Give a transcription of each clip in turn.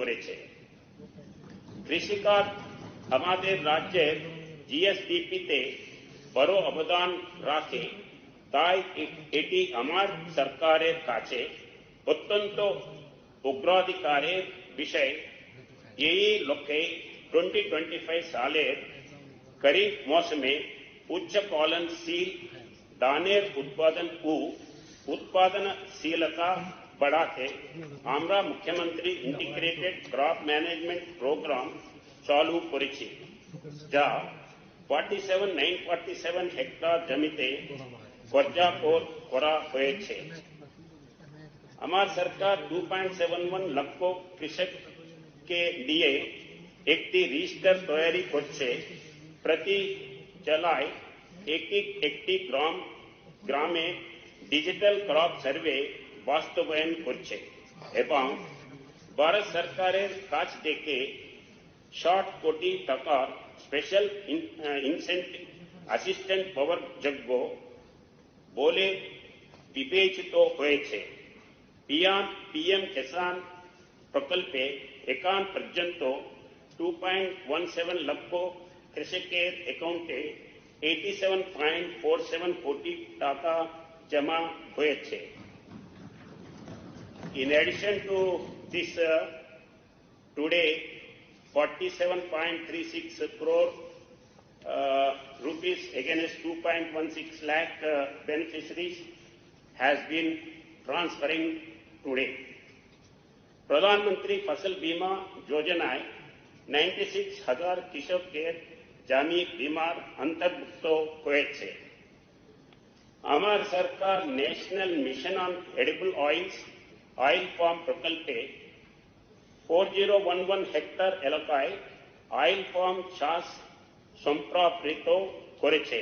করেছে। কৃষিকাজ আমাদের রাজ্যের জিএসডিপিতে বড় অবদান রাখে, তাই এটি আমার সরকারের কাছে অত্যন্ত অগ্রাধিকারের বিষয়। এই লক্ষ্যে 2025 সালের खरीफ मौसमे उच्च पालनशील धानेर उत्पादनशीलता बढ़ाते আমরা মুখ্যমন্ত্রী ইন্টিগ্রেটেড ক্রপ ম্যানেজমেন্ট প্রোগ্রাম চালু করেছি, যা 947 হেক্টর জমিতে কার্যকর করা হয়েছে। আমার সরকার 2.71 লক্ষ কৃষককে নিয়ে একটি রেজিস্টার তৈরি করছে। প্রতি জেলায় একটি গ্রামে ডিজিটাল ক্রপ সার্ভে বাস্তবায়ন করছে এবং ভারত সরকারের কাছ থেকে 60 কোটি টাকার স্পেশাল ইনসেন্টিভ অ্যাসিস্ট্যান্ট পাওয়ার যোগ্য বলে বিবেচিত হয়েছে। পিএম কিষাণ প্রকল্পে এখন পর্যন্ত 2.17 লক্ষ কৃষকের অ্যাকাউন্টে 87.47 কোটি টাকা জমা হয়েছে। In addition to this, today 47.36 crore rupees against 2.16 lakh beneficiaries has been transferring today. Pradhan Mantri Fasal Bima Yojana 96,000 কৃষকের জমি বীমার অন্তর্ভুক্ত হয়েছে। আমার সরকার national mission on edible oil palm প্রকল্পে 4011 হেক্টর এলাকায় অয়েল পাম চাষ সম্প্রসারিত করেছে।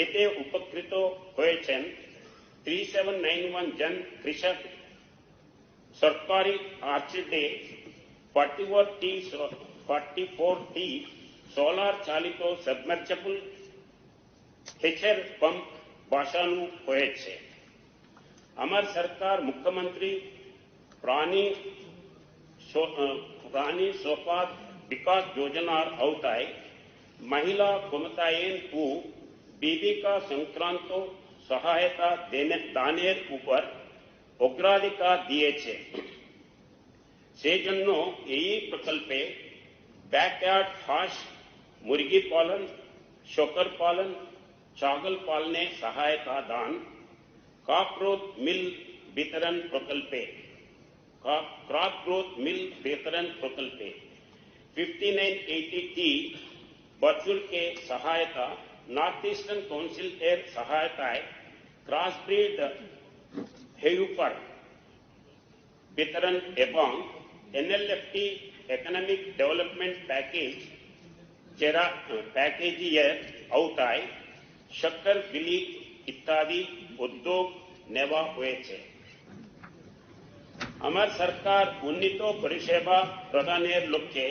এতে উপকৃত হয়েছেন 3791 জন কৃষক। সরকারি আর্চিতে 44টি সোলার চালিত সাবমার্সিবল হেচার পাম্প বসানো হয়েছে। আমার সরকার মুখ্যমন্ত্রী প্রাণী সম্পদ বিকাশ যোজনার আওতায় মহিলা ক্ষমতায়ন ও জীবিকা সংক্রান্ত সহায়তা দানের উপর অগ্রাধিকার দিয়েছে। সেজন্য এই প্রকল্পে बैकयार्ड हांस, मुर्गी पालन, शक्कर पालन, छागल पालने सहायता दान, क्रॉप ग्रोथ मिल वितरण प्रकल्पे 5980 बच्चों के सहायता, नॉर्थ ईस्टर्न काउंसिल एर सहायता, क्रॉस ब्रीड हेयुपर वितरण एवं एनएलएफटी इकोनॉमिक डेवलपमेंट पैकेज আওতায় शक्कर बिली इत्यादि उद्योग नेवा হয়েছে। আমার সরকার উন্নীত পরিষেবা প্রদানের লক্ষ্যে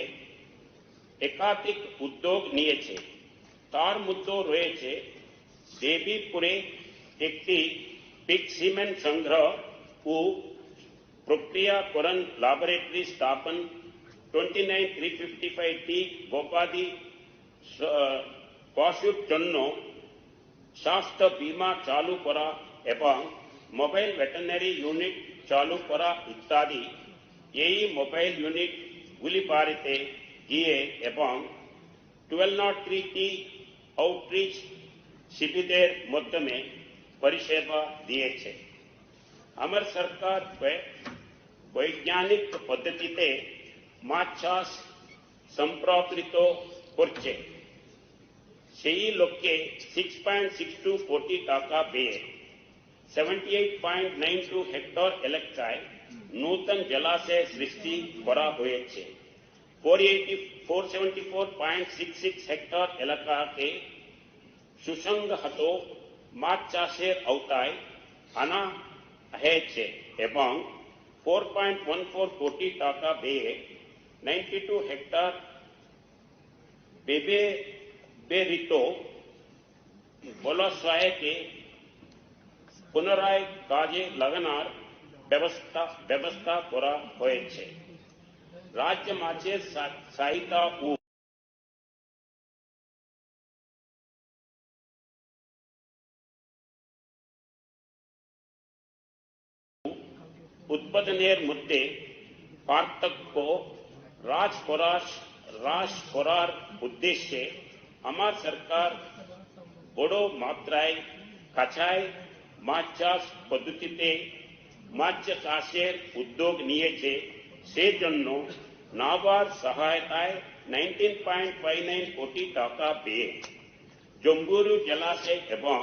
একাধিক উদ্যোগ নিয়েছে। তার মধ্যে রয়েছে দেবীপুরে একটি পিগ সিমেন্ট সংগ্রহ ও প্রক্রিয়াকরণ ল্যাবরেটরি স্থাপন, 29355 গবাদি পশুর জন্য স্বাস্থ্য বীমা চালু করা এবং মোবাইল ভেটেরিনারি ইউনিট চালু করা ইত্যাদি। এই মোবাইল ইউনিট গুলিবাড়িতে গিয়ে এবং 1203টি আউটরিচ শিবিরের মাধ্যমে পরিষেবা দিয়েছে। আমার সরকার বৈজ্ঞানিক পদ্ধতিতে মাছ চাষ সম্প্রসারিত করছে। সেই লক্ষ্যে 6.62 কোটি টাকা ব্যয়ে 78.92 হেক্টর এলাকায় নূতন জলাশয় সৃষ্টি করা হয়েছে। 474.66 হেক্টর এলাকাকে সুসংহত মাছ চাষের আওতায় আনা হয়েছে এবং 4.14 কোটি টাকা ব্যয়ে 92 হেক্টর ব্যবহৃত জলাশয়কে পুনরায় কাজে লাগানোর ব্যবস্থা করা হয়েছে। राज्य माचे सहायता उत्पादनेर मुद्दे पार्थक को राज करार उद्देश्य हमार सरकार बड़ो मात्राय काछाय माछ चाष पद्धतिते माछ चाषेर उद्योग नियेছে সেজন্য নাবার্ড সহায়তায় 19.59 কোটি টাকা পেয়ে জম্বুরু জলাশয় এবং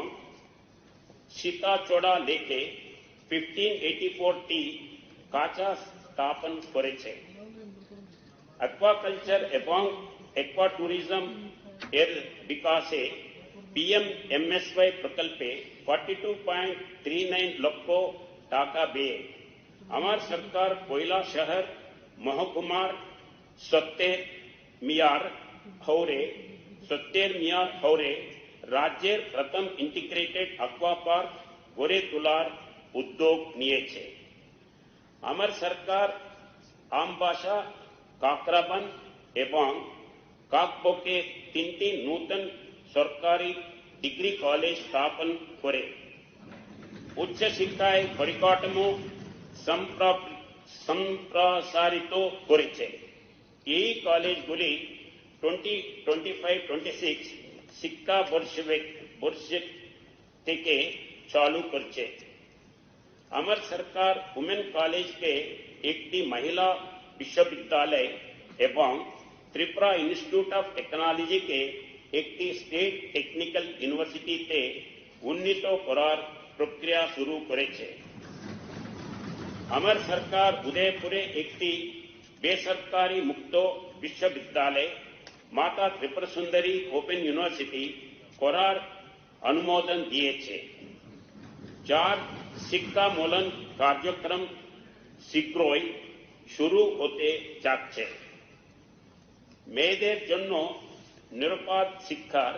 সীতাচড়া লেকে 1584টি কাঁচা স্থাপন করেছে। অ্যাকুয়াকালচার এবং অ্যাকুয়া ট্যুরিজম এর বিকাশে পিএমএমএসওয়াই প্রকল্পে 42.39 লক্ষ টাকা ব্যয়ে আমার সরকার কৈলা শহর মহকুমার সত্তের মিয়ার হাওরে রাজ্যের প্রথম ইন্টিগ্রেটেড অ্যাকুয়া পার্ক গড়ে তোলার উদ্যোগ নিয়েছে। আমার সরকার আমবাসা কাকরাবন এবং কাকবোকে 3টি নূতন সরকারি ডিগ্রি কলেজ স্থাপন করে উচ্চ শিক্ষায় পরিকাঠামো সম্প্রসারিত করেছে। এই কলেজগুলি 2025-26 শিক্ষা বর্ষ থেকে চালু করছে। আমার সরকার ওমেন কলেজকে একটি মহিলা বিশ্ববিদ্যালয় এবং ত্রিপুরা ইনস্টিটিউট অফ টেকনোলজিকে একটি স্টেট টেকনিক্যাল ইউনিভার্সিটিতে উন্নীত করার প্রক্রিয়া শুরু করেছে। আমার সরকার উদয়পুরে একটি বেসরকারি মুক্ত বিশ্ববিদ্যালয় মাতা ত্রিপুরা সুন্দরী ওপেন ইউনিভার্সিটি করার অনুমোদন দিয়েছে, যার শিক্ষামূলন কার্যক্রম শীঘ্রই শুরু হতে যাচ্ছে। মেয়েদের জন্য নিরাপদ শিক্ষার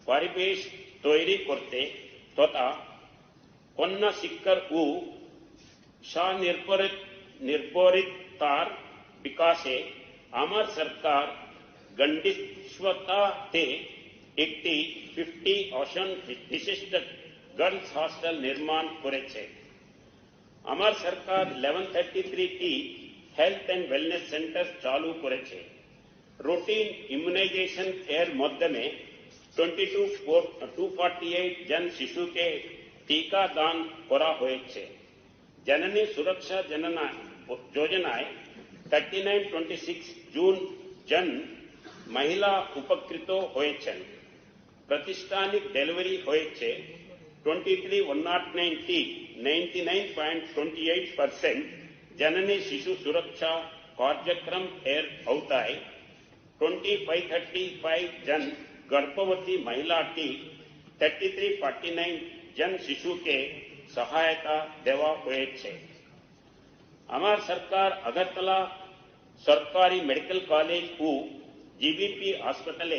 পরিবেশ তৈরি করতে তথা কন্যা শিক্ষার ও স্বনির্ভরতার বিকাশে আমার সরকার গন্ডিস্বতাতে একটি 50 আসন বিশিষ্ট গার্লস হস্টেল নির্মাণ করেছে। আমার সরকার 1133টি হেলথ এন্ড ওয়েলনেস সেন্টার চালু করেছে। রুটিন ইমিউনাইজেশন এর মাধ্যমে 248 জন শিশুকে টিকা দান করা হয়েছে। জননী সুরক্ষা যোজনায় 3926 জন মহিলা উপকৃত হয়েছেন। প্রাতিষ্ঠানিক ডেলিভারি হয়েছে 23,109টি 99.28%। জননী শিশু সুরক্ষা কার্যক্রম এর আওতায় 2535 জন गर्भवती महिला टी 3349 जन शिशु के सहायता देवा हुए छे। हमार सरकार अगरतला सरकारी मेडिकल कॉलेज को जीबीपी हॉस्पिटल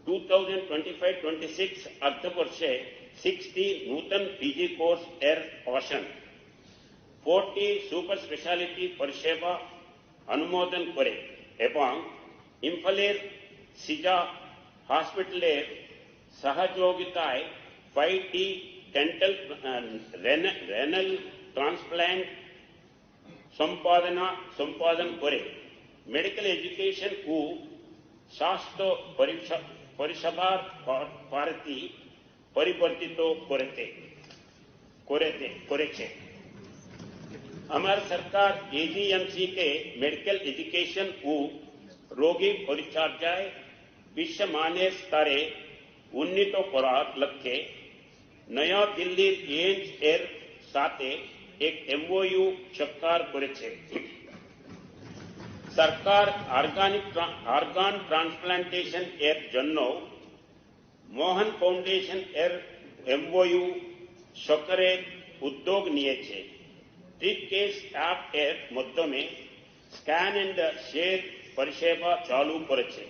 2025-26 अर्थ वर्षे 60 नूतन पीजी कोर्स एर ऑशन 40 सुपर स्पेशालिटी परिसेवा अनुमोदन करे एवं इम्फलेर सिजा हॉस्पिटलेर सहयोगिताय 5T डेंटल रेनल ट्रांसप्लांट संपादन करे मेडिकल एजुकेशन को स्वास्थ्य परिसेवा भारती परिवर्तित करेছে। हमार सरकार एजीएमसी के मेडिकल एजुकेशन को रोगी परिचर्याय विश्वमान्य स्तरे उन्नीत करार लक्ष्य नया दिल्ली एम्स एर साथे एक एमओयू स्वीकार करेছে। सरकार ऑर्गान ट्रांसप्लांटेशन एर जन्य मोहन फाउंडेशन एर एमओयू স্বাক্ষরের উদ্যোগ নিয়েছে। ব্রিফকেস অ্যাপ এর মাধ্যমে স্ক্যান এন্ড শেয়ার পরিষেবা চালু করেছে।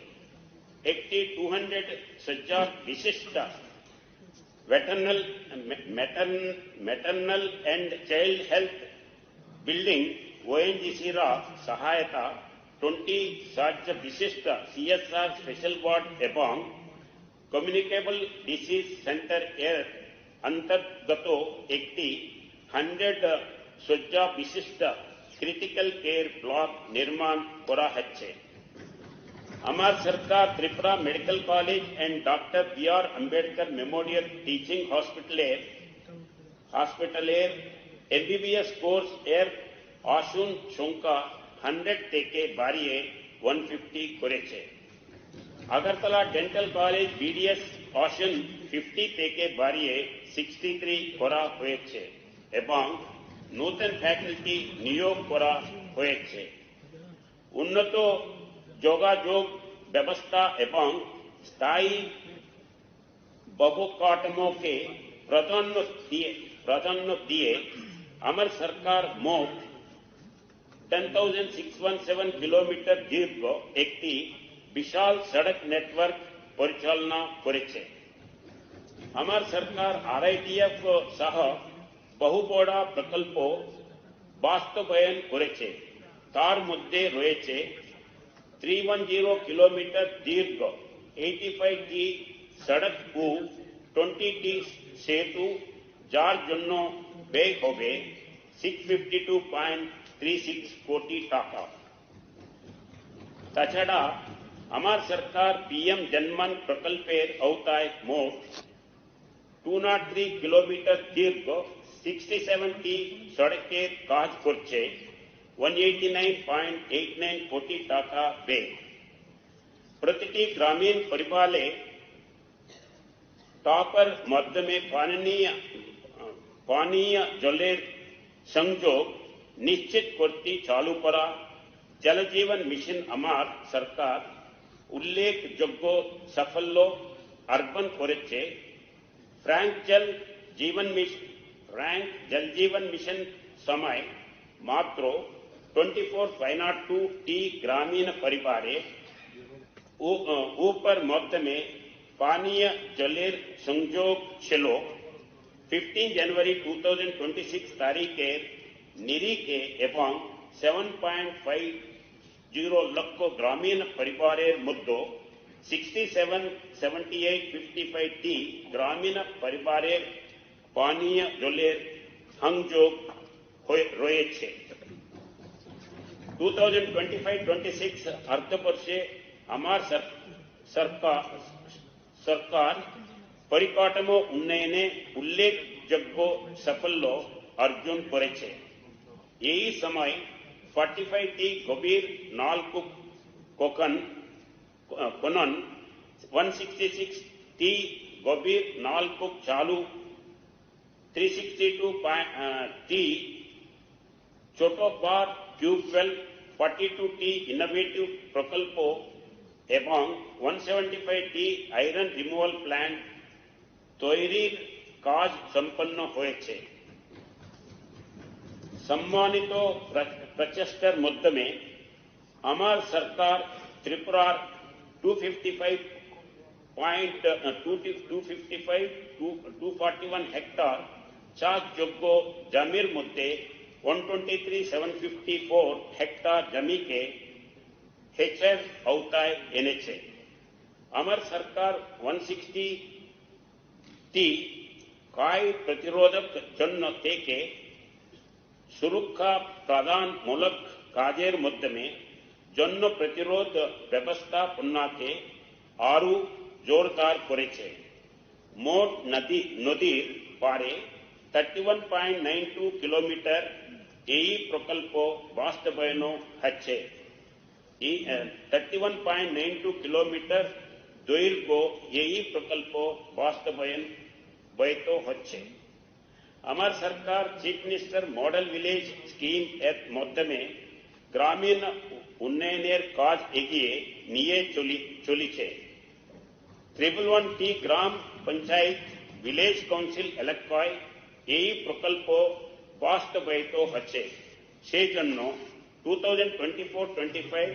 একটি 200 শয্যা বিশিষ্ট maternal and child health building ONGC सहायता 20 রাজ্য বিশিষ্ট CSR স্পেশাল ওয়ার্ড এবং কমিউনিকেবল ডিজিজ সেন্টার এর অন্তর্গত একটি 100 শয্যা বিশিষ্ট ক্রিটিক্যাল কেয়ার ব্লক নির্মাণ করা হচ্ছে। আমার সরকার Tripura medical college and doctor B.R. Ambedkar memorial teaching হসপিটালের MBBS কোর্স এর আসন সংখ্যা 100 থেকে বাড়িয়ে 150 করেছে। আগরতলা ডেন্টাল কলেজ BDS আসন 50 থেকে বাড়িয়ে 63 করা হয়েছে এবং নতুন ফ্যাকাল্টি নিয়োগ করা হয়েছে। উন্নত যোগাযোগ ব্যবস্থা এবং স্থায়ী অবকাঠামোকে প্রাধান্য দিয়ে আমার সরকার মোট 10,617 কিলোমিটার দীর্ঘ একটি বিশাল সড়ক নেটওয়ার্ক পরিচালনা করেছে। আমার সরকার RITF সহ বহু বড় প্রকল্প বাস্তবায়ন করেছে। তার মধ্যে রয়েছে 310 কিলোমিটার দীর্ঘ 85T সড়ক ও 20T সেতু, যার জন্য ব্যয় হবে 652.36 কোটি টাকা। তাছাড়া আমার সরকার PM জনমন প্রকল্পের আওতায় মোট 203 কিলোমিটার দীর্ঘ 67T সড়কের কাজ করছে 189.89 কোটি টাকা ব্যয়। প্রতিটি গ্রামীণ পরিবারে টপার মাধ্যমে পানীয় জলের সংযোগ নিশ্চিত করতে চালু করা জল জীবন মিশন আমার সরকার উল্লেখযোগ্য সাফল্য অর্জন করেছে। ফ্র্যাঙ্ক জল জীবন মিশন সময় মাত্র 24,502 গ্রামীণ পরিবারে উপর মাধ্যমে পানীয় জলের সংযোগ ছিল। 15 জানুয়ারি 2026 তারিখের নিরিখে এবং 7.50 লক্ষ গ্রামীণ পরিবারের মধ্যে 67,78,55T গ্রামীণ পরিবারের পানীয় জলের সংযোগ রয়েছে। 2025-26 অর্থবর্ষে আমার সরকার পরিকাঠামো উন্নয়নে উল্লেখযোগ্য সাফল্য অর্জন করেছে। এই সময় 45T গভীর খনন, 166T গভীর নলকূপ চালু, 362T ছোট বার টিউবওয়েল, 42T ইনোভেটিভ প্রকল্প এবং 175T আয়রন রিমুভাল প্ল্যান্ট তৈরির কাজ সম্পন্ন হয়েছে। সম্মানিত প্রচেষ্টার মাধ্যমে আমার সরকার ত্রিপুরার 241 হেক্টর চাষযোগ্য জমির মধ্যে 123,754 হেক্টর জমিকে হেচের আওতায় এনেছে। আমার সরকার 160T ক্ষয় প্রতিরোধক জন্য থেকে সুরক্ষা প্রদানমূলক কাজের মাধ্যমে জন্য প্রতিরোধ ব্যবস্থাপনাকে আরো জোরদার করেছে। মোট নদীর পারে 31.92 কিলোমিটার এই প্রকল্প বাস্তবায়ন হচ্ছে। 31.92 কিলোমিটার দৈর্ঘ্য এই প্রকল্প বাস্তবায়ন হচ্ছে। আমার সরকার chief minister model village scheme এর মাধ্যমে গ্রামীণ উন্নয়নের কাজ এগিয়ে নিয়ে চলেছে। 111T গ্রাম পঞ্চায়েত ভিলেজ কাউন্সিল এলাকায় এই প্রকল্প বাস্তবায়িত হচ্ছে। সেই জন্য 2024-25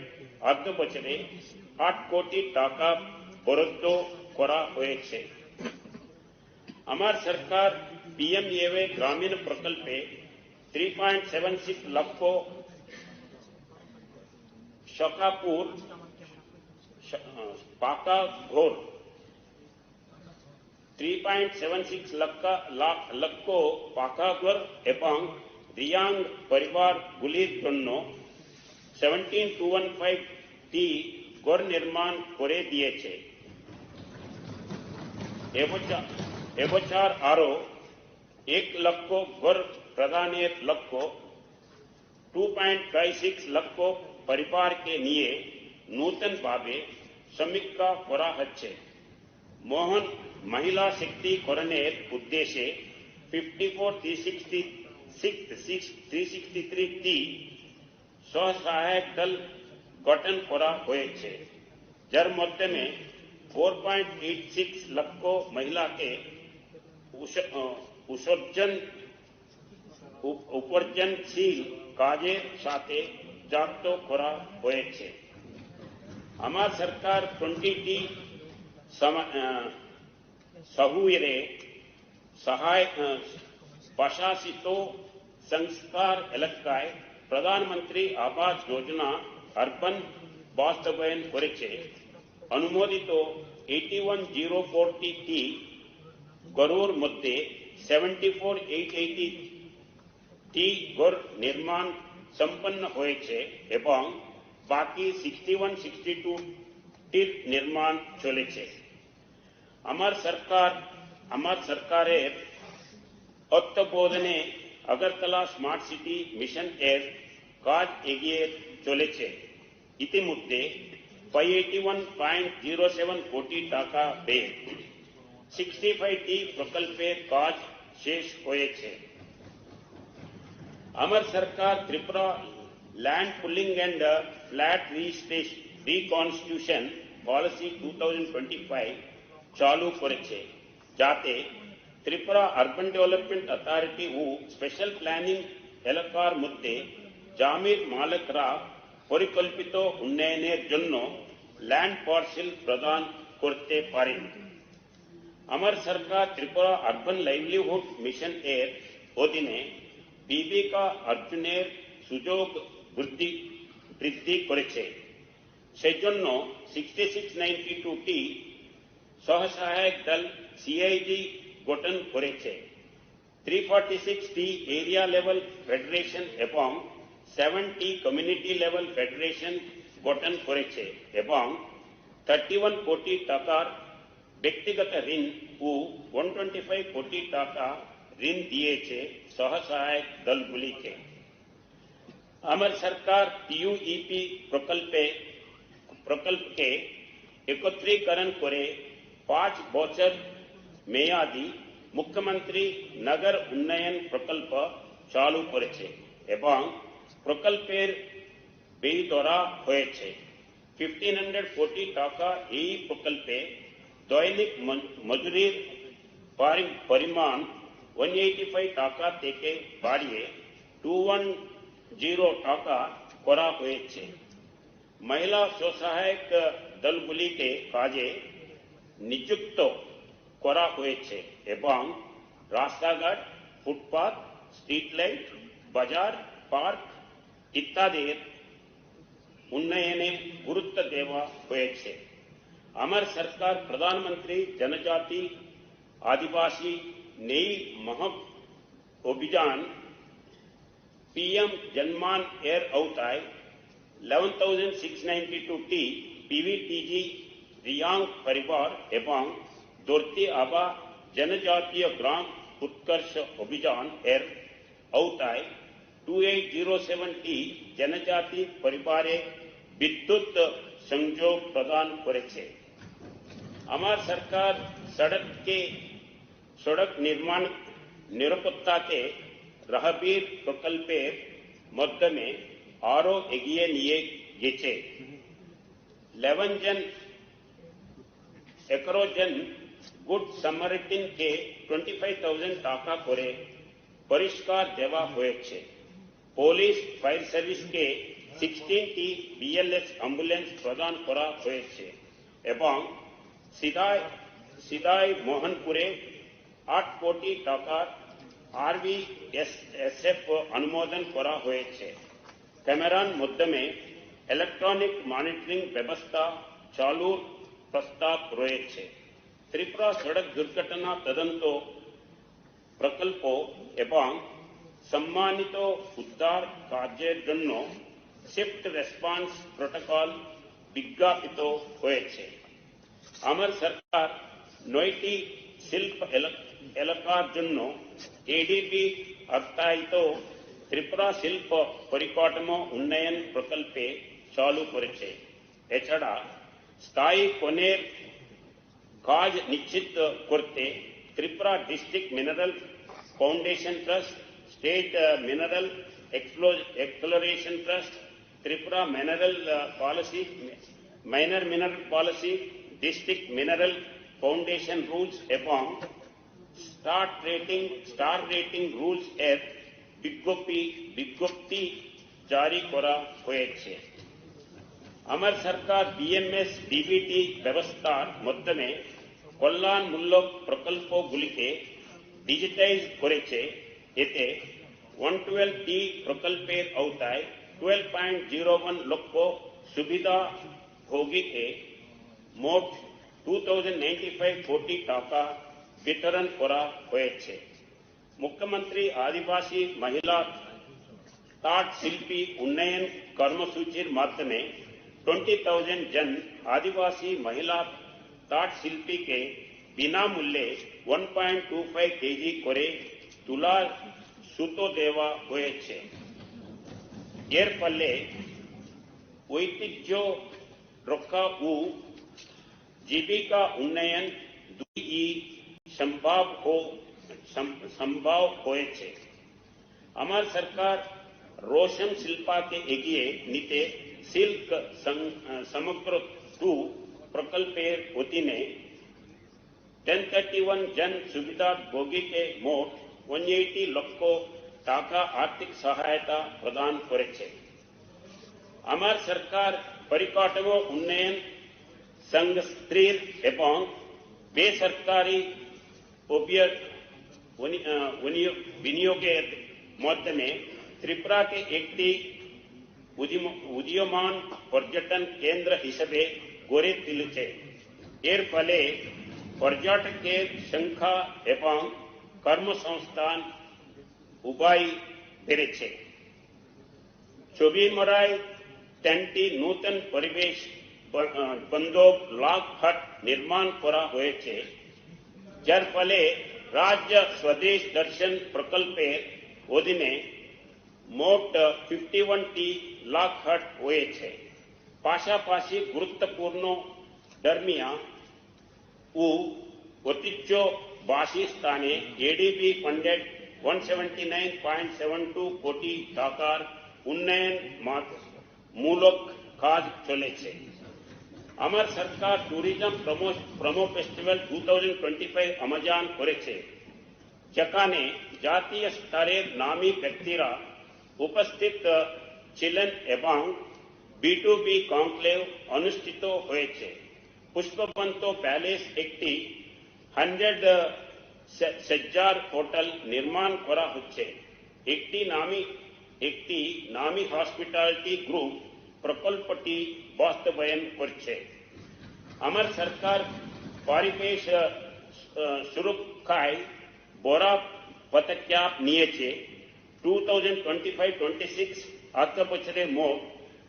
অর্থ বছরে 8 কোটি টাকা বরাদ্দ করা হয়েছে। আমার সরকার PMAY গ্রামীণ প্রকল্পে 3.76 লক্ষ शकापुर पाका घोर 3.76 लक्को पाकाघर एवं रियांग परिवार गुलिर जन्य 17215 टी घर निर्माण करे दिएছে। এবছর আরো 1 লক্ষ ঘর প্রদানের লক্ষ্য 2.56 লক্ষ পরিবারকে নিয়ে নূতন ভাবে সমীক্ষা করা হচ্ছে। মোহন महिला शक्तिकरणের উদ্দেশ্যে 54,363 টি স্বসহায়ক দল গঠন করা হয়েছে, যার মাধ্যমে 4.86 লক্ষ মহিলাকে উপার্জনশীল কাজের সাথে যুক্ত করা হয়েছে। আমার সরকার 20টি সাহুরে প্রশাসিত সংস্কার এলাকায় প্রধানমন্ত্রী আবাস যোজনা আরবান বাস্তবায়ন করেছে। অনুমোদিত 81,040 টি ঘরের মধ্যে 74,880 টি ঘর নির্মাণ সম্পন্ন হয়েছে এবং বাকি 61,62 টির নির্মাণ চলেছে। আমার সরকারের তত্ত্বাবধানে আগরতলা স্মার্ট সিটি মিশন এর কাজ এগিয়ে চলেছে। ইতিমধ্যে 581.07 কোটি টাকা ব্যয়ে 65 টি প্রকল্পের কাজ শেষ হয়েছে। আমার সরকার Tripura land pooling and flat reconstitution policy 2025 চালু করেছে, যাতে ত্রিপুরা আরবান ডেভেলপমেন্ট অথরিটি ও স্পেশাল প্ল্যানিং এলাকার মধ্যে জমির মালিকরা পরিকল্পিত উন্নয়নের জন্য ল্যান্ড পার্সেল প্রদান করতে পারেন। আমার সরকার ত্রিপুরা আরবান লাইভলিহুড মিশন এর অধীনে জীবিকা অর্জনের সুযোগ বৃদ্ধি করেছে। সেজন্য 6692 টি স্বসহায়ক দল সিআইডি গঠন করেছে। 346 টি এরিয়া লেভেল ফেডারেশন এবং 7 টি কমিউনিটি লেভেল ফেডারেশন গঠন করেছে এবং 31 কোটি টাকার ব্যক্তিগত ঋণ ও 125 কোটি টাকা ঋণ দিয়েছে স্বসহায়ক দলগুলিকে। আমার সরকার টিইউইপি প্রকল্পকে একত্রীকরণ করে 5 বছর মেয়াদী মুখ্যমন্ত্রী নগর উন্নয়ন প্রকল্প চালু করেছে এবং প্রকল্পের ব্যয় ধরা হয়েছে 1,500 কোটি টাকা। এই প্রকল্পে দৈনিক মজুরির পরিমাণ 185 টাকা থেকে বাড়িয়ে 210 টাকা করা হয়েছে। মহিলা স্বসহায়ক দলগুলিকে কাজে নিযুক্ত করা হয়েছে এবং রাস্তাঘাট, ফুটপাথ, স্ট্রিট লাইট, বাজার, পার্ক ইত্যাদির উন্নয়নে গুরুত্ব দেওয়া হয়েছে। আমার সরকার প্রধানমন্ত্রী জনজাতি आदिवासी नई महक अभियान पीएम जनमान एयर अवताय 11,692 टी पीवीटीजी रियांग परिवार एवं दोर्ती आबा जनजातीय ग्राम उत्कर्ष अभियान एयर अवताय 2807 टी जनजाति परिवारे विद्युत संयोग प्रदान करेছে। আমার सरकार सड़क निर्माण निरापत्ता के रहबीर प्रकल्पेर माध्यमे आरो एगिए निये गेছে। 11 जन गुड समरिटिन के 25,000 टाका करे परिष्कार देवा হয়েছে। पुलिस फायर सर्विस के 16 टी बीएलएस एम्बुलेंस प्रदान करा হয়েছে এবং সিদাই মোহনপুরে 8 কোটি টাকার আরবিএসএফ অনুমোদন করা হয়েছে। ক্যামেরার মাধ্যমে ইলেকট্রনিক মনিটরিং ব্যবস্থা চালুর প্রস্তাব রয়েছে। ত্রিপুরা সড়ক দুর্ঘটনা তদন্ত প্রকল্প এবং সম্মানিত উদ্ধার কার্যের জন্য শিফট রেসপন্স প্রোটোকল বিজ্ঞাপিত হয়েছে। আমার সরকার 9টি শিল্প এলাকার জন্য এডিবি অর্থায়িত ত্রিপুরা শিল্প পরিকাঠামো উন্নয়ন প্রকল্পে চালু করেছে। এছাড়া স্থায়ী কোণের কাজ নিশ্চিত করতে Tripura district mineral foundation trust, state mineral exploration trust, Tripura minor mineral policy, district mineral foundation rules এবং স্টার রেটিং রুলস এর বিজ্ঞপ্তি জারি করা হয়েছে। আমার সরকার বিএমএস ডিবিটি ব্যবস্থার মাধ্যমে কল্যাণমূলক প্রকল্পগুলিকে ডিজিটাইজ করেছে। এতে 112টি প্রকল্পের আওতায় 12.01 লক্ষ সুবিধাভোগীকে মোট 2095 কোটি টাকা বিতরণ করা হয়েছে। মুখ্যমন্ত্রী আদিবাসী মহিলা তাঁত শিল্পী উন্নয়ন কর্মসূচির মাধ্যমে 20,000 জন आदिवासी महिला ताट शिल्पी के बिना मूल्ये 1.25 केजी करे तुला सुतो देवा হয়েছে। এর ফলে ঐতিহ্য রক্ষা ও জীবিকা উন্নয়ন দুই সম্ভব হয়েছে। আমার সরকার रोशन शिल्पा के एगिए नीते सिल्क समग्र 2 प्रकल्पेर वतीने 1031 जन सुविधा भोगी के मोट 180 लक्ष टाका आर्थिक सहायता प्रदान करेছে। আমার सरकार परिकाठमो उन्नयन संघ स्त्रीर एवं बेसरकारी विनियोगेर माध्यमे त्रिपुरा के एकटी उदीयमान पर्यटन केंद्र हिसेबे गड़े तुलेছে। एर फले पर्यटकेर संख्या एवं कर्मसंस्थान उभय बेড়েছে। छबिमराय 3টি नूतन परिवेश बंधक लाख हट निर्माण करा হয়েছে, যার ফলে राज्य स्वदेश दर्शन प्रकल्पेर अधीने मोट 51টি लाख हट হয়েছে। পাশাপাশি গুরুত্বপূর্ণ ধর্মীয় ও ঐতিহ্যবাহী স্থানে এডিবি ফান্ডেড 179.72 কোটি টাকার উন্নয়নমূলক কাজ চলেছে। আমার সরকার ট্যুরিজম প্রমো ফেস্টিভ্যাল 2025 আয়োজন করেছে, যেখানে জাতীয় স্তরের নামী ব্যক্তিরা उपस्थित ছিলেন এবং B2B কনক্লেভ অনুষ্ঠিত হয়েছে। পুষ্পবন্ত প্যালেস একটি 100 সজ্জার হোটেল নির্মাণ করা হচ্ছে। একটি নামী হসপিটালিটি গ্রুপ প্রকল্পটি বাস্তবায়ন করছে। আমার সরকার পরিবেশ সুরক্ষায় বড় পদক্ষেপ নিয়েছে। 2025-26 अर्थ बछरे मोट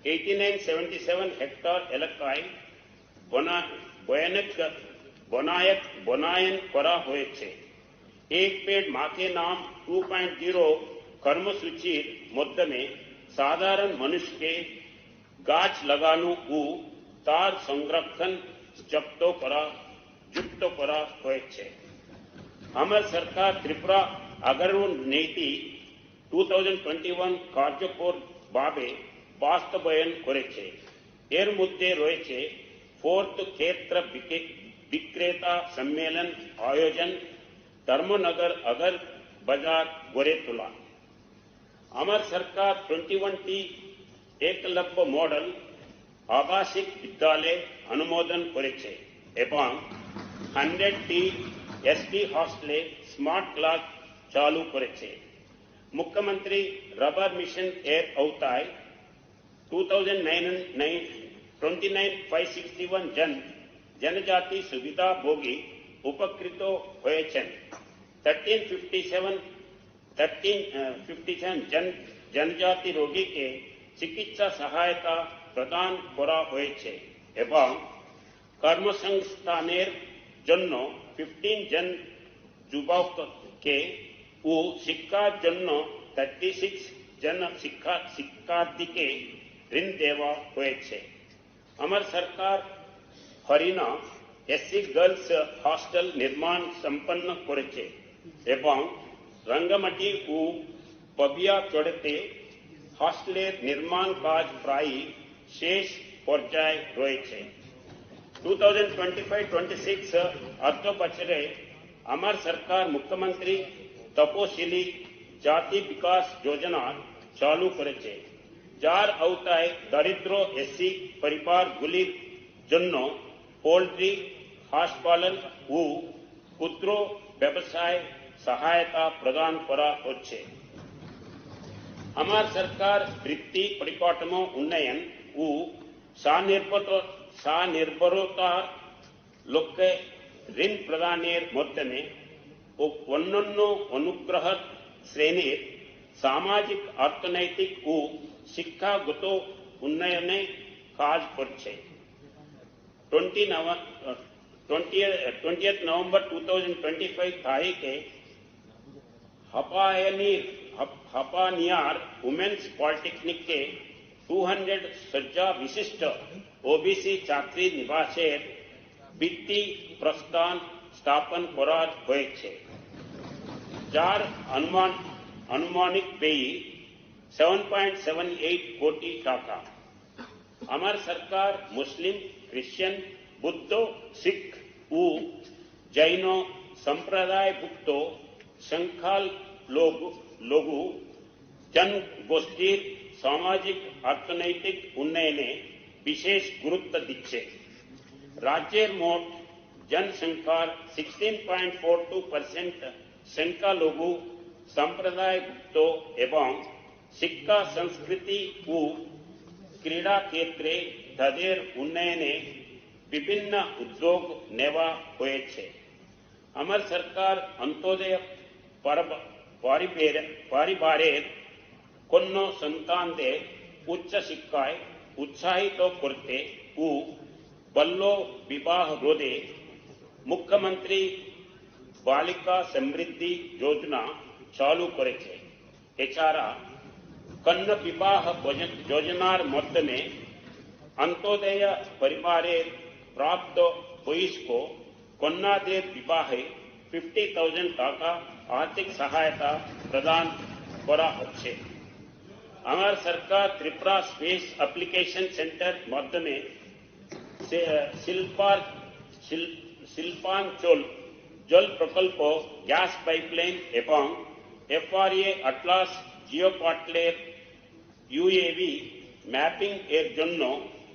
8977 हेक्टर एलाकाय बनायन करा হয়েছে। एक पेड़ माँ के नाम 2.0 কর্মসূচির মাধ্যমে সাধারণ মানুষকে গাছ লাগানো ও তার সংরক্ষণ যুক্ত করা হয়েছে। আমার সরকার ত্রিপুরা अग्रणी नीति 2021 কার্যকর ভাবে বাস্তবায়ন করেছে। এর মধ্যে রয়েছে 4th ক্ষেত্র বিক্রেতা সম্মেলন আয়োজন, ধর্মনগর अगर বাজার গড়ে তোলা। আমার সরকার 21টি একলব্য মডেল আবাসিক বিদ্যালয় অনুমোদন করেছে এবং 100টি एसटी हॉस्टेले स्मार्ट क्लास चालू करेছে। मुख्यमंत्री रबर मिशन एर अवताय 29,561 जनजाति सुविधा भोगी उपकृतो होयेछेन। 1357 जनजाति रोगी के चिकित्सा सहायता प्रदान करा होयेछे एवं कर्मसंस्थानेर जन्य 15 जन युवक के ও শিক্ষার জন্য 36 জন শিক্ষার্থীকে ঋণ দেওয়া হয়েছে। আমার সরকার হরিয়ানা এসসি গার্লস হস্টেল নির্মাণ সম্পন্ন করেছে এবং রঙ্গমাটি ও পবিয়া চড়তে হস্টেলের নির্মাণ কাজ প্রায় শেষ পর্যায়ে রয়েছে। 2025-26 অর্থ বছরে আমার সরকার মুখ্যমন্ত্রী তপশিলি জাতি বিকাশ যোজনা চালু করেছে, যার আওতায় দরিদ্র এসসি পরিবারগুলির জন্য পোল্ট্রি, হাঁস পালন ও ক্ষুদ্র ব্যবসায় সহায়তা প্রদান করা হচ্ছে। আমার সরকার বৃত্তি পরিকাঠামো উন্নয়ন ও স্বনির্ভরতার লক্ষ্যে ঋণ প্রদানের মাধ্যমে অন্যান্য অনুগ্রহীত শ্রেণীর সামাজিক, অর্থনৈতিক ও শিক্ষাগত উন্নয়নে কাজ করছে। 20th November 2025 तारीखे हपानियार वुमेन्स पॉलिटेक्निक के 200 सज्जा विशिष्ट ओबीसी छात्री निवासेर भित्ति प्रस्थान स्थापन करा হয়েছে, যার अनुमानिक व्यय 7.78 कोटी टाका। আমার সরকার মুসলিম, খ্রিস্টান, বুদ্ধ, শিখ ও জৈন সম্প্রদায়ভুক্ত সংখ্যালঘু জনগোষ্ঠীর সামাজিক অর্থনৈতিক উন্নয়নে বিশেষ গুরুত্ব দিচ্ছে। রাজ্যের মোট जनसंख्यार 16.42% संख्यालघु संप्रदायभुक्त एवं शिक्षा, संस्कृति ও क्रीड़ा क्षेत्रे তাদের উন্নয়নে বিভিন্ন উদ্যোগ নেওয়া হয়েছে। আমার সরকার অন্তোদয় পরিবারের কন্যা সন্তানদের উচ্চ শিক্ষায় উৎসাহিত করতে ও বাল্য বিবাহ রোধে মুখ্যমন্ত্রী বালিকা সমৃদ্ধি যোজনা চালু করেছে। এছাড়া কন্যা বিবাহ যোজনার মাধ্যমে অন্তোদয় পরিবারের প্রাপ্ত বয়স্ক কন্যাদের বিবাহে 50,000 টাকা আর্থিক সহায়তা প্রদান করা হচ্ছে। আমার সরকার ত্রিপুরা স্পেস অ্যাপ্লিকেশন সেন্টার মাধ্যমে শিল্পাঞ্চল জল প্রকল্প, গ্যাস পাইপলাইন এবং FRA আটলাস জিওপটলের UAV ম্যাপিং এর জন্য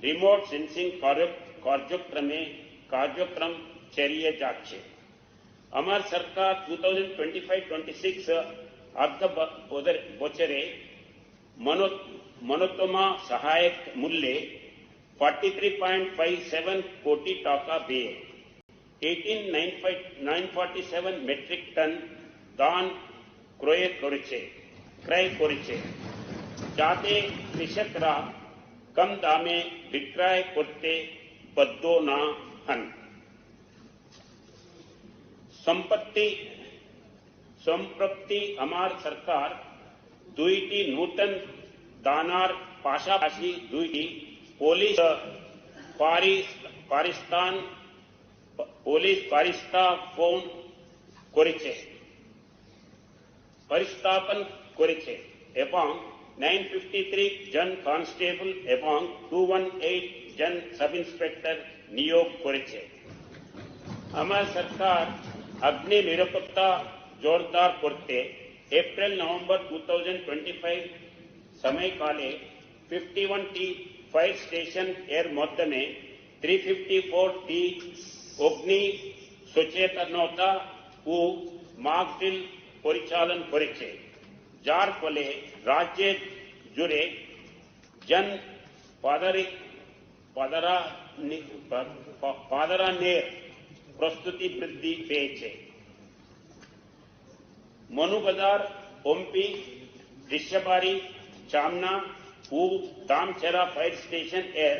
রিমোট সেন্সিং কার্যক্রম চালিয়ে যাচ্ছে। আমার সরকার 2025-26 অর্থ বছরে ন্যূনতম সহায়ক মূল্যে 43.57 কোটি টাকা ব্যয়ে 18,947 মেট্রিক টন ধান ক্রয় করেছে, যাতে কৃষকরা কম দামে বিক্রয় করতে বাধ্য না হন। সম্প্রতি আমার সরকার 2টি নূতন দানার পাশাপাশি 2টি পুলিশ পরিস্থাপন করেছে এবং 953 জন কনস্টেবল এবং 218 জন সাব ইন্সপেক্টর নিয়োগ করেছে। আমার সরকার অগ্নি নিরাপত্তা জোরদার করতে এপ্রিল-নভেম্বর 2025 সময়কালে 51টি ফায়ার স্টেশন এর মাধ্যমে 354টি অগ্নি সচেতনতা ও মক ড্রিল পরিচালন করেছে, যার ফলে রাজ্যের জুড়ে পাদারানের প্রস্তুতি বৃদ্ধি পেয়েছে। মনুবাজার, পম্পি, দৃশ্যবাড়ি, চামনা ও দামচেরা ফায়ার স্টেশন এর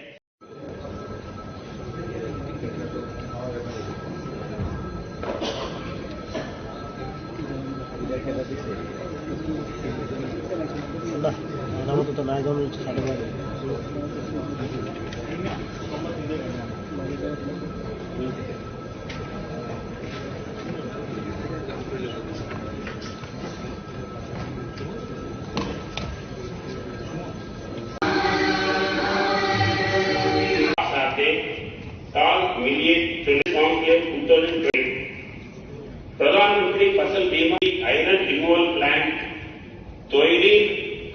ताल मिलिए के 2020 प्रधानमंत्री फसल बीमा आयरन रिमूवल प्लान तैरी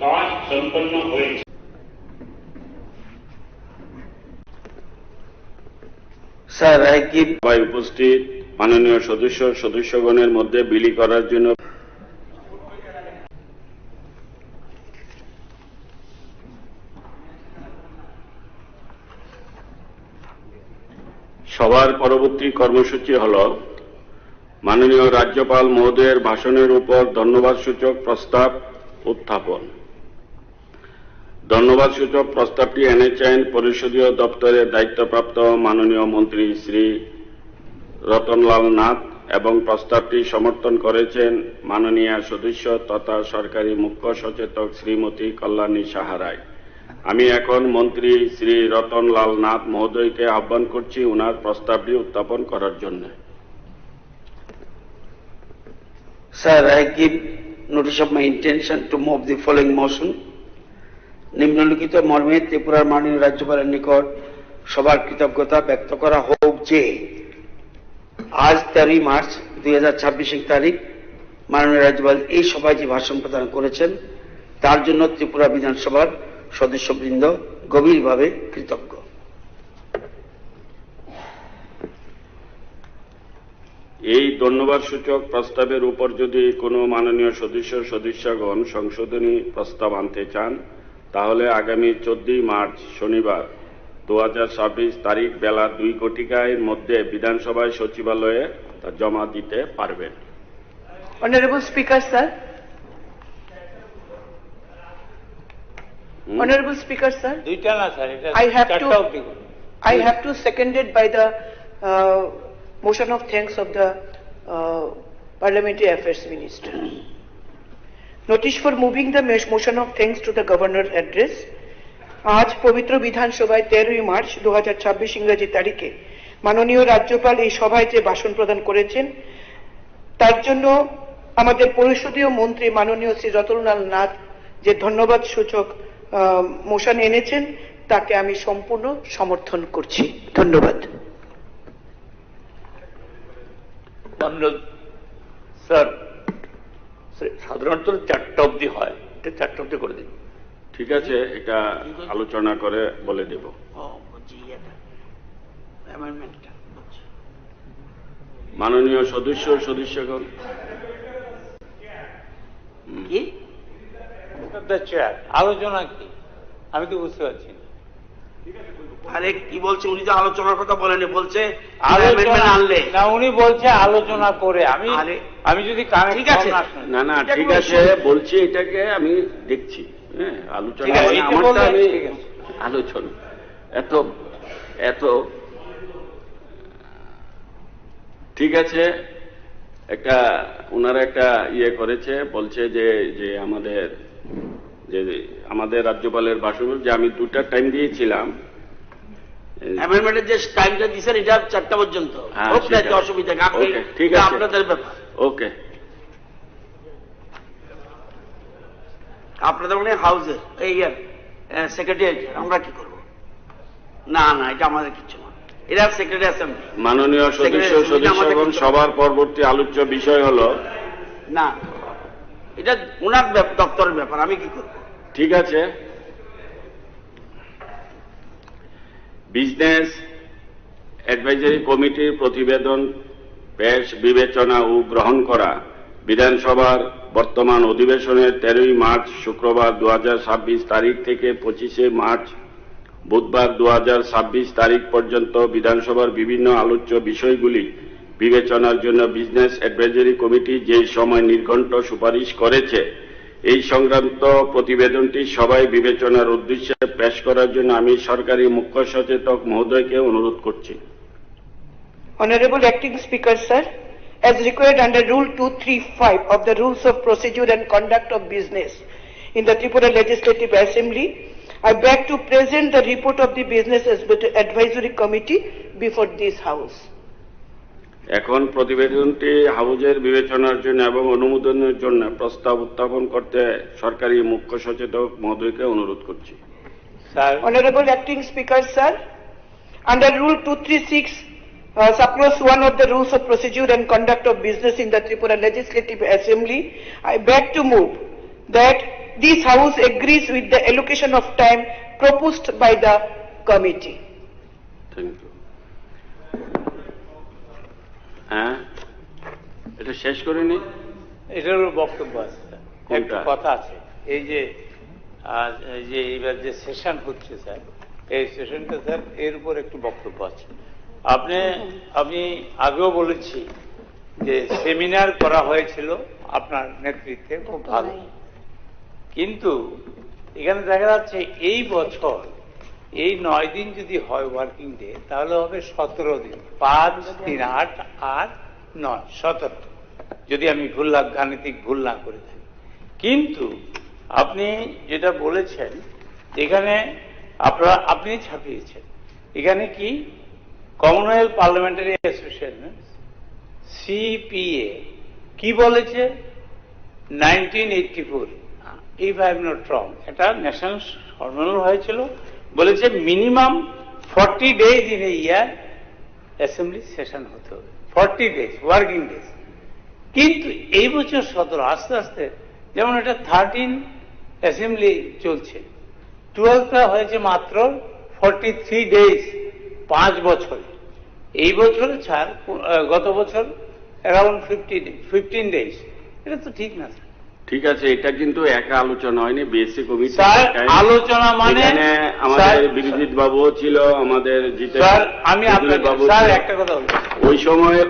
काज सम्पन्न হয়েছে। স্যার উপস্থিত মাননীয় সদস্যগণের মধ্যে বিলি করার জন্য সভার পরবর্তী কর্মসূচি হল মাননীয় রাজ্যপাল মহোদয়ের ভাষণের উপর ধন্যবাদসূচক প্রস্তাব উত্থাপন। ধন্যবাদসূচক প্রস্তাবটি এনেছেন পরিষদীয় দপ্তরের দায়িত্বপ্রাপ্ত মাননীয় মন্ত্রী শ্রী রতনলাল নাথ এবং প্রস্তাবটি সমর্থন করেছেন মাননীয় সদস্য তথা সরকারি মুখ্য সচেতক শ্রীমতী কল্যাণী সাহা রায়। আমি এখন মন্ত্রী শ্রী রতনলাল নাথ মহোদয়কে আহ্বান করছি ওনার প্রস্তাবটি উত্থাপন করার জন্য। Sir, I give notice of my intention to move the following motion. নিম্নলিখিত মর্মে ত্রিপুরার মাননীয় রাজ্যপালের নিকট সবার কৃতজ্ঞতা ব্যক্ত করা হোক যে আজ 13 মার্চ 2026 তারিখ মাননীয় রাজ্যপাল এই সভায় যে ভাষণ প্রদান করেছেন তার জন্য ত্রিপুরা বিধানসভার সদস্যবৃন্দ গভীরভাবে কৃতজ্ঞ। এই ধন্যবাদসূচক প্রস্তাবের উপর যদি কোনো মাননীয় সদস্যগণ সংশোধনী প্রস্তাব আনতে চান তাহলে আগামী 14 মার্চ শনিবার 2026 তারিখ বেলা 2 ঘটিকার মধ্যে বিধানসভায় সচিবালয়ে তা জমা দিতে পারবেন। Honorable Speaker, sir. Honorable Speaker, sir. I have to seconded by the motion of thanks of the Parliamentary Affairs Minister. Notice for moving the motion of thanks to the Governor's address. আজ পবিত্র বিধানসভায় 13 March 2026 ইংরেজি তারিখে মাননীয় রাজ্যপাল এই সভায় যে ভাষণ প্রদান করেছেন তার জন্য আমাদের পরিষদীয় মন্ত্রী মাননীয় শ্রী রতনলাল নাথ যে ধন্যবাদ সূচক মোশন এনেছেন তাকে আমি সম্পূর্ণ সমর্থন করছি। ধন্যবাদ। স্যার সাধারণত 4টা অবধি হয়, এটা 4টা অবধি করে দিন। ঠিক আছে, এটা আলোচনা করে বলে দেব। মাননীয় সদস্যগণ কি আলোচনা কি আমি তো বুঝতে পারছি না। আরে কি বলছে উনি তো আলোচনার কথা বলেনি, বলছে আনলে না, উনি বলছে আলোচনা করে। আমি যদি ঠিক আছে না না ঠিক আছে বলছি, এটাকে আমি দেখছি। হ্যাঁ, আলোচনা আলোচনা এত ঠিক আছে। ওনারা একটা ইয়ে করেছে, বলছে যে আমাদের রাজ্যপালের ভাষণ যে আমি 2টা টাইম দিয়েছিলাম, অ্যামেন্ডমেন্টের যে টাইমটা দিয়েছেন এটা 4টা পর্যন্ত। অসুবিধা ঠিক আছে, আপনাদের ব্যাপার। ওকে, আপনাদের মানে হাউসের এই সেক্রেটারি, আমরা কি করব? না না, এটা আমাদের কিছু না, এটা সেক্রেটারি অ্যাসেম্বলি। মাননীয় সদস্যগণ সবার পরবর্তী আলোচ্য বিষয় হল না, এটা ওনার দপ্তরের ব্যাপার, আমি কি করব? ঠিক আছে, বিজনেস অ্যাডভাইজারি কমিটির প্রতিবেদন পেশ, বিবেচনা ও গ্রহণ করা। বিধানসভার বর্তমান অধিবেশনের 13 মার্চ শুক্রবার 2026 তারিখ থেকে 25 মার্চ বুধবার 2026 তারিখ পর্যন্ত বিধানসভার বিভিন্ন আলোচ্য বিষয়গুলি বিবেচনার জন্য বিজনেস অ্যাডভাইজরি কমিটি যে সময় নির্ঘণ্ট সুপারিশ করেছে, এই সংক্রান্ত প্রতিবেদনটি সবাই বিবেচনার উদ্দেশ্যে পেশ করার জন্য আমি সরকারি মুখ্য সচেতক মহোদয়কে অনুরোধ করছি। Honorable Acting Speaker, sir, as required under Rule 235 of the Rules of Procedure and Conduct of Business in the Tripura Legislative Assembly, I beg to present the report of the Business Advisory Committee before this House. এখন প্রতিবেদনটি হাউজের বিবেচনার জন্য এবং অনুমোদনের জন্য প্রস্তাব উত্থাপন করতে সরকারি মুখ্য সচেতক মহোদয়কে অনুরোধ করছি। Sir, Honorable Acting Speaker, sir, under Rule 236, subclause 1 of the Rules of Procedure and Conduct of Business in the Tripura Legislative Assembly, I beg to move that this House agrees with the allocation of time proposed by the committee. Thank you. হ্যাঁ, এটা শেষ করিনি। এটার বক্তব্য আছে sir, একটা কথা আছে। এই যে এইবার যে সেশন হচ্ছে স্যার, এই সেশনটা স্যার এর উপর একটু বক্তব্য আছে। আমি আগেও বলেছি যে সেমিনার করা হয়েছিল আপনার নেতৃত্বে, খুব ভালো, কিন্তু এখানে দেখা যাচ্ছে এই বছর এই 9 দিন যদি হয় ওয়ার্কিং ডে, তাহলে হবে 17 দিন, 5, 3, 8 আর 9, 17, যদি আমি গাণিতিক ভুল না করে থাকি। কিন্তু আপনি যেটা বলেছেন এখানে আপনি ছাপিয়েছেন, এখানে কি কমনওয়েলথ পার্লামেন্টারি অ্যাসোসিয়েশন সিপিএ কি বলেছে 1984, if I am not wrong, এটা ন্যাশনাল সম্মেলন হয়েছিল, বলেছে minimum 40 days in a year assembly session হতে হবে, 40 days ওয়ার্কিং ডেজ। কিন্তু এই বছর 17, আস্তে আস্তে, যেমন এটা 13 অ্যাসেম্বলি চলছে, 12টা হয়েছে মাত্র 43 days 5 বছরে। এই বছরে ছাড়, গত বছর অ্যারাউন্ড 15 days। এটা তো ঠিক না স্যার। ঠিক আছে, এটা কিন্তু একা আলোচনা হয়নি, বিএসসি কমিটি আলোচনা মানে আমাদের বিরজিৎ বাবুও ছিল, আমাদের আমি আপনাকে একটা কথা বলছি, ওই সময়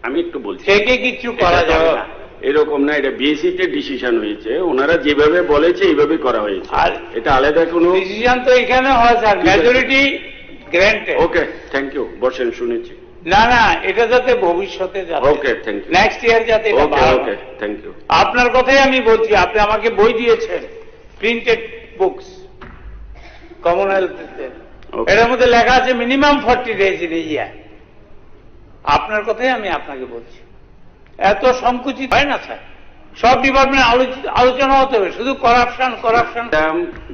আমি একটু বলছি থেকে কিছু করা যাবে না, এরকম না, এটা বিএসসি তে ডিসিশন হয়েছে, ওনারা যেভাবে বলেছে এইভাবে করা হয়েছে, আর এটা আলাদা কোনো ডিসিশন তো এখানে হয় sir, majority granted. Okay, thank you, বসেন, শুনেছি। না, এটা যাতে ভবিষ্যতে যাতে, okay, thank you, next year যাতে এটা ওকে, ওকে, থ্যাংক ইউ। আপনার কথাই আমি বলছি, আপনি আমাকে বই দিয়েছেন, প্রিন্টেড বুকস কমনওয়েলথ, এটার মধ্যে লেখা আছে মিনিমাম 40 days ইন এ ইয়ার। আপনার কথাই আমি আপনাকে বলছি, এত সংকুচিত হয় না স্যার, সব ডিপার্টমেন্ট আলোচনা হতে হবে, শুধু করাপশন।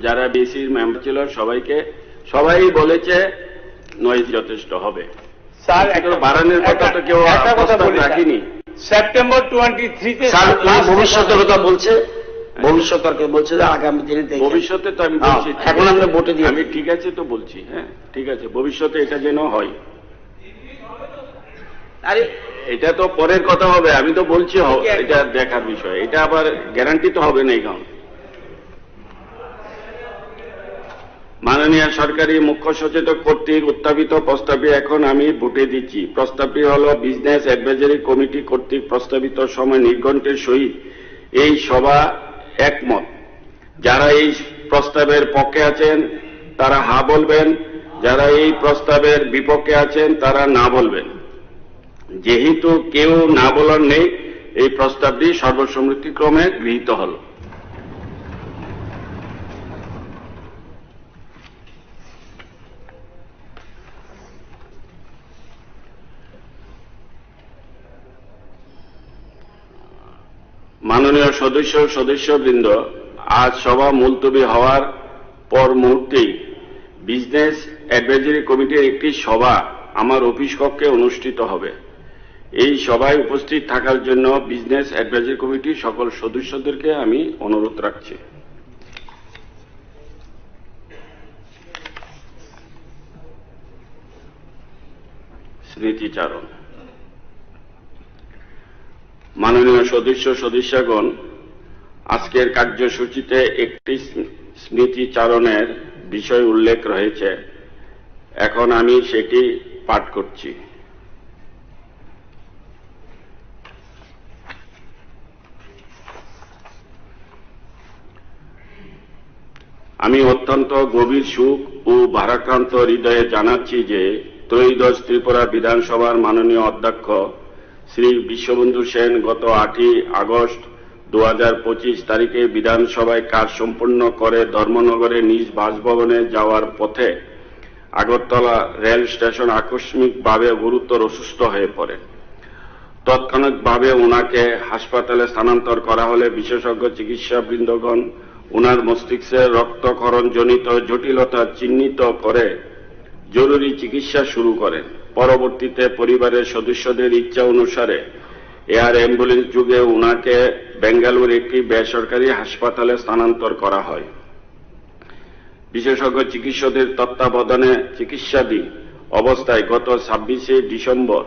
যারা বিএসসির মেম্বার ছিল সবাই বলেছে 9 যথেষ্ট হবে স্যার, বাড়ানোর কথা তো কেউ রাখিনি। সেপ্টেম্বর 23-তে ভবিষ্যতের কথা বলছে, ভবিষ্যৎকে বলছে যে আগামী দিনে ভবিষ্যতে তো আমি বলছি, এখন আমরা ভোটে দিই, আমি ঠিক আছে তো বলছি, হ্যাঁ ঠিক আছে, ভবিষ্যতে এটা যেন হয়, আরে এটা তো পরের কথা হবে, আমি তো বলছি এটা দেখার বিষয়, এটা আবার গ্যারান্টি তো হবে না। এখন মাননীয় সরকারি মুখ্য সচেতক কর্তৃক উত্থাপিত প্রস্তাবে এখন আমি ভোটে দিচ্ছি। প্রস্তাবটি হল বিজনেস অ্যাডভাইজরি কমিটি কর্তৃক প্রস্তাবিত সময় নির্ঘণ্টের সহিত এই সভা একমত। যারা এই প্রস্তাবের পক্ষে আছেন তারা হা বলবেন, যারা এই প্রস্তাবের বিপক্ষে আছেন তারা না বলবেন। যেহেতু কেউ না বলার নেই, এই প্রস্তাবটি সর্বসম্মতিক্রমে গৃহীত হল। মাননীয় সদস্যবৃন্দ, আজ সভা মুলতবি হওয়ার পর মুহূর্তেই বিজনেস অ্যাডভাইজরি কমিটির একটি সভা আমার অফিস কক্ষে অনুষ্ঠিত হবে। এই সভায় উপস্থিত থাকার জন্য বিজনেস অ্যাডভাইজরি কমিটির সকল সদস্যদেরকে আমি অনুরোধ রাখছি। স্মৃতিচারণ। মাননীয় সদস্যগণ, আজকের কার্যসূচিতে একটি স্মৃতিচারণের বিষয় উল্লেখ রয়েছে। এখন আমি সেটি পাঠ করছি। আমি অত্যন্ত গভীর সুখ ও ভারাক্রান্ত হৃদয়ে জানাচ্ছি যে ত্রয়োদশ ত্রিপুরা বিধানসভার মাননীয় অধ্যক্ষ শ্রী বিশ্ববন্ধু সেন গত 8 আগস্ট 2025 তারিখে বিধানসভায় কাজ সম্পন্ন করে ধর্মনগরে নিজ বাসভবনে যাওয়ার পথে আগরতলা রেল স্টেশন আকস্মিকভাবে গুরুতর অসুস্থ হয়ে পড়ে। তৎক্ষণাৎভাবে ওনাকে হাসপাতালে স্থানান্তর করা হলে বিশেষজ্ঞ চিকিৎসাবৃন্দগণ ওনার মস্তিষ্কের রক্তক্ষরণজনিত জটিলতা চিহ্নিত করে জরুরি চিকিৎসা শুরু করেন। পরবর্তীতে পরিবারের সদস্যদের ইচ্ছা অনুসারে এয়ার অ্যাম্বুলেন্স যুগে ওনাকে বেঙ্গালুরু একটি বেসরকারি হাসপাতালে স্থানান্তর করা হয়। বিশেষজ্ঞ চিকিৎসকদের তত্ত্বাবধানে চিকিৎসাধীন অবস্থায় গত 26 ডিসেম্বর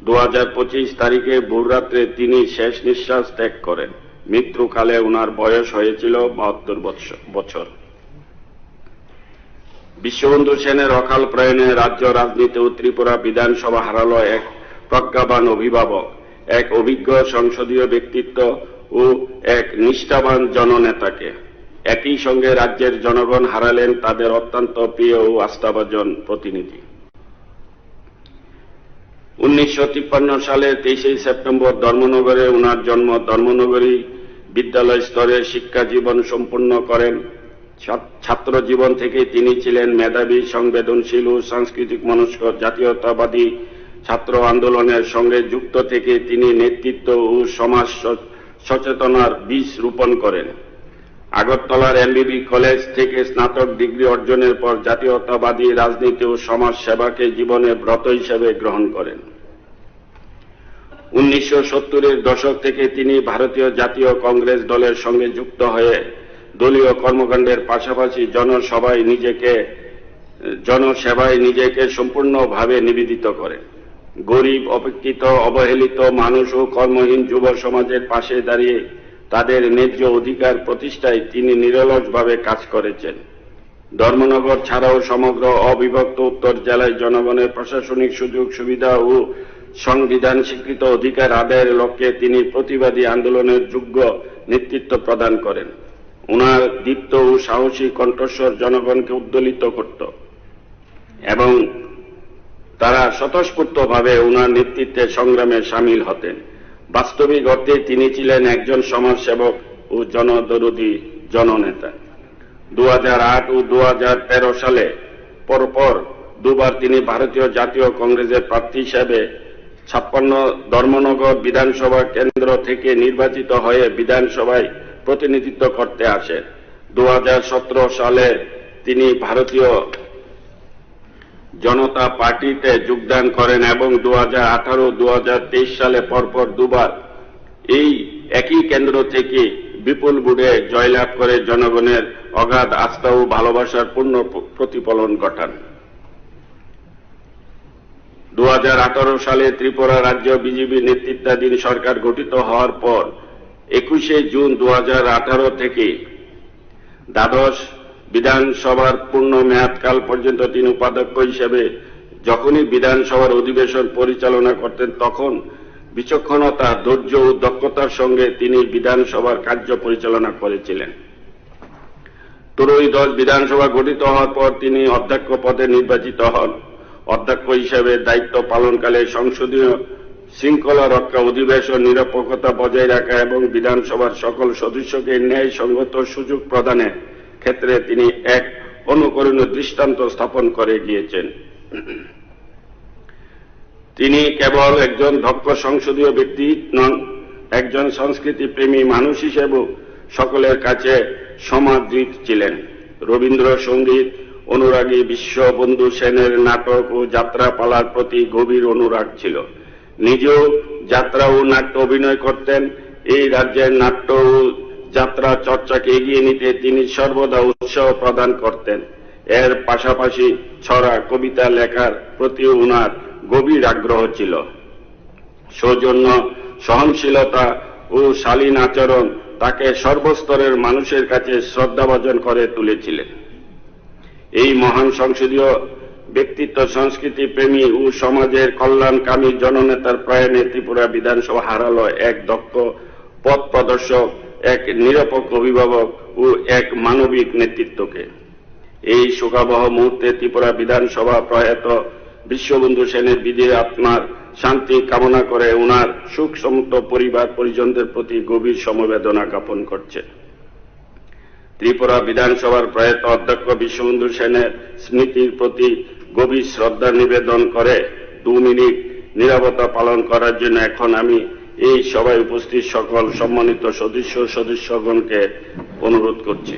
2025 তারিখে ভোররাত্রে তিনি শেষ নিঃশ্বাস ত্যাগ করেন। মৃত্যুকালে ওনার বয়স হয়েছিল 72 বছর। বিশ্ববন্ধু সেনের অকাল প্রয়াণে রাজ্য রাজনীতি ও ত্রিপুরা বিধানসভা হারালো এক প্রজ্ঞাবান অভিভাবক, এক অভিজ্ঞ সংসদীয় ব্যক্তিত্ব ও এক নিষ্ঠাবান জননেতাকে। একই সঙ্গে রাজ্যের জনগণ হারালেন তাদের অত্যন্ত প্রিয় ও আস্থাভাজন প্রতিনিধি। 1953 সালের 23 সেপ্টেম্বর ধর্মনগরে ওনার জন্ম। ধর্মনগরী বিদ্যালয় স্তরে শিক্ষা জীবন সম্পন্ন করেন। ছাত্র জীবন থেকে তিনি ছিলেন মেধাবী, সংবেদনশীল ও সাংস্কৃতিক মনস্ক। জাতীয়তাবাদী ছাত্র আন্দোলনের সঙ্গে যুক্ত থেকে তিনি নেতৃত্ব ও সমাজ সচেতনার বীজ রোপণ করেন। আগরতলার এমবিবি কলেজ থেকে স্নাতক ডিগ্রি অর্জনের পর জাতীয়তাবাদী রাজনীতি ও সমাজ সেবাকে জীবনের ব্রত হিসেবে গ্রহণ করেন। 1970-এর দশক থেকে তিনি ভারতীয় জাতীয় কংগ্রেস দলের সঙ্গে যুক্ত হয়ে দলীয় কর্মকাণ্ডের পাশাপাশি জনসেবায় নিজেকে সম্পূর্ণভাবে নিবেদিত করেন। গরিব, অপেক্ষিত, অবহেলিত মানুষ ও কর্মহীন যুব সমাজের পাশে দাঁড়িয়ে তাদের ন্যায্য অধিকার প্রতিষ্ঠায় তিনি নিরলসভাবে কাজ করেছেন। ধর্মনগর ছাড়াও সমগ্র অবিভক্ত উত্তর জেলায় জনগণের প্রশাসনিক সুযোগ সুবিধা ও সংবিধান স্বীকৃত অধিকার আদায়ের লক্ষ্যে তিনি প্রতিবাদী আন্দোলনের যোগ্য নেতৃত্ব প্রদান করেন। ওনার দীপ্ত ও সাহসী কণ্ঠস্বর জনগণকে উদ্দোলিত করত এবং তারা স্বতঃস্ফূর্তভাবে ওনার নেতৃত্বে সংগ্রামে সামিল হতেন। বাস্তবিক অর্থে তিনি ছিলেন একজন সমাজসেবক ও জনদরদী জননেতা। 2008 ও 2013 সালে পরপর দুবার তিনি ভারতীয় জাতীয় কংগ্রেসের প্রার্থী হিসেবে 56 ধর্মনগর বিধানসভা কেন্দ্র থেকে নির্বাচিত হয়ে বিধানসভায় প্রতিনিধিত্ব করতে আসেন। 2017 সালে তিনি ভারতীয় জনতা পার্টিতে যোগদান করেন এবং 2018-2023 সালে পরপর দুবার এই একই কেন্দ্র থেকে বিপুল ভোটে জয়লাভ করে জনগণের অগাধ আস্থা ও ভালোবাসার পূর্ণ প্রতিফলন ঘটান। 2018 সালে ত্রিপুরা রাজ্য বিজেপি নেতৃত্বাধীন সরকার গঠিত হওয়ার পর 21 জুন 2018 থেকে দ্বাদশ বিধানসভার পূর্ণ মেয়াদকাল পর্যন্ত তিনি উপাধ্যক্ষ হিসেবে যখনই বিধানসভার অধিবেশন পরিচালনা করতেন তখন বিচক্ষণতা, ধৈর্য ও দক্ষতার সঙ্গে তিনি বিধানসভার কার্য পরিচালনা করেছিলেন। ত্রয়োদশ বিধানসভা গঠিত হওয়ার পর তিনি অধ্যক্ষ পদে নির্বাচিত হন। অধ্যক্ষ হিসেবে দায়িত্ব পালনকালে সংসদীয় শৃঙ্খলা রক্ষা, অধিবেশন নিরপেক্ষতা বজায় রাখা এবং বিধানসভার সকল সদস্যকে ন্যায়সঙ্গত সুযোগ প্রদানের ক্ষেত্রে তিনি এক অনুকরণীয় দৃষ্টান্ত স্থাপন করে গিয়েছেন। তিনি কেবল একজন দক্ষ সংসদীয় ব্যক্তি নন, একজন সংস্কৃতি প্রেমী মানুষ হিসেবেও সকলের কাছে সমাদৃত ছিলেন। রবীন্দ্রসঙ্গীত অনুরাগী বিশ্ববন্ধু সেনের নাটক ও যাত্রাপালার প্রতি গভীর অনুরাগ ছিল। নিজেও যাত্রা ও নাট্য অভিনয় করতেন। এই রাজ্যের নাট্য ও যাত্রা চর্চাকে এগিয়ে নিতে তিনি সর্বদা উৎসাহ প্রদান করতেন। এর পাশাপাশি ছড়া, কবিতা লেখার প্রতি ওনার গভীর আগ্রহ ছিল। সৌজন্য, সহনশীলতা ও শালীন আচরণ তাকে সর্বস্তরের মানুষের কাছে শ্রদ্ধাভাজন করে তুলেছিলেন। এই মহান সংসদীয় ব্যক্তিত্ব, সংস্কৃতি প্রেমী ও সমাজের কল্যাণকামী জননেতার প্রয়াণে ত্রিপুরা বিধানসভা হারালো এক দক্ষ পথ প্রদর্শক, এক নিরপেক্ষ অভিভাবক ও এক মানবিক নেতৃত্বকে। এই শোকাবহ মুহূর্তে ত্রিপুরা বিধানসভা প্রয়াত বিশ্ববন্ধু সেনের বিদেহী আত্মার শান্তি কামনা করে ওনার সুখ সমৃদ্ধ পরিবার পরিজনদের প্রতি গভীর সমবেদনা জ্ঞাপন করছে। ত্রিপুরা বিধানসভার প্রয়াত অধ্যক্ষ বিশ্ববন্ধু সেনের স্মৃতির প্রতি গভীর শ্রদ্ধা নিবেদন করে 2 মিনিট নীরবতা পালন করার জন্য এখন আমি এই সভায় উপস্থিত সকল সম্মানিত সদস্যগণকে অনুরোধ করছি।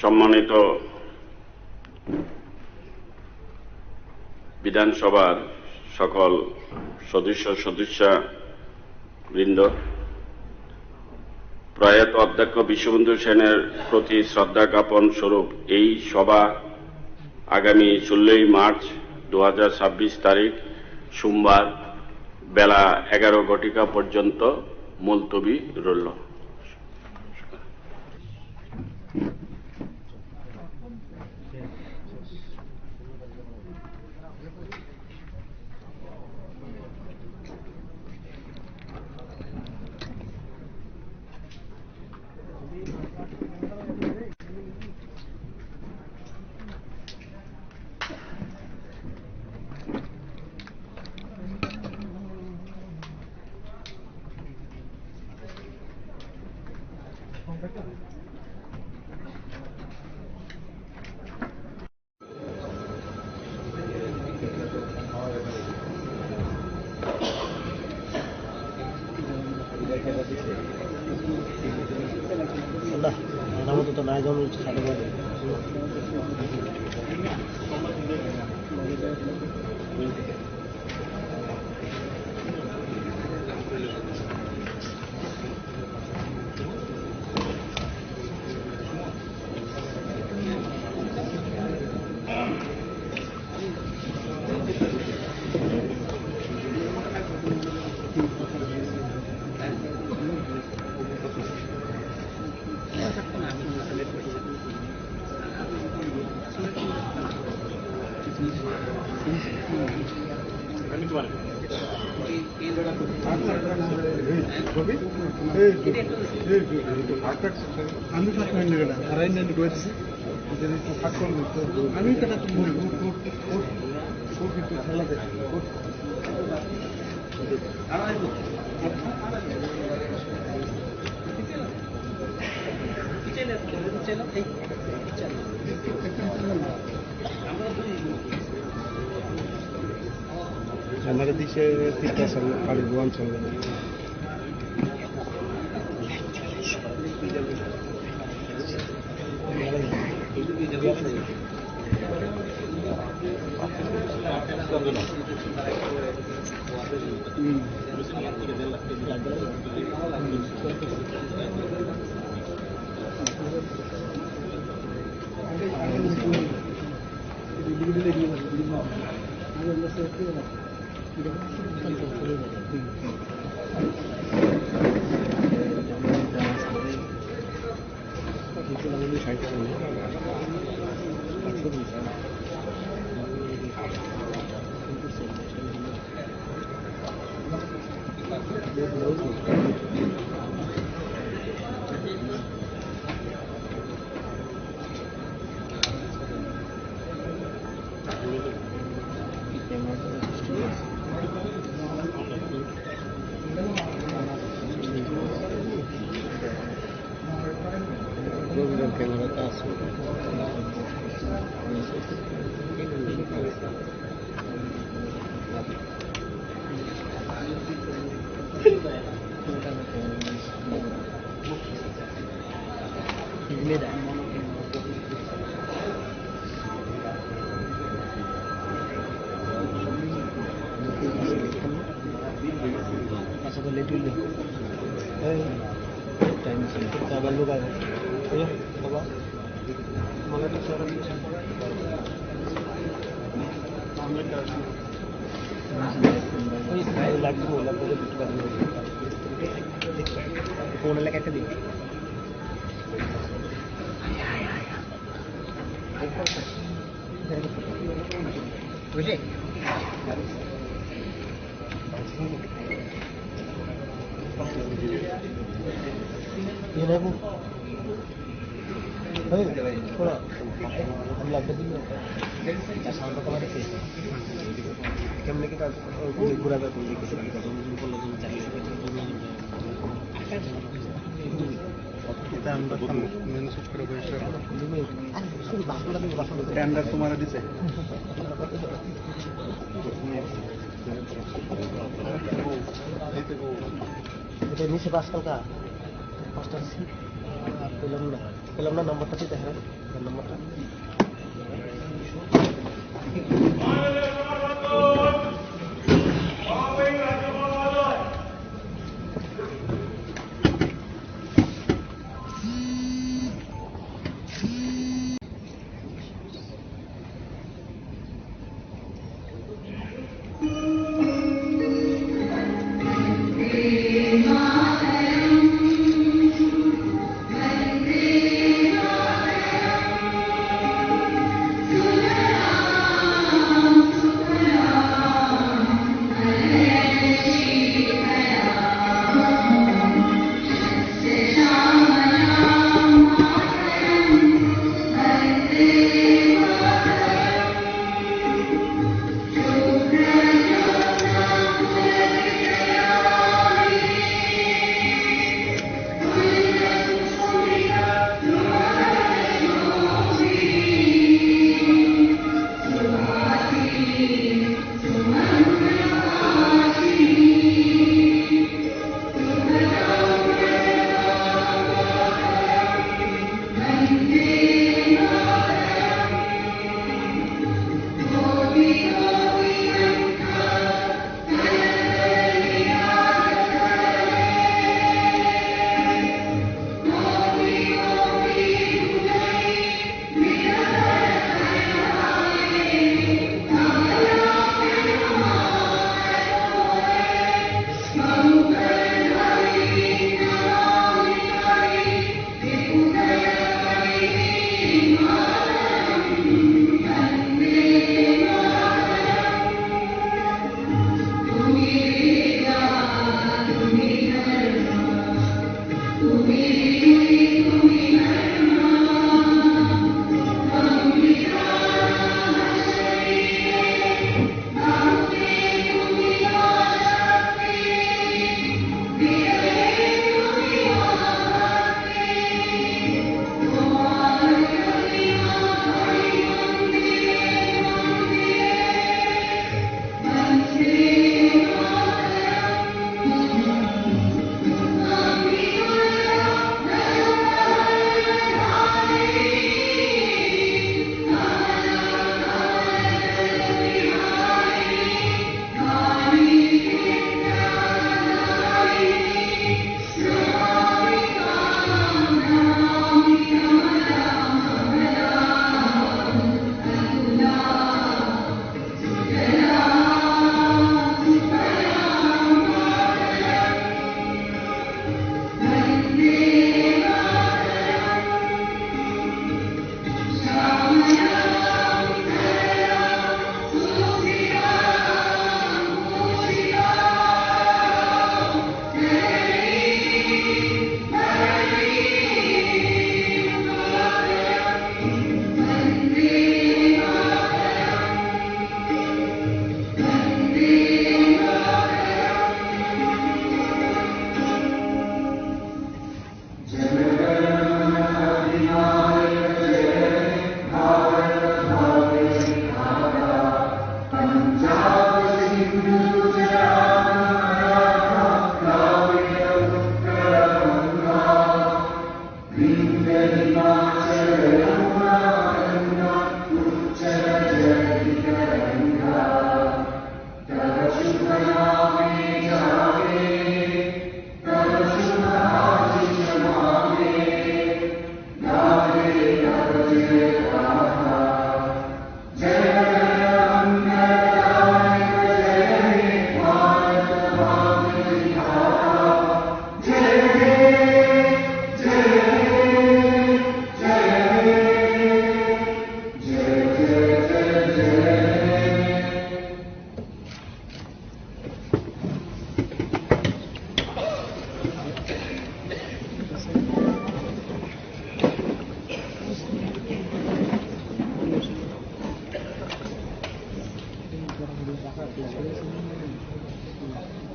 সম্মানিত বিধানসভার সকল সদস্যবৃন্দ, প্রয়াত অধ্যক্ষ বিশ্ববন্ধু সেনের প্রতি শ্রদ্ধা জ্ঞাপন স্বরূপ এই সভা আগামী 16 মার্চ 2026 তারিখ সোমবার বেলা 11 ঘটিকা পর্যন্ত মুলতবি রইল। তো নাই যেমন খাতে পারে আমি আমার দিকে ঠিক আছে আর গোয়ান চলবে फोन लगा के दी বুঝলি ये देखो थोड़ा हम लग दी साउंड तुम्हारे फेस कैमरे के पास पूरा का कोई किसी का बोल लो चाहिए এটা আমরা মেনু সেট করে বসে শুধু বাসনটা দিয়ে বাসন আমরা তোমারে দিছে এটা নিচে পাঁচকাল কা পাঁচটা পেলাম না নম্বরটা দিতে হ্যাঁ নম্বরটা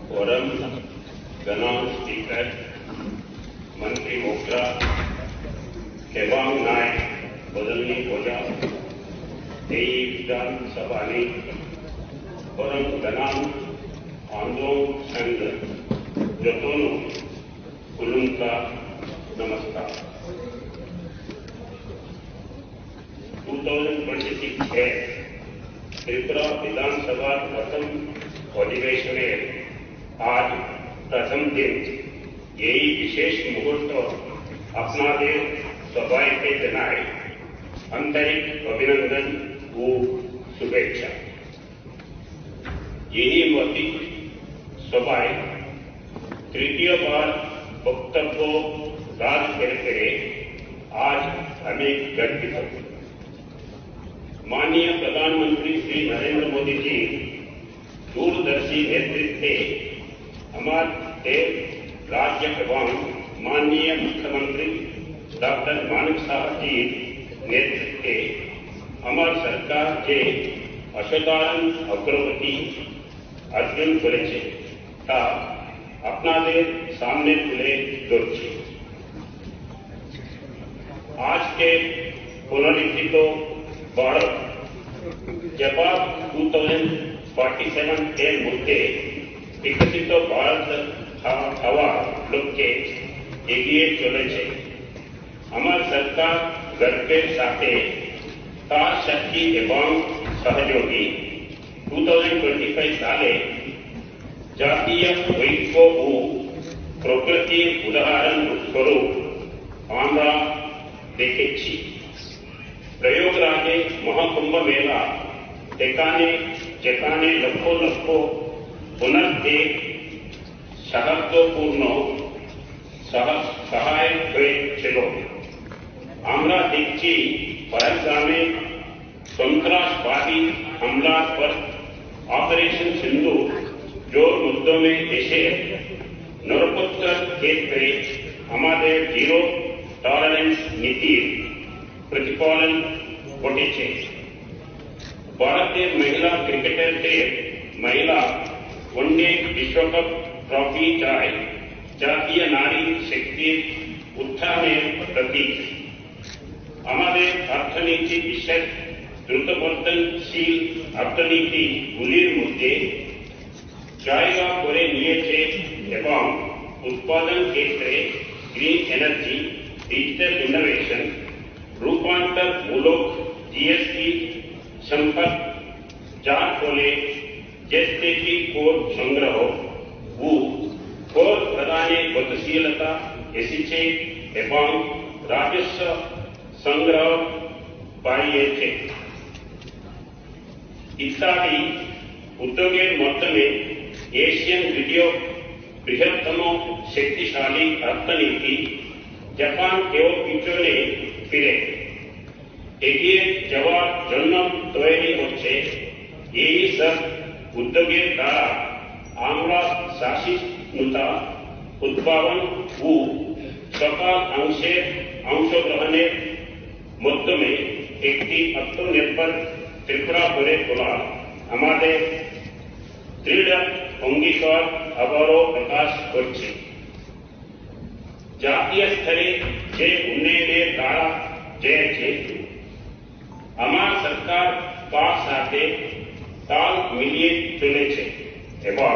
फोरम गना स्पीकर मंत्री मोकरा केवांग नायक बदलनी ओझा विधानसभा फोरम गना आंदोलन संघ जतों कुलुंका नमस्कार 2026 है त्रिपुरा विधानसभा प्रथम अधिवेशन आज प्रथम दिन यही विशेष मुहूर्त अपना दे सभाए के जनाए आंतरिक अभिनंदन व शुभेच्छा। यही मौलिक सभाए तृतीय बार वक्तव्य राज करे आज हमें गर्वित है। माननीय प्रधानमंत्री श्री नरेंद्र मोदी जी दूरदर्शी नेतृत्व हमारे राज्य एवं माननीय मुख्यमंत्री डॉक्टर मानिक साहब जी नेतृत्व हमार सरकार के असाधारण अग्रगति अर्जुन करेছে ता আপনাদের सामने তুলে ধরছি। आज के पुनर्लिखित भारत जवाब 2047 के मुद्दे विकसित भारत हवा लक्ष्य एगिए चले हमार सरकार गर्वेर साथे तार शक्ति एवं सहयोगी 2025 साले जातीय ऐक्य व प्रकृति उदाहरण स्वरूप আমরা দেখেছি। प्रयोगराजे महाकुंभ मेला जेकाने लखो लखो पुनर्देख महत्वपूर्ण सहायक হয়েছিল। আমরা দেখছি পরগ্রামে সন্ত্রাসবাদী हमला पर ऑपरेशन सिंधु जोर मुद्दों में एसे निरपत्तर क्षेत्र हमारे जीरो टॉलरेंस नीति प्रतिपालन घटे। भारतीय महिला क्रिकेटर के महिला वनडे विश्वकप ट्रॉफी जाए जातीय नारी शक्ति उत्थान प्रतीक हमारे अर्थनीति विषय द्रुतवर्तनशील अर्थनीति गुलिर मुद्दे जायगा करे निये एवं उत्पादन क्षेत्र ग्रीन एनर्जी डिजिटल इनोवेशन रूपांतर मूलक जीएसटी संपर्क जार खोले जैसे की कोर संग्रह वो कोर प्रदाने गतिशीलता एसीचे एवं राजस्व संग्रह पाइए थे इत्यादि उद्योगेर मध्यमे एशियन वीडियो बृहत्तम शक्तिशाली अर्थनीति जापान केव पिछने फिरे एगिए जवार जन्म तैयारी होच्छे यही सब उद्योगेर द्वारा आमरा शासिता उद्भावन व सकल अंशग्रहणेर मध्यमे एकटी आत्मनिर्भर त्रिपुरा गड़े तोला हमारे दृढ़ अंगीकार आबारो प्रकाश करছে। জাতীয় স্তরে যে উন্নয়নের ধারা যেছে আমার সরকার তার সাথে তাল মিলিয়ে চলেছে এবং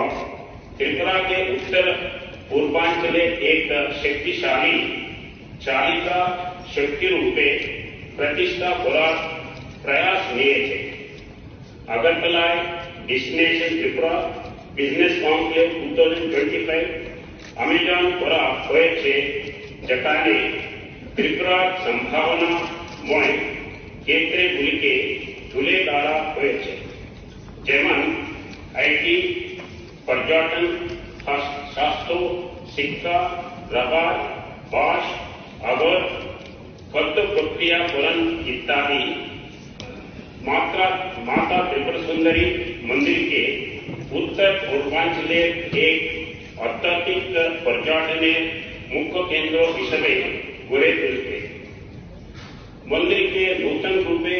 त्रिपुरा के उत्तर पूर्वांचले एक शक्तिशाली चालिका शक्ति रूपे प्रतिष्ठा कরার प्रयास নিয়েছে। আগরতলায় डेस्टिनेशन त्रिपुरा बिजनेस कॉन्क्लेव 2025 আয়োজন করা হয়েছে যেখানে ত্রিপুরার সম্ভাবনাময় ক্ষেত্রগুলিকে তুলে ধরা হয়েছে যেমন आईटी पर्यटन स्वास्थ्य शिक्षा रबर बांस अवर पद्म प्रक्रियाकरण इत्यादि माता त्रिपुर सुंदरी मंदिर के उत्तर पूर्वांचले एक अत्याधिक पर्यटन मुख्य केंद्र हिसाब गड़े तुलते मंदिर के नूतन रूपे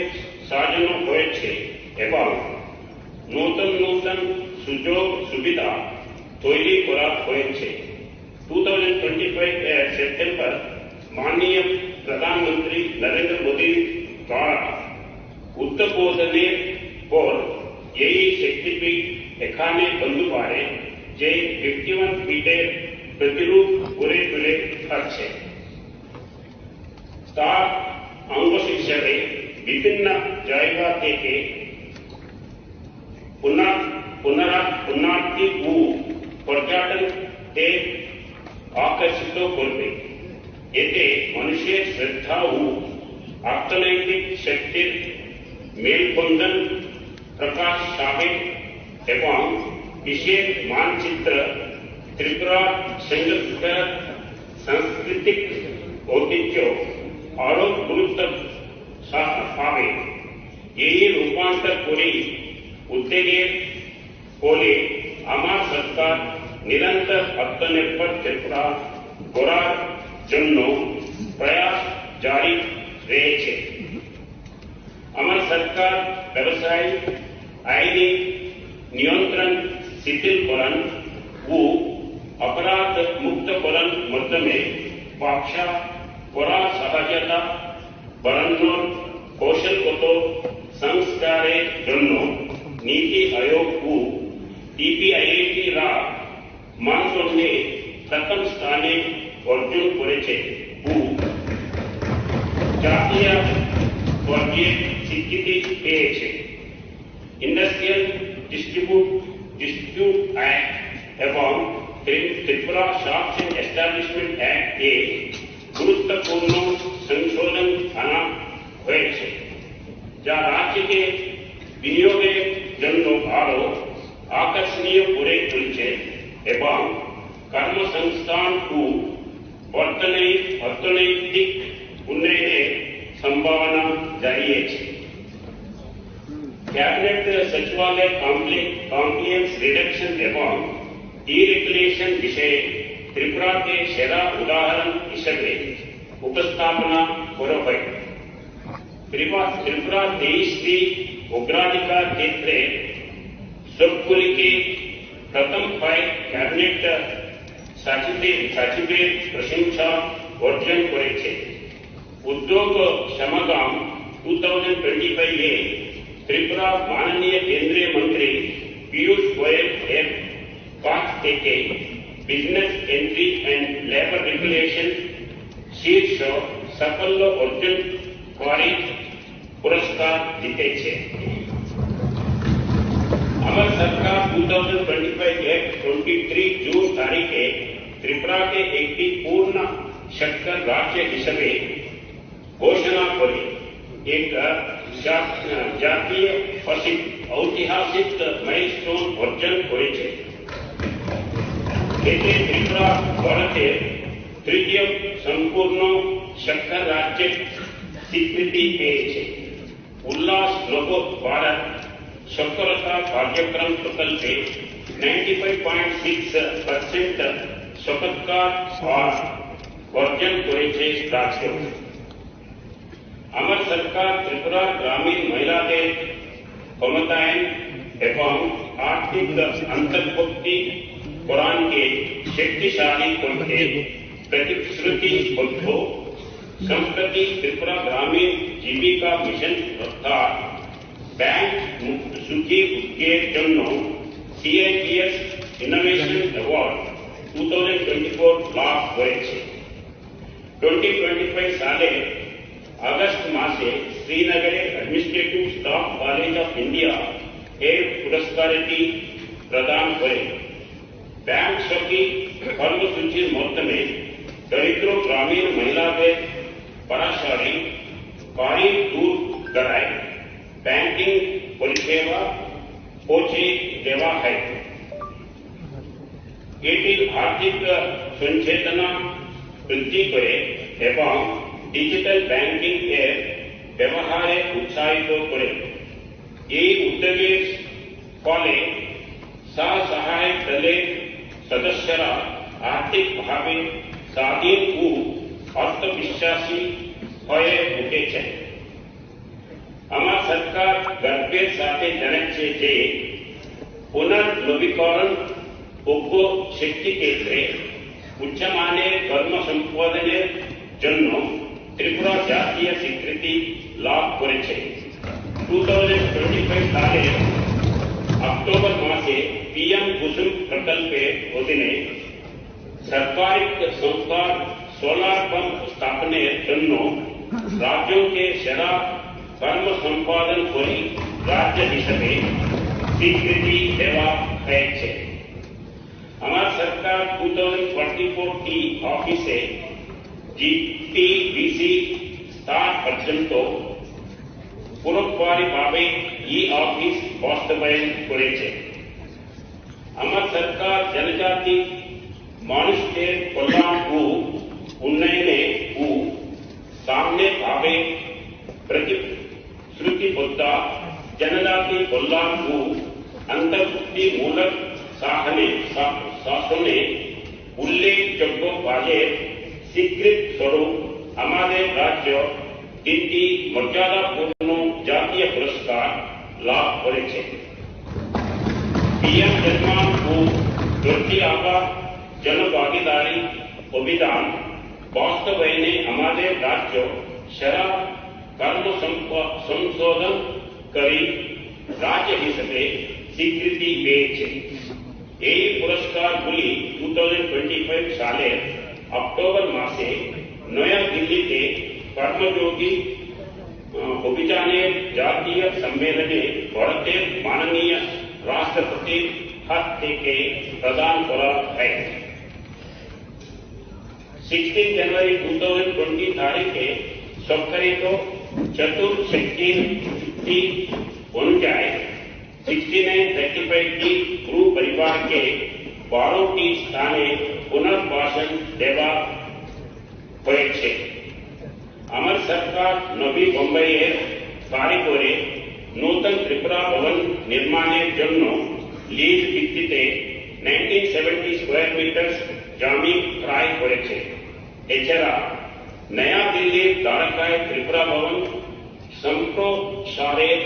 साजानो होयेछे एवं नूतन नूतन सुजोग सुविधा তৈরি করা হয়েছে। 2025 সেপ্টেম্বর माननीय प्रधानमंत्री नरेंद्र मोदी द्वारा উদ্বোধনের পর এই শক্তিপীঠ এখানে বন্ধুবারে যে 51 ফিটের প্রতিরূপ গড়ে তুলে থাকছে তার অঙ্গ হিসেবে বিভিন্ন জায়গা থেকে পুনরাবৃত্তি ও পর্যটনকে আকর্ষিত করবে। এতে মানুষের শ্রদ্ধা ও অর্থনৈতিক শক্তির মেলবন্ধন প্রকাশ পাবে এবং বিশেষ মানচিত্র ত্রিপুরা সাংস্কৃতিক ঐতিহ্য আরো গুরুত্ব পাবে। এই রূপান্তর করে উদ্যোগের ফলে আমার সরকার নিরন্তর আত্মনির্ভর ত্রিপুরা গড়ার জন্য প্রয়াস জারি রয়েছে। আমার সরকার ব্যবসায় আইনি নিয়ন্ত্রণ শিথিলকরণ ও অপরাধ মুক্তকরণ মাধ্যমে ব্যবসা করার সহজতা বাড়ানোর কৌশলগত সংস্কারের জন্য নীতি আয়োগ ও টিপিআইআইটি রা মানদণ্ডে প্রথম স্থানে অর্জন করেছে ও জাতীয় পর্যায়ে স্বীকৃতি পেয়েছে। ইন্ডাস্ট্রিয়াল ডিস্ট্রিবিউট অ্যাক্ট এবং Tripura shops and establishment act এ গুরুত্বপূর্ণ সংশোধন আনা হয়েছে, যা রাজ্যকে বিনিয়োগের জন্য আরো আকর্ষণীয় করে তুলছে এবং কর্মসংস্থান ও অর্থনৈতিক উন্নয়নের সম্ভাবনা জানিয়েছে। ক্যাবিনেট সচিবালয় কমপ্লিয়েন্স রিডাকশন এবং ডিরেগুলেশন বিষয়ে ত্রিপুরাকে সেরা উদাহরণ হিসেবে উপস্থাপনা করা হয়। ত্রিপুরা देश की अग्राधिकार क्षेत्रे सबগুলিকে প্রথম পায় ক্যাবিনেট সচিবের প্রশংসা অর্জন করেছে। उद्योग समागम 2025 में त्रिपुरा माननीय केंद्रीय मंत्री पीयूष गोयल एयर पांच के business entry and labour regulation शीर्ष सफल अर्जुन कारी पुरस्कार जीते छे। हमार सरकार 2025 जून तारीखे त्रिपुरा के एक पूर्ण शक्कर राज्य हिसाबे घोषणा करी एक जातीय ऐतिहासिक माइलस्टोन अर्जन करेছে। এতে ত্রিপুরা ভারতের তৃতীয় সম্পূর্ণ শক্কর রাজ্যের স্বীকৃতি পেয়েছে। উল্লাস নগর ভারত শক্করতা কার্যক্রম প্রকল্পে 95.6% শক্কর অর্জন করেছে রাজ্য। আমার সরকার ত্রিপুরার গ্রামীণ মহিলাদের ক্ষমতায়ন এবং আর্থিক অন্তর্ভুক্তি করাকে শক্তিশালী করতে प्रतिश्रुतिबद्ध। संप्रति त्रिपुरा ग्रामीण जीविका मिशन अर्थात बैंक मुक्त सूची के जन्म CIPS इनोवेशन अवार्ड 2024 लाभ करेছে। 2025 साले अगस्त मासे श्रीनगरे administrative staff college of India ए पुरस्कारটি प्रदान करे। बैंक सखी কর্মসূচির মাধ্যমে দরিদ্র গ্রামীণ মহিলাদের পরাশরি কারি দূর করায় ব্যাংকিং পরিষেবা পৌঁছে দেওয়া হয়। এটি আর্থিক সচেতনতা বৃদ্ধি করে এবং ডিজিটাল ব্যাংকিং এর ব্যবহারে উৎসাহিত করে। এই উদ্যোগের ফলে স্ব-সহায়ক দলের সদস্যরা আর্থিকভাবে স্বাধীন ও আত্মবিশ্বাসী হয়ে উঠেছে। আমার সরকার গর্বের সাথে জানাচ্ছে যে পুনর্নবীকরণ উগ্র শক্তি ক্ষেত্রে উচ্চমানের কর্ম সম্পাদনের জন্য ত্রিপুরা জাতীয় স্বীকৃতি লাভ করেছে। 2025 সালের অক্টোবর মাসে पीएम कुसुम प्रकल्पेर अधीने सरकारी संस्थार सोलार पंप स्थापनेर जन्य राज्यों के सेरा कर्म सम्पादन करी राज्य हिसेबे स्वीकृति देवा हयेछे। आमार सरकार 2044 ऑफिसे जीपीडीसी स्तर पर्यन्त পুরোপুরিভাবে অফিস বাস্তবায়ন করেছে। আমার সরকার জনজাতি মানুষদের কল্যাণ ও উন্নয়নে ও সামনেভাবে प्रतिश्रुतिबद्ध जनजाति कल्याण को अंतर्भुक्तिमूलक शासने उल्लेखযোগ্য কাজের স্বীকৃত স্বরূপ আমাদের রাজ্য তিনটি মর্যাদাপূর্ণ জাতীয় পুরস্কার লাভ করেছে। पीएम जन्मान को धरती आबा जनभागीदारी अभियान वास्तवायने हमारे राज्य सेरा कर्म संशोधन करी राज्य हिसेबे स्वीकृति पेয়েছে। এই পুরস্কারগুলি 2025 সালের অক্টোবর মাসে নয়া দিল্লিতে কর্মযোগী অভিযানের জাতীয় সম্মেলনে ভারতের মাননীয় राष्ट्रपति हाथ থেকে प्रदान करा है। 16 जनवरी 2020 तारीखे स्वाक्षरित चतुर्थ शक्ति चुक्ति অনুযায়ী 6935 गुरु परिवार के 12টি স্থানে পুনর্বাসন দেওয়া হয়েছে। আমার সরকার নবী মুম্বাইয়ের কারিগরে নূতন ত্রিপুরা ভবন নির্মাণের জন্য লিজ ভিত্তিতে 1970 স্কয়ার মিটার জমি ক্রয় করেছে। এছাড়া নয়া দিল্লির দ্বারকায় ত্রিপুরা ভবন সম্প্রসারণের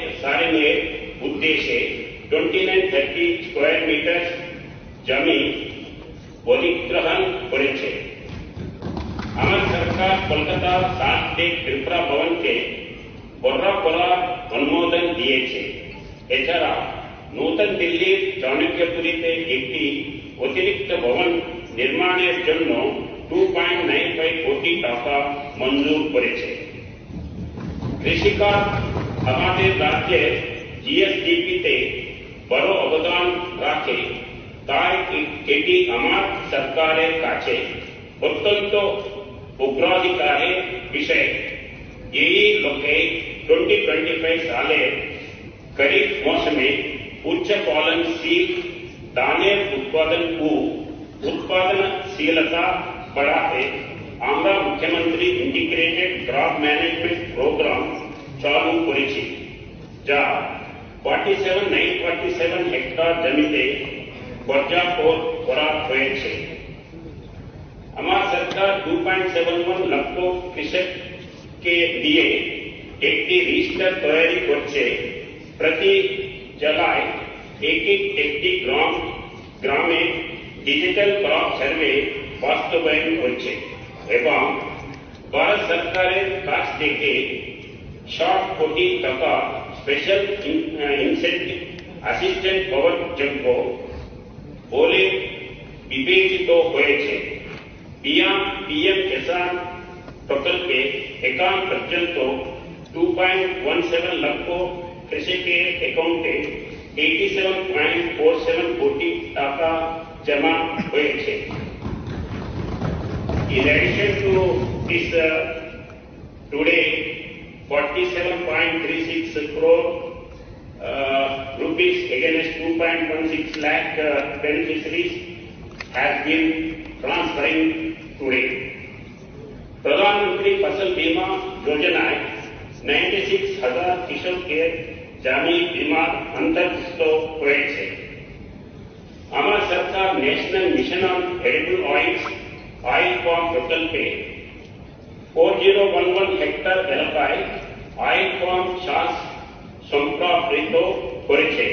উদ্দেশ্যে 2930 স্কয়ার মিটার জমি অধিগ্রহণ করেছে। আমার সরকার কলকাতার 7টি ত্রিপুরা ভবনকে বর্রাপরা অনুমোদন দিয়েছে। এছাড়া নূতন দিল্লির চাণক্যপুরীতে একটি অতিরিক্ত ভবন নির্মাণের জন্য 2.95 কোটি টাকা মঞ্জুর করেছে। কৃষিকাজ আমাদের রাজ্যের জিএসডিপিতে বড় অবদান রাখে, তাই এটি আমার সরকারের কাছে অত্যন্ত অগ্রাধিকারের বিষয়। यही लक्ष्य 2025 साले खरीफ मौसमे उच्च पालनशील दाने उत्पादनशीलता बढ़ाते आंध्र मुख्यमंत्री इंटीग्रेटेड क्रॉप मैनेजमेंट प्रोग्राम चालू करेছে, যা 47,947 হেক্টর জমিতে পর্যাপ্ত করা হয়েছে। আমার সরকার 2.71 লক্ষ কৃষক के लिए एक रजिस्टर तैयारी करছে। प्रति जगह एक ग्रामे डिजिटल क्रॉप सर्वे वास्तवायन করছে এবং भारत सरकारेर काछ থেকে 60 কোটি টাকা স্পেশাল ইনসেন্টিভ অ্যাসিস্ট্যান্ট পাওয়ার যোগ্য বলে বিবেচিত হয়েছে। পিএম কিষান প্রকল্পে একাউন্ট পর্যন্ত 2.17 লক্ষ কৃষকের অ্যাকাউন্টে 87.47 কোটি টাকা জমা হয়েছে। In addition to this, today 47.36 crore rupees against 2.16 lakh beneficiaries has been transferring today. प्रधानमंत्री फसल बीमा योजना 96,000 কৃষকের জমি बीमा अंतर्भुक्त হয়েছে। আমার সরকার national mission on edible oil palm প্রকল্পে 4011 হেক্টর এলাকায় অয়েল পাম চাষ সম্প্রসারিত করেছে।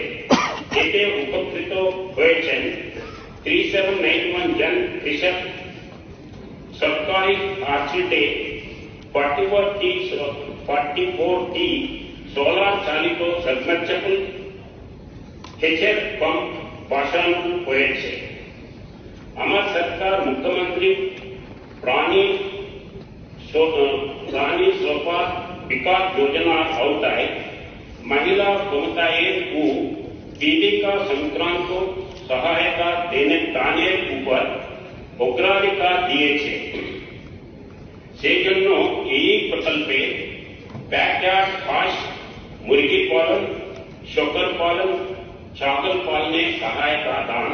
এতে উপকৃত হয়েছেন 3791 जन कृषक सरकारी आश्रित 44T सोलार चालित सबमर्सिबल हेचर पंप बसानो হয়েছে। আমার সরকার মুখ্যমন্ত্রী প্রাণী সম্পদ विकास योजना আওতায় महिला समुदाय को जीविका संक्रांत को सहायता देने ऊपर अग्राधिकार दिए सेजন্য এই প্রকল্পে बैकयार्ड हांस मुर्गी पालन शक्कर पालन छागल पालने सहायता दान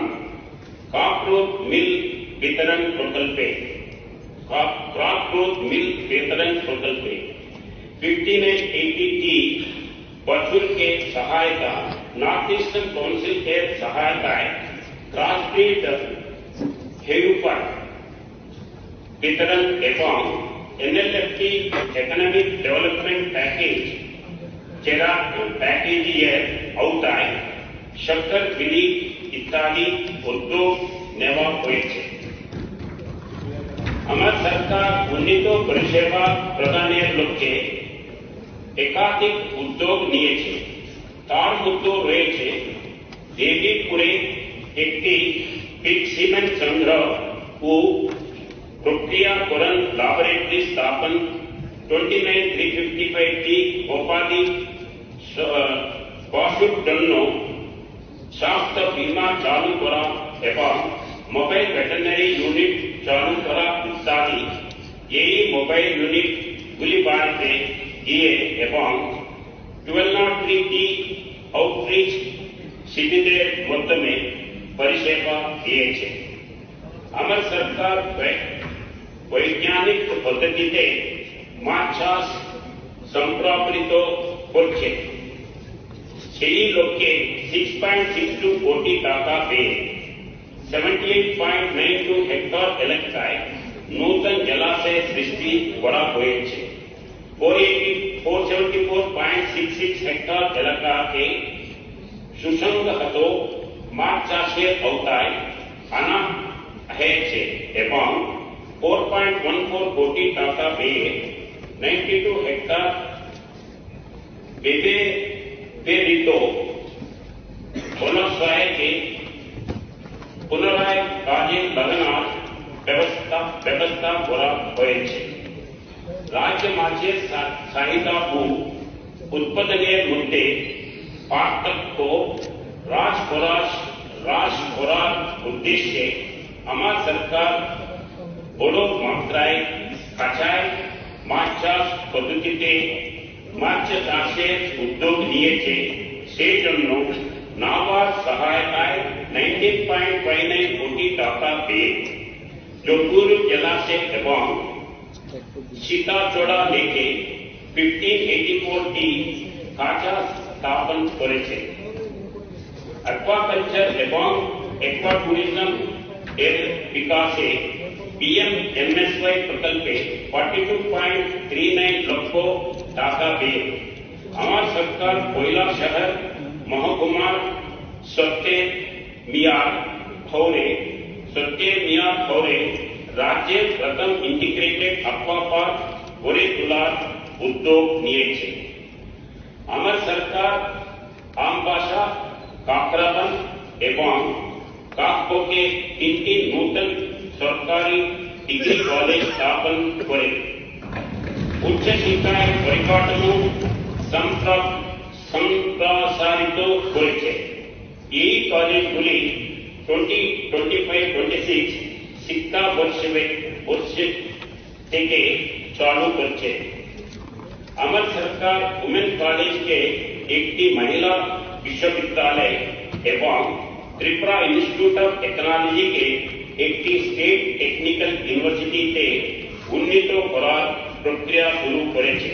काकरोच मिल वितरण प्रकल्पे 5980T बछुल के सहायता नॉर्थ ईस्टर्न काउंसिल के सहायता क्रॉसब्रीड हेरुपर वितरण एवं NLFT इकोनॉमिक डेवलपमेंट पैकेज औताय शक्कर बिली इत्यादि उद्योग नेवा হয়েছে। আমার সরকার উন্নীত পরিষেবা প্রদানের লক্ষ্যে একাধিক উদ্যোগ নিয়েছে। তার মধ্যে রয়েছে দেবীপুরে একটি পিগ সিমেন্ট সংগ্রহ ও প্রক্রিয়াকরণ ল্যাবরেটরি স্থাপন 29355T উপাধি 62 জন্য স্বাস্থ্য বীমা চালু করা এবং মোবাইল ভেটেরিনারি ইউনিট চালু করা ইত্যাদি। এই মোবাইল ইউনিটগুলি বাড়িতে গিয়ে এবং 1203T আউটরিচ শিবিরের মাধ্যমে পরিষেবা দিয়েছে। আমার সরকার বৈজ্ঞানিক পদ্ধতিতে মাছ চাষ সম্প্রসারিত করছে। সেই লক্ষ্যে 6.62 কোটি টাকা পেয়ে 78.92 হেক্টর এলাকায় নূতন জলাশয় সৃষ্টি করা হয়েছে। 474.66 হেক্টর এলাকাকে সুসংহত মাছ চাষের আওতায় আনা হয়েছে এবং 4.14 কোটি টাকা পেয়ে 92 হেক্টর বিবেচিত বনাঞ্চলকে পুনরায় কাজে লাগানোর ব্যবস্থা করা হয়েছে। রাজ্য মাছের চাহিদা ও উৎপাদনের মধ্যে পার্থক্য হ্রাস করার উদ্দেশ্যে আমার সরকার বড় মাত্রায় কাঁচাই মাছ চাষ পদ্ধতিতে মাছ চাষের উদ্যোগ নিয়েছে। সেই জন্য নাবার্ড সহায়তায় 19.59 কোটি টাকা পেয়ে জোরপুর জলাশয় এবং সীতাচড়া লেকে 1584T খাঁচা স্থাপন করেছে। অ্যাকুয়াকালচার এবং অ্যাকুয়া ট্যুরিজম এর বিকাশে PMMSY প্রকল্পে 42.39 লক্ষ টাকা পেয়ে আমার সরকার কৈলা শহর মহকুমার সত্যে মিয়ার খৌরে রাজ্যের প্রথম ইন্টিগ্রেটেড অ্যাকুয়া পার্ক গড়ে তোলার উদ্যোগ নিয়েছে। আমার সরকার আমবাসা কাকরাবন এবং কাকবোকে 3টি নূতন সরকারি ডিগ্রি কলেজ স্থাপন করে উচ্চশিক্ষার পরিকাঠামো সম্প্রসারিত করেছে। এই কলেজগুলি 2025-26 শিক্ষাবর্ষ থেকে চালু করছে। আমার সরকার উমেন কলেজকে একটি মহিলা বিশ্ববিদ্যালয় এবং ত্রিপুরা ইনস্টিটিউট অফ টেকনোলজিকে একটি স্টেট টেকনিক্যাল ইউনিভার্সিটিতে উন্নীত করার প্রক্রিয়া শুরু করেছে।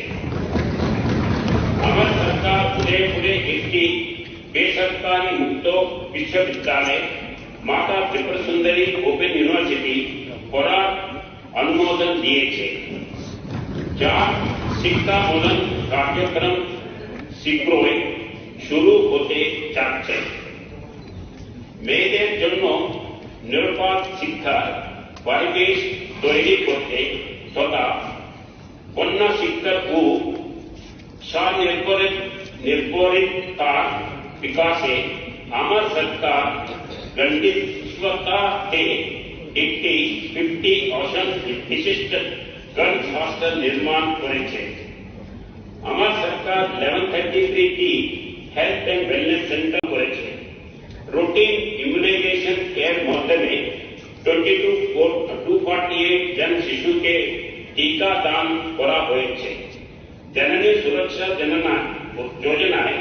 আমার সরকার উদয়পুরে একটি বেসরকারি মুক্ত বিশ্ববিদ্যালয় মাতা ত্রিপুরা সুন্দরী ওপেন ইউনিভার্সিটি করার অনুমোদন দিয়েছে, যার শিক্ষামূলক কার্যক্রম শীঘ্রই শুরু হতে যাচ্ছে। মেয়েদের জন্য নিরাপদ শিক্ষার পরিবেশ তৈরি করতে তথা কন্যা শিক্ষার ও স্বনির্ভরতার বিকাশে আমার সরকার গণ্ডিস্বতাতে একটি 50 আসন বিশিষ্ট গার্লস হস্টেল নির্মাণ করেছে। আমার সরকার 1133টি হেলথ এন্ড ওয়েলনেস সেন্টার করেছে। রুটিন ইমিউনাইজেশন এর মাধ্যমে 248 জন শিশুকে टीका दान करा হয়েছে। जननी सुरक्षा योजनाয়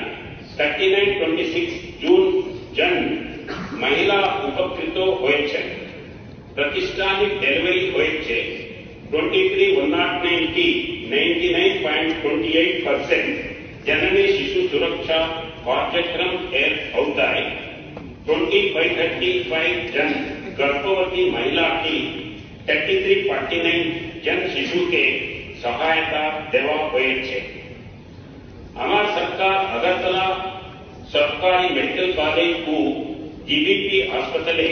3926 जून जन महिला उपकृत হয়েছে। প্রাতিষ্ঠানিক ডেলিভারি হয়েছে 23,190 99.28%। जननी शिशु सुरक्षा कार्यक्रम এর আওতায় 2535 जन गर्भवती महिला की 3349 जन शिशु के सहायता देवा হয়েছে। আমার সরকার আগরতলা সরকারি মেডিকেল কলেজ ও जीबीपी হাসপাতালে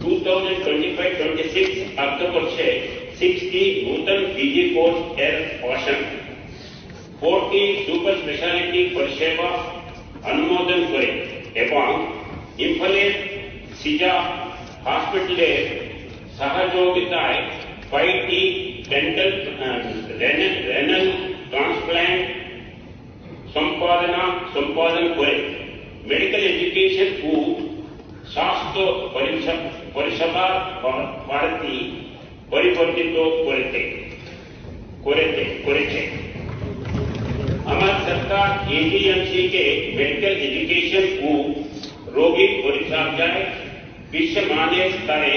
2025-26 অর্থবর্ষে 60 নূতন পিজি কোর্স এর অবসান 40 সুপার স্পেশালিটি পরিষেবা অনুমোদন করে এবং ইম্ফলের সিজা হসপিটালের সহযোগিতায় 5টি ডেন্টাল রেনাল ট্রান্সপ্লান্ট সম্পাদন করে মেডিকেল এডুকেশন ও স্বাস্থ্য পরিষেবার ভারতী পরিবর্তিত করেছে। আমার সরকার एपीएमसी के मेडिकल एजुकेशन ও রোগী পরিচর্যায় বিশ্বমানের স্তরে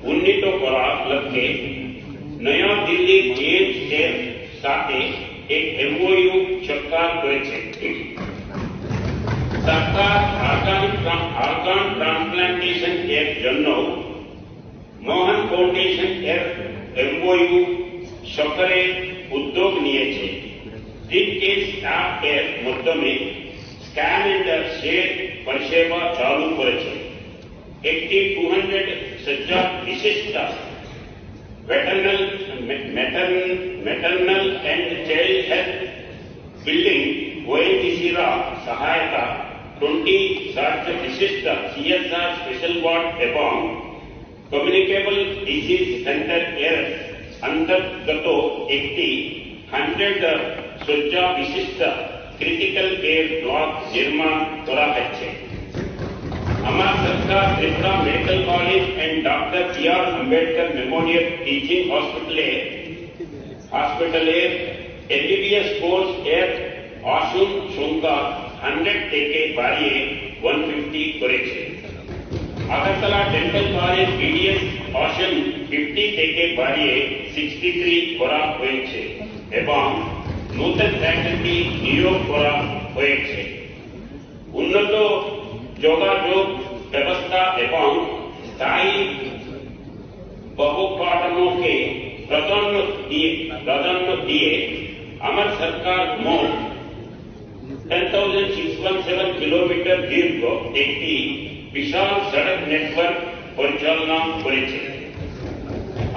উন্নীত করার লক্ষ্যে নয়া দিল্লি এইমস এর সাথে এক এমওইউ স্বাক্ষর করেছে। সরকার অর্গান ট্রান্সপ্লান্টেশন এর জন্য মোহন ফাউন্ডেশন এর এমওইউ স্বাক্ষরের উদ্যোগ নিয়েছে। জিনকেস অ্যাপ এর মাধ্যমে স্ক্যান এন্ড শেয়ার পরিষেবা চালু করেছে। একটি 200 শয্যা বিশিষ্ট maternal and child health building ONGC সহায়তা 20 সার্চ বিশিষ্ট CSR স্পেশাল ওয়ার্ড এবং কমিউনিকেবল ডিজিজ সেন্টার এর অন্তর্গত একটি 100 শয্যা বিশিষ্ট ক্রিটিক্যাল কেয়ার ব্লক নির্মাণ করা হয়েছে। আমার সরকার Tripura medical college and doctor BR Ambedkar memorial teaching হসপিটালের MBBS কোর্স এর আসন সংখ্যা 100 থেকে বাড়িয়ে 150 করেছে। আগরতলা ডেন্টাল কলেজ BDS আসন 50 থেকে বাড়িয়ে 63 করা হয়েছে এবং নতুন ফ্যাকাল্টি নিয়োগ করা হয়েছে। উন্নত যোগাযোগ ব্যবস্থা এবং স্থায়ী বহুপাঠনকে প্রাধান্য দিয়ে আমার সরকার মোট 10,617 কিলোমিটার দীর্ঘ একটি বিশাল সড়ক নেটওয়ার্ক পরিচালনা করেছে।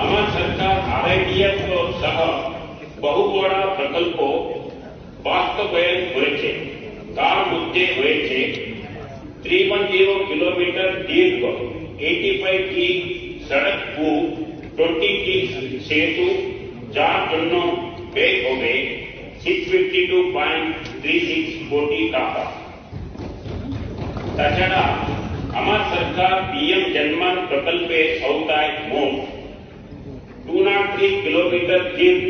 আমার সরকার RIDF সহ বহু বড় প্রকল্প বাস্তবায়ন করেছে। তার মধ্যে রয়েছে 310 কিলোমিটার দীর্ঘ 85টি সড়ক ও 20টি সেতু, যার জন্য ব্যয় হবে 652.36 কোটি টাকা। তাছাড়া আমার সরকার PM জনমন প্রকল্পের আওতায় মোট 203 কিলোমিটার দীর্ঘ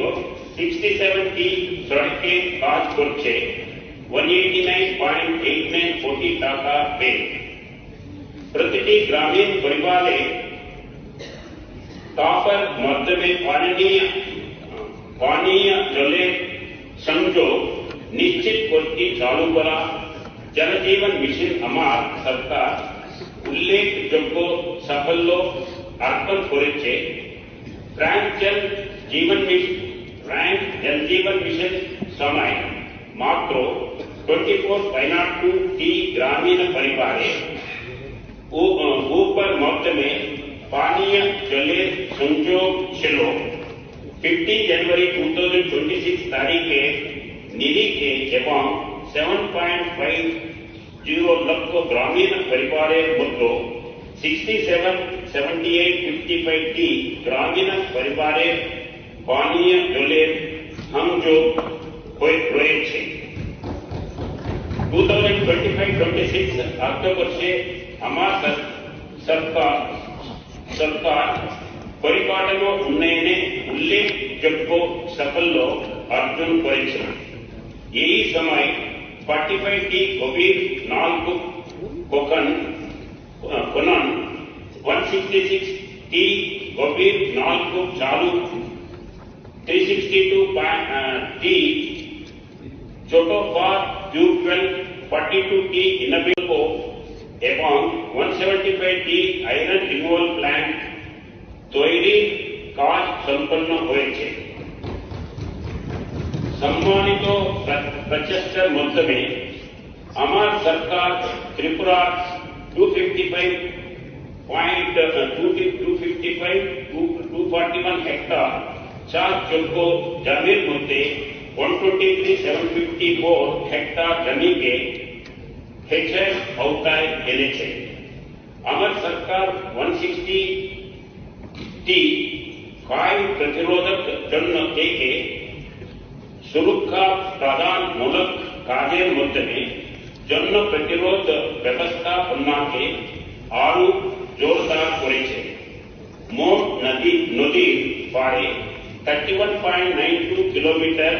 67টি সড়কের কাজ করছে 189.89 কোটি টাকা ব্যয়। প্রতিটি গ্রামীণ পরিবারে তাপর মাধ্যমে পানীয় জলের সংযোগ নিশ্চিত করতে চালু করা জল জীবন মিশন আমার সরকার উল্লেখযোগ্য সাফল্য অর্জন করেছে। ফ্র্যাঙ্ক জল জীবন মিশন সময় মাত্র 24.2টি গ্রামীণ পরিবারে ऊपर माध्यमे पानीय जलेर संयोग ছিল 15 जनवरी 2026 তারিখে নিরিখে এবং 7.50 লক্ষ গ্রামীণ পরিবারের মধ্যে 67-78-55টি গ্রামীণ পরিবারের পানীয় জলের সংযোগ রয়েছে। 2025-26 অর্থবর্ষে আমার সরকার পরিকাঠামো উন্নয়নে উল্লেখযোগ্য সাফল্য অর্জন করেছে। এই সময় 45টি গভীর নলকূপ খনন, 166টি গভীর নলকূপ চালু, 362টি ছোট টিউবওয়েল, 42টি ইনোভেটিভ এবং 175টি আয়রন রিমুভাল প্ল্যান্ট তৈরির কাজ সম্পন্ন হয়েছে। সম্মানিত প্রচেষ্টার মাধ্যমে আমার সরকার ত্রিপুরার 241 হেক্টর চাষযোগ্য জমির মধ্যে 123,754 হেক্টর জমিকে হেজের আওতায় এনেছে। আমার সরকার 160টি ক্ষয় প্রতিরোধক জন্য থেকে সুরক্ষা প্রদানমূলক কাজের মাধ্যমে জন্য প্রতিরোধ ব্যবস্থাপনাকে আরো জোরদার করেছে। মোট নদীর পাড়ে 31.92 কিলোমিটার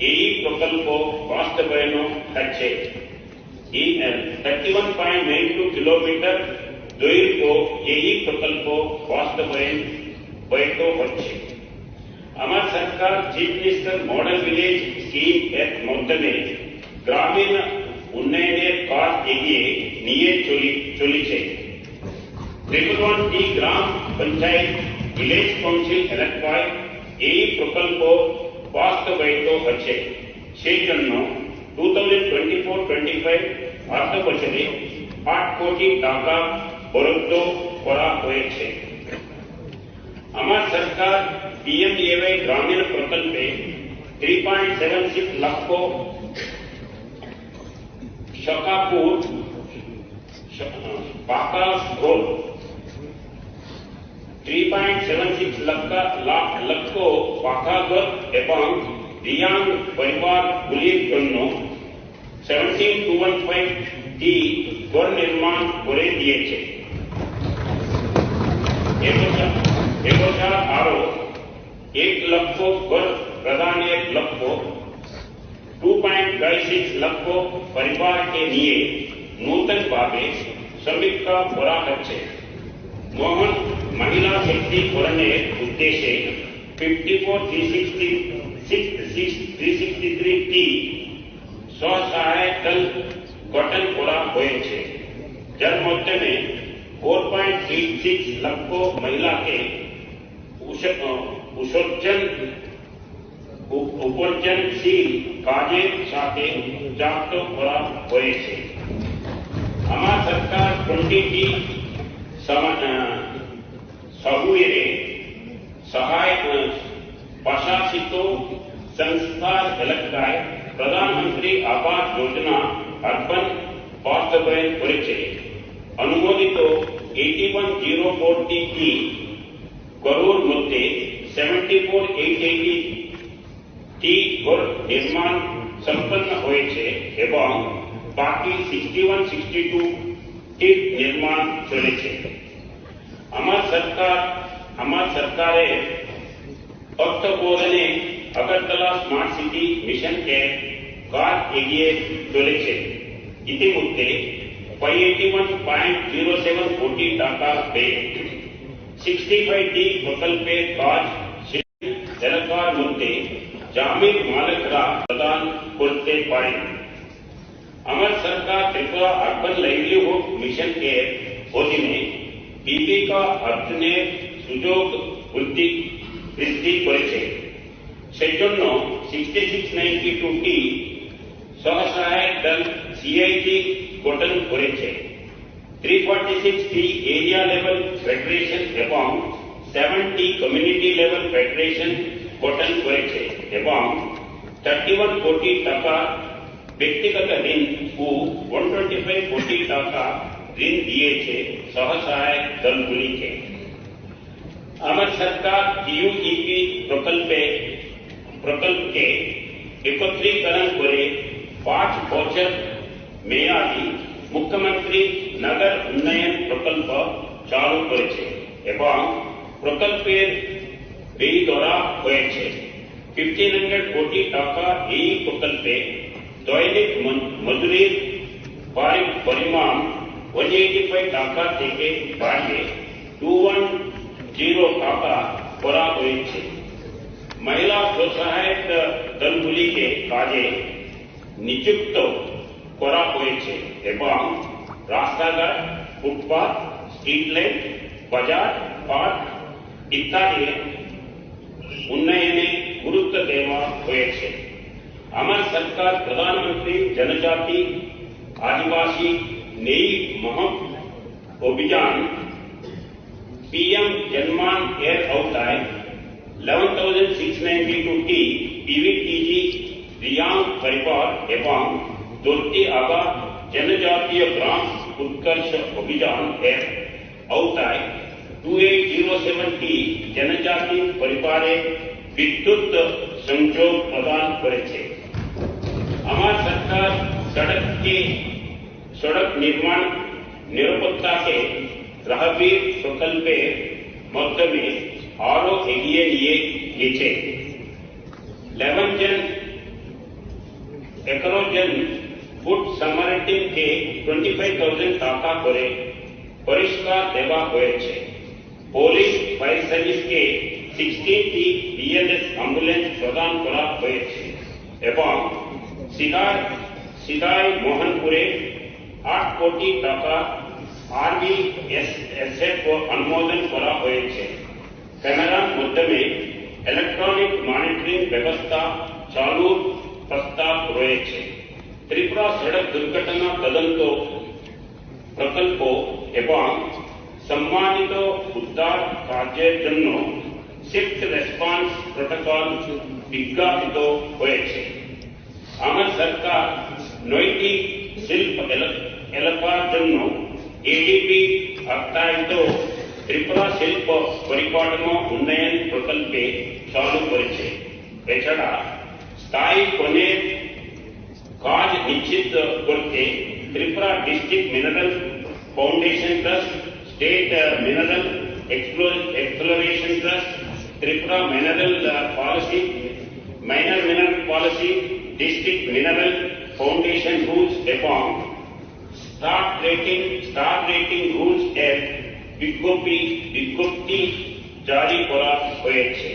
এই প্রকল্প বাস্তবায়ন হচ্ছে। 31.92 কিলোমিটার দৈর্ঘ্য এই প্রকল্প বাস্তবায়ন হচ্ছে। আমার সরকার chief minister model village scheme এর মাধ্যমে গ্রামীণ উন্নয়নের কাজ এগিয়ে নিয়ে চলেছে। 51টি গ্রাম পঞ্চায়েত ভিলেজ কাউন্সিল এলাকায় এই প্রকল্প বাস্তবায়িত হচ্ছে। সেই জন্য 2024-25 অর্থবছরে 8 কোটি টাকা বরাদ্দ করা হয়েছে। আমার সরকার PMAY গ্রামীণ প্রকল্পে 3.76 লক্ষ শকাপুর পাকা ঘর, 3.76 লক্ষ পাকা ঘর এবং রিয়াং পরিবারগুলির জন্য 17-215টি ঘর নির্মাণ করে দিয়েছে। এবছর আরো 1 লক্ষ ঘর প্রদানের লক্ষ্য 2.56 লক্ষ পরিবারকে নিয়ে নূতন ভাবে সমীক্ষা করা হচ্ছে। মোহন মহিলা শক্তিকরণের উদ্দেশ্যে 54,363টি স্বসহায়ক দল গঠন করা হয়েছে, যার মাধ্যমে 4.86 লক্ষ মহিলাকে উপার্জনশীল কাজের সাথে যুক্ত করা হয়েছে। আমার সরকার 20টি শহুরে প্রশাসিত সংস্থার এলাকায় প্রধানমন্ত্রী আবাস যোজনা আরবান বাস্তবায়ন করেছে। অনুমোদিত 81,040 করোড় মধ্যে 74,880 ঘর নির্মাণ সম্পন্ন হয়েছে এবং বাকি 61-62 নির্মাণ চলেছে। আমার সরকারের তত্ত্বাবধানে আগরতলা স্মার্ট সিটি মিশন কে কাজ এগিয়ে চলেছে। ইতিমধ্যে 581.07 কোটি টাকা ব্যয়ে 65টি প্রকল্পের কাজ এলাকার মধ্যে জমির মালিকরা প্রদান করতে পারেন। আমার সরকার ত্রিপুরা আরবান লাইভলিহুড মিশন এর অধীনে জীবিকা অর্জনের সুযোগ বৃদ্ধি করেছে। সেই জন্য 6692টি স্বসহায়ক দল CIT গঠন করেছে। 346টি এরিয়া লেভেল ফেডারেশন এবং 7টি কমিউনিটি লেভেল ফেডারেশন গঠন করেছে এবং 31 কোটি টাকা ব্যক্তিগত ঋণ ও 125 কোটি টাকা ঋণ দিয়েছে স্বসহায়ক দলগুলিকে। আমার সরকার ইউইপি প্রকল্পকে একত্রীকরণ করে 5 বছর মেয়াদী মুখ্যমন্ত্রী নগর উন্নয়ন প্রকল্প চালু করেছে এবং প্রকল্পের ব্যয় ধরা হয়েছে 1500 কোটি টাকা। এই প্রকল্পে দৈনিক মজুরির পরিমাণ 185 টাকা থেকে বাড়িয়ে 210 টাকা করা হয়েছে। মহিলা স্বসহায়ক দলগুলিকে কাজে নিযুক্ত করা হয়েছে এবং রাস্তাঘাট, ফুটপাথ, স্ট্রিট লাইট, বাজার, পার্ক ইত্যাদি উন্নয়নে গুরুত্ব দেওয়া হয়েছে। আমার সরকার প্রধানমন্ত্রী জনজাতি आदिवासी नई महम अभियान पीएम जनमान एयर आउटलाइन 11,692 पीवीटीजी रियांग परिवार एवं दोर्ती आगा जनजातीय ग्राम उत्कर्ष अभियान एयर आउटलाइन 2807 जनजाति परिवारे विद्युत संयोग प्रदान करेছে। আমার सरकार सड़क निर्माण निरापत्ता के राहबीर प्रकल्पे माध्यमे आरो एगिए निये गेছে। 11 जन फुट सबमार्टिन के 25,000 টাকা করে পুরস্কার দেওয়া হয়েছে। পুলিশ ফায়ার সার্ভিস के 16টি বিএলএস অ্যাম্বুলেন্স প্রদান করা হয়েছে এবং সিদাই মোহনপুরে 8 কোটি টাকা আরবিএসএফ অনুমোদন করা হয়েছে। ক্যামেরার মাধ্যমে ইলেকট্রনিক মনিটরিং ব্যবস্থা চালুর প্রস্তাব রয়েছে। ত্রিপুরা সড়ক দুর্ঘটনা তদন্ত প্রকল্প এবং সম্মানিত উদ্ধার কার্যের জন্য শিফট রেসপন্স প্রোটোকল বিজ্ঞাপিত হয়েছে। আমার সরকার 9টি শিল্প এলাকার জন্য এডিপি অর্থায়িত ত্রিপুরা শিল্প পরিকাঠামো উন্নয়ন প্রকল্পে চালু করেছে। এছাড়া স্থায়ী খনির কাজ নিশ্চিত করতে Tripura district mineral foundation trust, state mineral exploration trust, Tripura mineral policy, minor mineral policy, district mineral foundation rules एवं स्टार रेटिंग रूल्स एक्ट विज्ञप्ति जारी करा হয়েছে।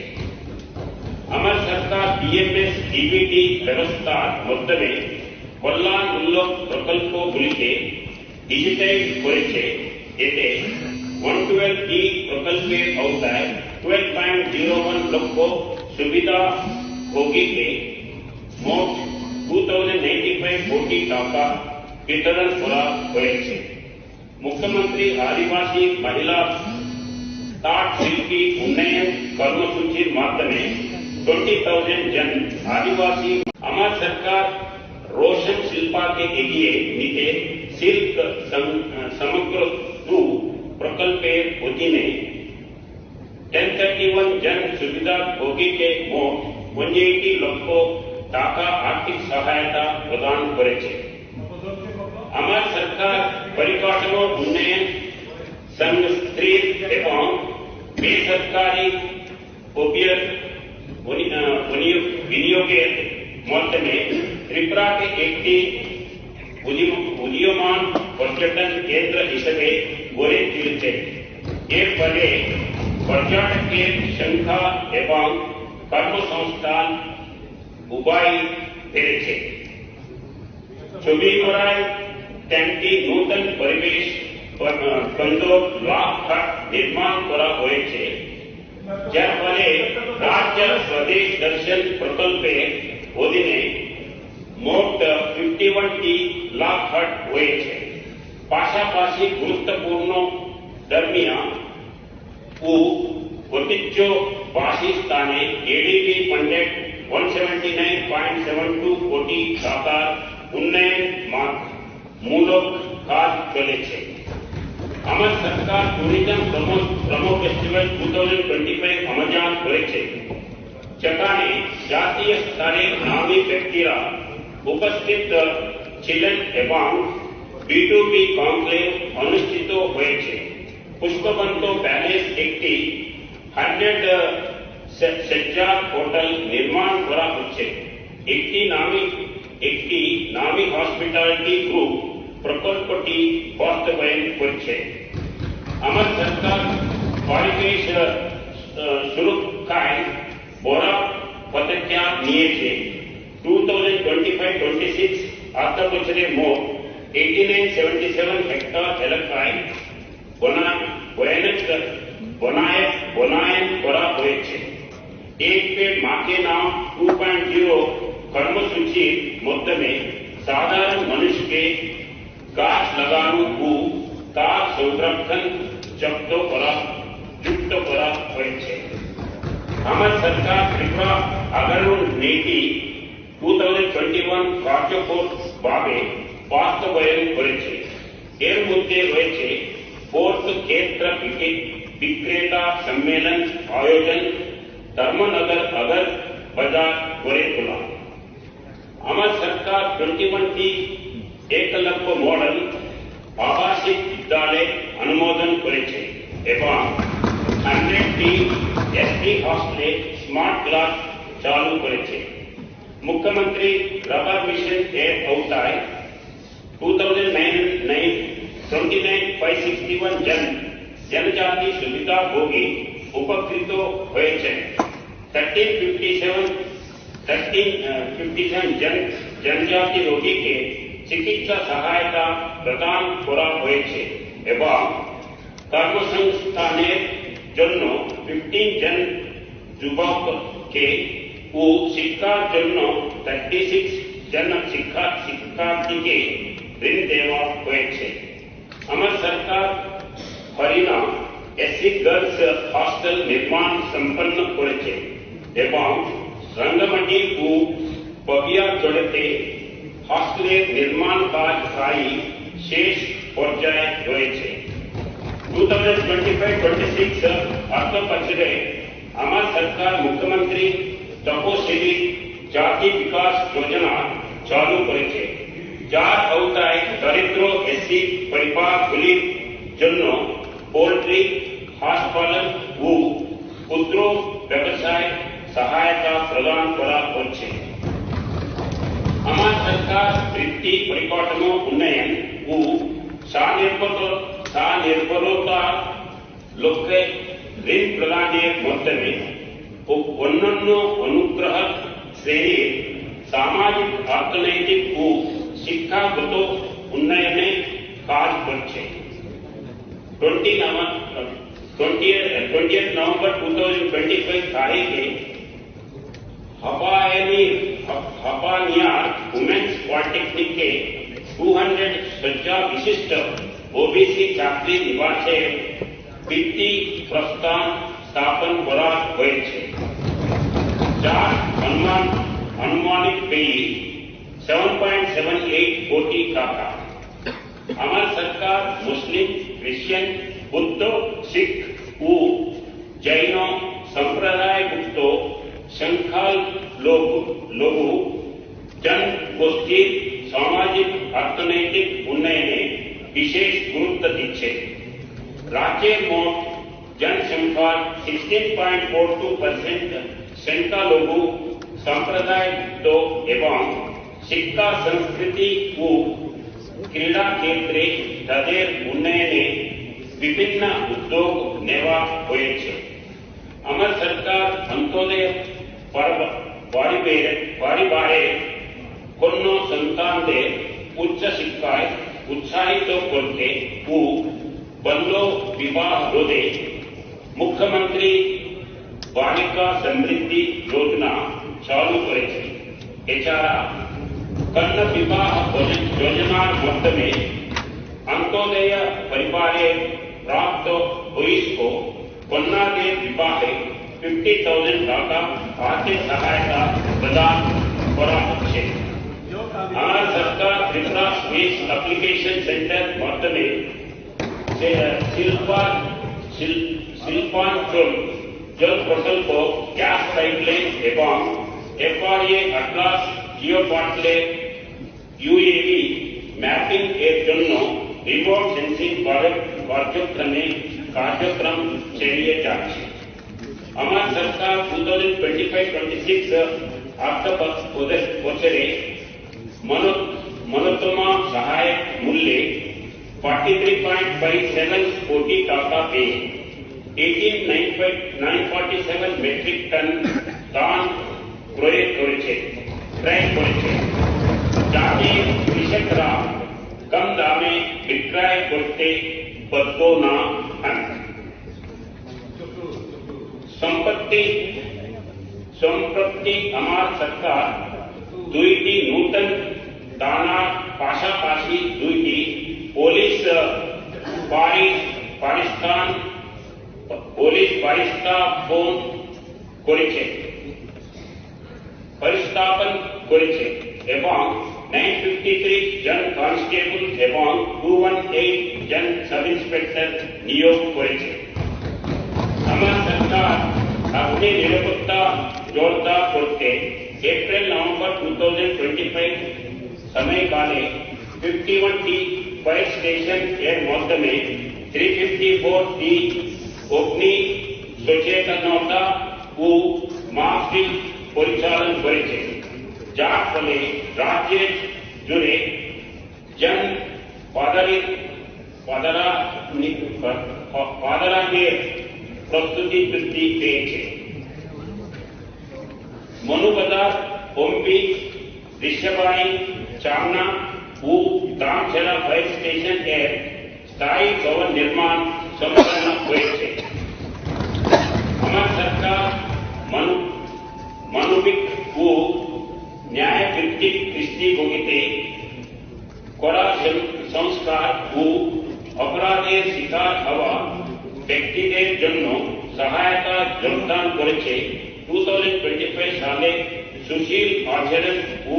আমার সরকার বিএমএস ডিবিটি ব্যবস্থার মাধ্যমে কল্যাণমূলক প্রকল্পগুলিকে ডিজিটাইজ করেছে। এতে 112 प्रकल्पे আওতায় 12.01 লক্ষ সুবিধা ভোগীকে মোট 2,095 কোটি টাকা বিতরণ করা হয়েছে। মুখ্যমন্ত্রী আদিবাসী মহিলা তাঁত শিল্পী উন্নয়ন কর্মসূচির মাধ্যমে 20,000 জন আদিবাসী। আমার সরকার রোশন শিল্পকে এগিয়ে নিতে শিল্প সমগ্র प्रकल्पेर अधीने 1031 जन सुविधा भोगी के मोट 180 लक्ष टाका आर्थिक सहायता प्रदान करेছে। আমার সরকার পরিকাঠামো উন্নয়ন সংস্থা এবং বেসরকারি বিনিয়োগের মাধ্যমে ত্রিপুরাকে একটি উদীয়মান পর্যটন কেন্দ্র হিসেবে গড়ে তুলেছে। এর ফলে পর্যটকের সংখ্যা এবং কর্মসংস্থান উভয় বেড়েছে। ছবিমুড়ায় 3টি নতুন পরিবেশ বন্ধক ব্লক ঘাট নির্মাণ করা হয়েছে, যার ফলে রাজ্য স্বদেশ দর্শন প্রকল্পের অধীনে মোট 51টি ব্লক ঘাট হয়েছে। পাশাপাশি গুরুত্বপূর্ণ ধর্মীয় ও ঐতিহ্যবাহী স্থানে এডিবি ফান্ডেড 179.72 কোটি টাকার উন্নয়নমূলক কাজ চলেছে। আমার সরকার ট্যুরিজম প্রমো ফেস্টিভ্যাল 2025 আমাজন করেছে, যেখানে জাতীয় স্তরে নামী ব্যক্তিরা উপস্থিত ছিলেন এবং B2B কনক্লেভ অনুষ্ঠিত হয়েছে। পুষ্পবন্ত প্যালেস একটি 100 শয্যার হোটেল নির্মাণ করা হচ্ছে। একটি নামী হসপিটালিটি গ্রুপ প্রকল্পটি বাস্তবায়ন করছে। আমার সরকার পরিবেশ সুরক্ষায় বড় পদক্ষেপ নিয়েছে। 2025-26 অর্থ বছরে মোট 8977 হেক্টর এলাকায় বনায়ন করা হয়েছে। এক পেড় মাকে নাম 2.0 কর্মসূচির মাধ্যমে সাধারণ মানুষকে গাছ লাগানো ও তার সংরক্ষণ যুক্ত করা হয়েছে। আমার সরকার ত্রিপুরা আগারুল নীতি 2021 কার্যকরভাবে বাস্তবায়ন করেছে। এর মধ্যে রয়েছে फोर्थ क्षेत्र विक्रेता सम्मेलन आयोजन धर्मनगर अगर बाजार गड़े तोला। আমার সরকার 21টি একলব্য মডেল আবাসিক বিদ্যালয় অনুমোদন করেছে এবং 100টি এসটি হস্টেলে স্মার্ট ক্লাস চালু করেছে। মুখ্যমন্ত্রী রবার মিশন এর আওতায় 29,561 जनजाति सुविधा भोगी उपकृत হয়েছে। 1357 जनजाति रोगীকে চিকিৎসা সহায়তা প্রদান করা হয়েছে এবং কর্মসংস্থানের জন্য 15 জন যুবককে ও শিক্ষার জন্য 36 জন শিক্ষার্থীকে ঋণ দেওয়া হয়েছে। আমার সরকার হরিয়ানা এসসি গার্লস হস্টেল নির্মাণ সম্পন্ন করেছে এবং রঙ্গমটি ও বগিয়াচড়তে হস্টেলের নির্মাণ কাজ প্রায় শেষ পর্যায়ে রয়েছে। 2025-26 অর্থ বছরে আমার সরকার মুখ্যমন্ত্রী তপশিলি জাতি বিকাশ যোজনা চালু করেছে, যার আওতায় দরিদ্র এসসি পরিবারগুলির জন্য পোল্ট্রি, হাঁস পালন ও ক্ষুদ্র ব্যবসায় সহায়তা প্রদান করা হচ্ছে। আমার সরকার বৃত্তি পরিকাঠামো উন্নয়ন ও স্বনির্ভরতা লক্ষ্যে ঋণ প্রদানের মাধ্যমে অন্যান্য অনুগ্রহ শ্রেণীর সামাজিক, অর্থনৈতিক ও শিক্ষাগত উন্নয়নে কাজ করছে। 20 नवंबर 2025 तारीखे हपानियार वुमेन्स पॉलिटेक्निक के 200 शज्जा विशिष्ट ओबीसी छात्री निवासे भित्ति प्रस्थान स्थापन करा হয়েছে, যার अनुमानित व्यय 7.78 कोटी टाका। আমার সরকার মুসলিম, খ্রিস্টান, বৌদ্ধ, শিখ ও জৈন সম্প্রদায়ভুক্ত সংখ্যালঘু জনগোষ্ঠীর সামাজিক অর্থনৈতিক উন্নয়নে বিশেষ গুরুত্ব দিচ্ছে। রাজ্যের মোট জনসংখ্যার 16.42% সংখ্যালঘু সম্প্রদায়ভুক্ত এবং শিক্ষা, সংস্কৃতি ও ক্রীড়া ক্ষেত্রে তাদের উন্নয়নে বিভিন্ন উদ্যোগ নেওয়া হয়েছে। আমার সরকার অন্তোদয় পরিবারের কন্যা সন্তানদের উচ্চ শিক্ষায় উৎসাহিত করতে ও বাল্য বিবাহ রোধে মুখ্যমন্ত্রী বালিকা সমৃদ্ধি যোজনা চালু করেছে। এছাড়া কন্যা বিবাহ যোজনার মাধ্যমে अंत्योदय परिवारे प्राप्त पुलिस को कन्यादे विवाहे 50,000 টাকা आर्थिक सहायता प्रदान करा হচ্ছে। আমার সরকার ত্রিপুরা স্পেস অ্যাপ্লিকেশন সেন্টার মাধ্যমে শিল্পাঞ্চল জল প্রকল্প, গ্যাস পাইপলাইন এবং FRA আটলাস জিও পোর্টালে UAV ম্যাপিং এর জন্য রিমোট সেন্সিং কার্যক্রম চালিয়ে যাচ্ছে। আমার সরকার 2025-26 আর্থিক বছরে ন্যূনতম সহায়ক মূল্যে 43.57 কোটি টাকা পেয়ে 18,947 মেট্রিক টন ধান ক্রয় করেছে, যাতে কৃষকরা কম দামে বিক্রয় করতে বাধ্য না হন। সম্প্রতি আমার সরকার দুইটি নূতন দানার পাশাপাশি দুইটি পুলিশ প্রতিস্থাপন করেছে এবং 953 জন কনস্টেবল এবং 218 জন সাব ইন্সপেক্টর নিয়োগ করেছে। আমার সরকার अपनी निरापत्ता जोरदार करते अप्रैल-नवंबर 2025 समयकाले 51 टी फायर स्टेशन एर माध्यमे 354 टी अग्नि सचेतनता ও মাহফিল পরিচালন করেছে, যার ফলে রাজ্যে জুড়ে জন পাদারানের প্রস্তুতি বৃদ্ধি পেয়েছে। মনুবাজার, পম্পি, ঋষবাড়ি, চামনা ও দামছেড়া ফায়ার স্টেশন এর স্থায়ী ভবন নির্মাণ সম্পন্ন হয়েছে। আমার সরকার মানবিক ও ন্যায়ভিত্তিক দৃষ্টিভঙ্গিতে কড়া সংস্কার ও অপরাধের শিকার হওয়া ব্যক্তিদের জন্য সহায়তা যোগদান করেছে। 2025 সালে সুশীল আচরণ ও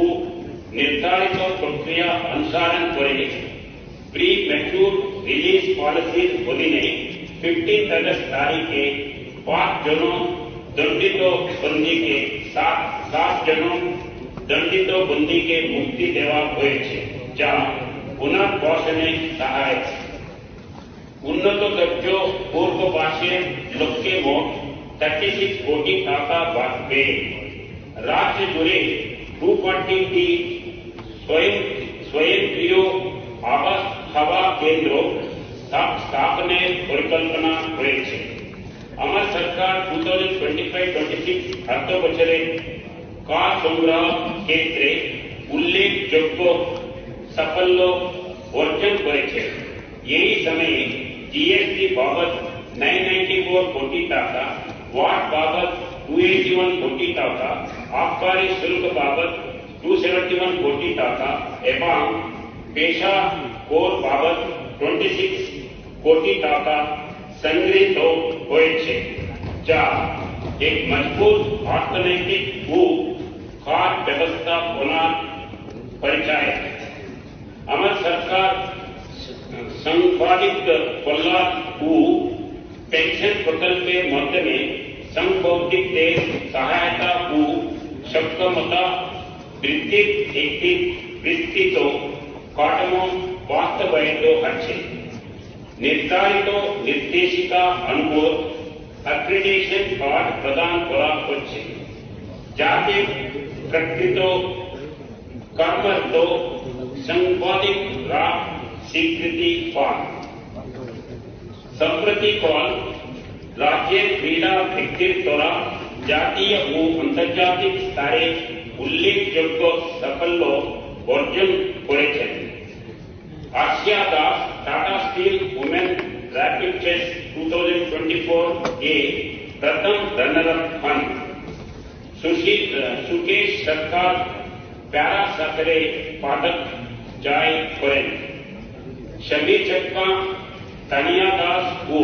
নির্ধারিত প্রক্রিয়া অনুসরণ করে প্রি ম্যাচুর রিলিজ পলিসির অধীনে 15 আগস্ট তারিখে 5 জন দণ্ডিত বন্দীকে 7 জন দণ্ডিত বন্দীকে মুক্তি দেওয়া হয়েছে, যা পুনর্বাসনে সহায়ক। উন্নত তথ্য পূর্ববাসের লক্ষ্যে মোট 36 কোটি টাকা বাড়বে। রাজ্য জুড়ে 240টি স্বয়ংক্রিয় আবাস সেবা কেন্দ্র স্থাপনের পরিকল্পনা রয়েছে। আমার সরকার 2025-26 অর্থ বছরে কর সংগ্রহ ক্ষেত্রে উল্লেখযোগ্য সাফল্য অর্জন করেছে। এই সময়ে जीएसटी बाबत 994 कोटी टाका, वाट बाबत 281 कोटी टाका, आबकारी शुल्क बाबत 271 कोटी टाका एवं पेशा कोर बाबत 26 कोटी टाका संग्रहित হয়েছে, যা एक मजबूत अर्थनैतिक ও খাত ব্যবস্থাপনার পরিচয়। আমার সরকার संपादित कल्याण ও पेंशन प्रकल्पेर माध्यमे संबौद्धिकদের सहायता ও সক্ষমতা বৃদ্ধির একটি বিস্তৃত কাঠামো বাস্তবায়িত হচ্ছে। নির্ধারিত নির্দেশিকা অনুযায়ী অ্যাক্রিডিটেশন কার্ড প্রদান করা হচ্ছে, যাতে প্রকৃত কর্মরত সাংবাদিকরা স্বীকৃতি পান। সম্প্রতিকাল রাজ্যের ক্রীড়া ব্যক্তির দ্বারা জাতীয় ও আন্তর্জাতিক স্তরে উল্লেখযোগ্য সাফল্য অর্জন করেছেন। Ashiya Das Tata steel women rapid chess 2024 के प्रथम रनर अप हन। सुकेश सरकार पैरा सकरे पदक जय करें। शबीर चक्का, तानिया दास ও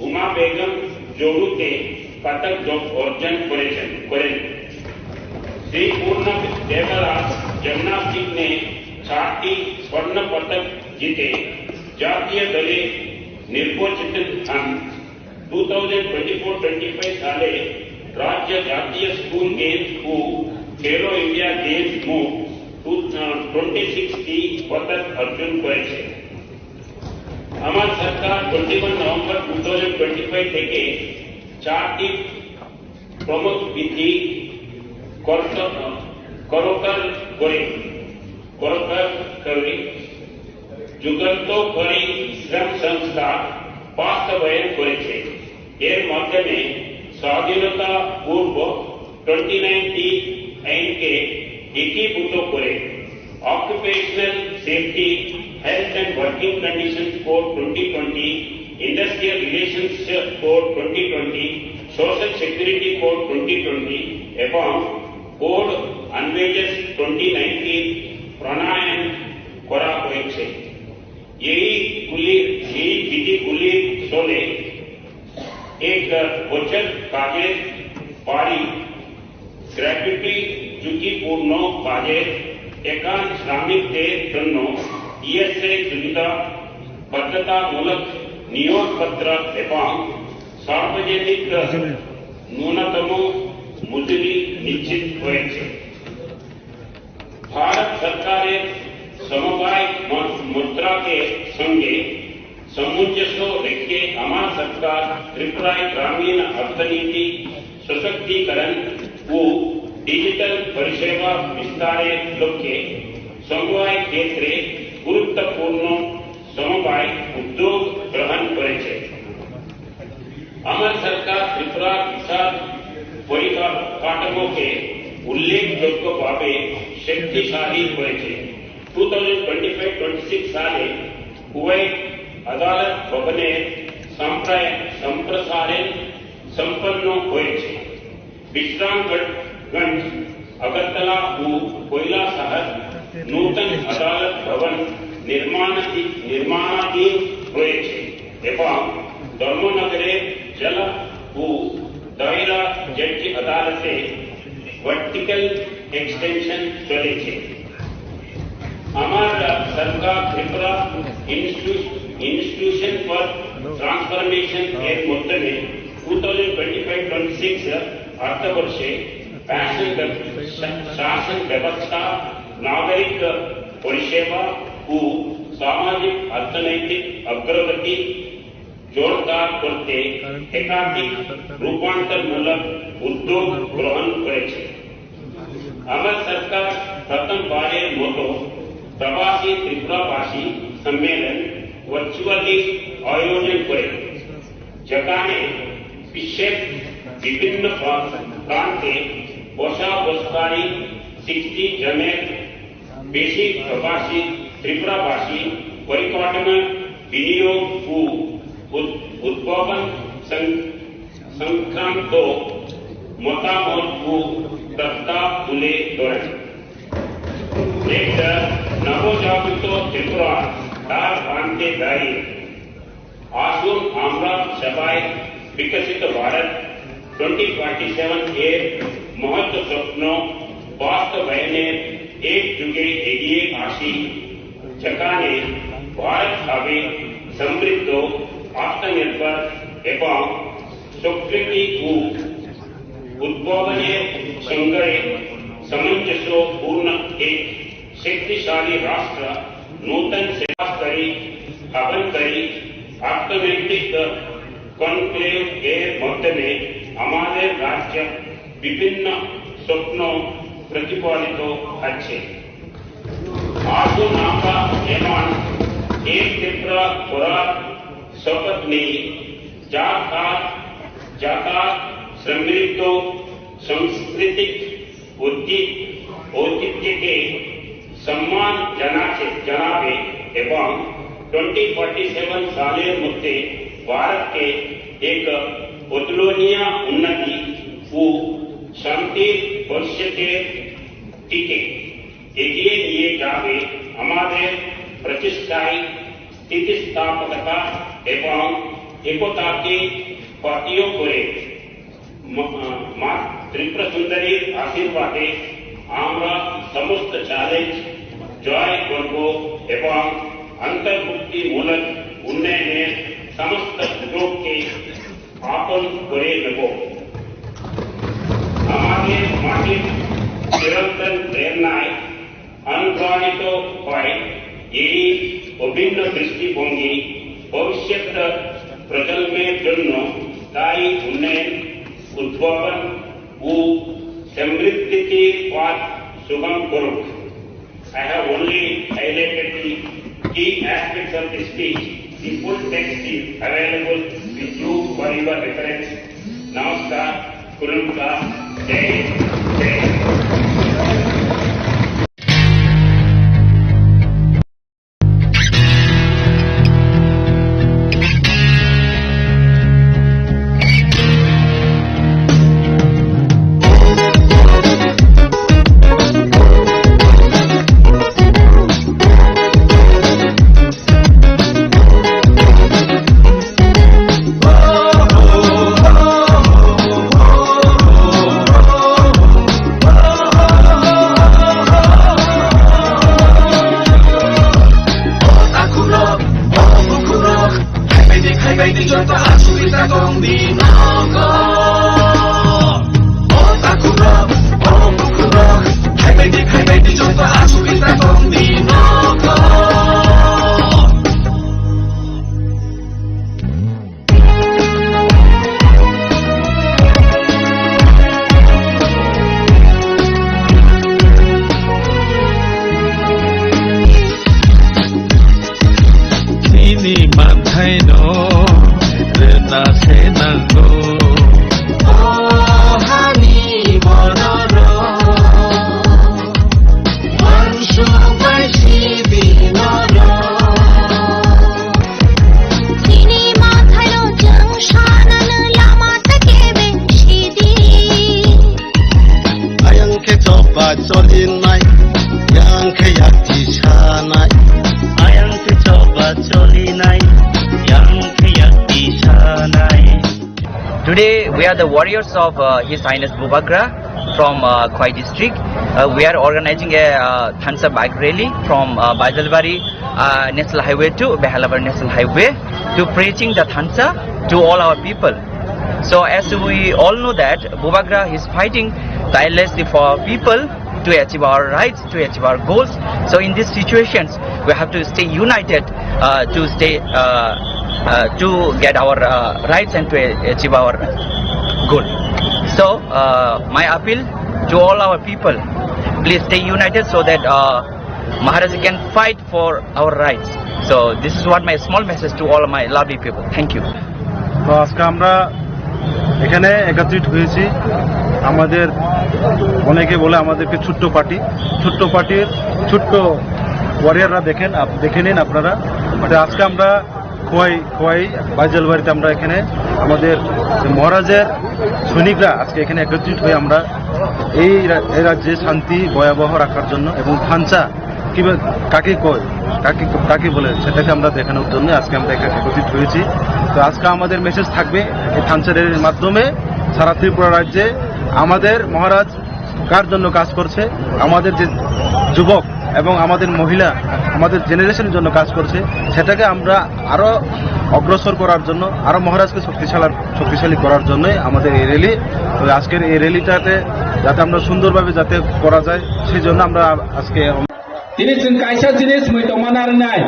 উমা বেগম জড়ুতে পদক অর্জন করেন। শ্রী পূর্ণ দেবরাজ জিমনাস্টিক ने 4টি स्वर्ण पदक जीते জাতীয় দলে নির্বাচিত হন। 2024-25 সালে রাজ্য জাতীয় স্কুল গেমস ও খেলো ইন্ডিয়া গেমস মোট 26টি পদক অর্জন করেছে। আমার সরকার 21 নভেম্বর 2025 থেকে 4টি প্রমুখ বৃদ্ধি করকর করে যুগান্তকারী শ্রম সংস্থা বাস্তবায়ন করেছে। এর মাধ্যমে স্বাধীনতা পূর্ব 29টি আইনকে একীভূত করে occupational safety, health and working conditions code 2020, industrial relations code 2020, social security code 2020 এবং কোড অন ওয়েজেস 2019 প্রণয়ন করা হয়েছে। এই বিধিগুলির ফলে এক বছর কাজের বাড়ি গ্র্যাচুইটি ঝুঁকিপূর্ণ কাজের একান্ত শ্রমিকদের জন্য ইএসআই সুবিধা, বাধ্যতামূলক নিয়োগপত্র এবং সার্বজনিক ন্যূনতম মজুরি নিশ্চিত হয়েছে। ভারত সরকারের সমবায় মুদ্রাকে সঙ্গে সামঞ্জস্য রেখে আমার সরকার ত্রিপুরায় গ্রামীণ অর্থনীতি সশক্তিকরণ ও ডিজিটাল পরিষেবা বিস্তারের লক্ষ্যে সমবায় ক্ষেত্রে গুরুত্বপূর্ণ সমবায় উদ্যোগ গ্রহণ করেছে। আমার সরকার ত্রিপুরার বিশাল পরিকাঠামোকে উল্লেখযোগ্যভাবে শক্তিশালী করেছে। 2025-26 সালে কুয়েত আদালত ভবনের সম্প্রসারণ সম্পন্ন হয়েছে। বিশ্রামগঞ্জ, আগরতলা ও কৈলাসহর নূতন আদালত ভবন নির্মাণাধীন রয়েছে এবং ধর্মনগরের জেলা ও দায়রা জজ আদালতে ভার্টিক্যাল এক্সটেনশন চলেছে। আমার সরকার ত্রিপুরা ইনস্টিটিউশন ফর ট্রান্সফরমেশন এর মাধ্যমে 2025-26 অর্থবর্ষে শাসন ব্যবস্থা, নাগরিক পরিষেবা ও সামাজিক অর্থনৈতিক অগ্রগতি জোরদার করতে একাধিক রূপান্তরমূলক উদ্যোগ গ্রহণ করেছে। আমার সরকার প্রথমবারের মতো প্রবাসী ত্রিপুরাবাসী সম্মেলন ভার্চুয়ালি আয়োজন করে, যেখানে বিশ্বের বিভিন্ন প্রান্তে বসবাসকারী 60 জনের বেশি প্রবাসী ত্রিপুরাবাসী পরিকাঠামো বিনিয়োগ ও উদ্ভাবন সংক্রান্ত মতামত ও প্রস্তাব তুলে ধরেন। এক নবজাগৃত ত্রিপুরা তার প্রান্তে দাঁড়িয়ে আসুন আমরা সবাই বিকশিত ভারত 2047 এর মহৎ স্বপ্ন বাস্তবায়নের এক যুগে এগিয়ে আসি, যেখানে ভারত হবে সমৃদ্ধ, আত্মনির্ভর এবং স্বীকৃতি ও উদ্ভাবনের সঙ্গে সামঞ্জস্যপূর্ণ এক শক্তিশালী রাষ্ট্র। নূতন সেবাস্তরী স্থাপনকারী অর্থনৈতিক কনক্লেভ এর মাধ্যমে আমাদের রাজ্য বিভিন্ন স্বপ্ন প্রতিফলিত হচ্ছে। আসুন আমরা এমন এক ত্রিপুরা করার শপথ নিই, যাতায়াত সমৃদ্ধ সাংস্কৃতিক ঐতিহ্যকে সম্মান জানাবে এবং 2047 সালের মধ্যে ভারতকে এক অতুলনীয় উন্নতি ও শান্তির ভবিষ্যতের দিকে এগিয়ে নিয়ে যাবে। আমাদের প্রচেষ্টায় স্থিতিস্থাপকতা এবং একতাকে পাথেয় করে মা ত্রিপুরা সুন্দরীর আশীর্বাদে আমরা সমস্ত চ্যালেঞ্জ জয় করব এবং অন্তর্ভুক্তিমূলক উন্নয়নের সমস্ত সুযোগকে আপন করে নেব। আমাদের মাটির নিরন্তর প্রেরণায় অনুপ্রাণিত হয় এই অভিন্ন দৃষ্টিভঙ্গি ভবিষ্যৎ প্রজন্মের জন্য স্থায়ী উন্নয়ন, উদ্ভাবন ও সমৃদ্ধিকে পথ সুগম করুক। I have only highlighted the key aspects of the speech. The full text is available with you for your reference. Namaskar, Kurumka, Jai Jai. Today we are the warriors of His Highness Bubagra from Khwai district. We are organizing a Thansa bike rally from Baijalbari National Highway to Behalabar National Highway to preaching the Thansa to all our people. So as we all know that Bubagra is fighting tirelessly for people to achieve our rights, to achieve our goals. So in these situations we have to stay united to get our rights and to achieve our goal. So my appeal to all our people, please stay united so that Maharaji can fight for our rights. So this is what my small message to all of my lovely people. Thank you. তো আজকে আমরা এখানে একত্রিত হয়েছি। আমাদের অনেকে বলে আমাদেরকে ছোট্ট পার্টির ছোট্ট ওয়ারিয়াররা দেখে নিন আপনারা। আজকে আমরা খোয়াই বাইজালবাড়িতে আমরা এখানে আমাদের মহারাজের সৈনিকরা আজকে এখানে একত্রিত হয়ে আমরা এই রাজ্যে শান্তি ভয়াবহ রাখার জন্য এবং থানচা কিভাবে কাকে বলে সেটাকে আমরা দেখানোর জন্য আজকে আমরা এখানে একত্রিত হয়েছি। তো আজকে আমাদের মেসেজ থাকবে এই থানচা র্যালির মাধ্যমে সারা ত্রিপুরা রাজ্যে আমাদের মহারাজ কার জন্য কাজ করছে, আমাদের যে যুবক এবং আমাদের মহিলা আমাদের জেনারেশনের জন্য কাজ করছে, সেটাকে আমরা আরো অগ্রসর করার জন্য, আরো মহারাজকে শক্তিশালী করার জন্যই আমাদের এই র্যালি। তো আজকের এই র্যালিটাতে যাতে আমরা সুন্দরভাবে যাতে করা যায় সেই জন্য আমরা আজকে তিনি কাইসা জিনিস মুই তোমার নাই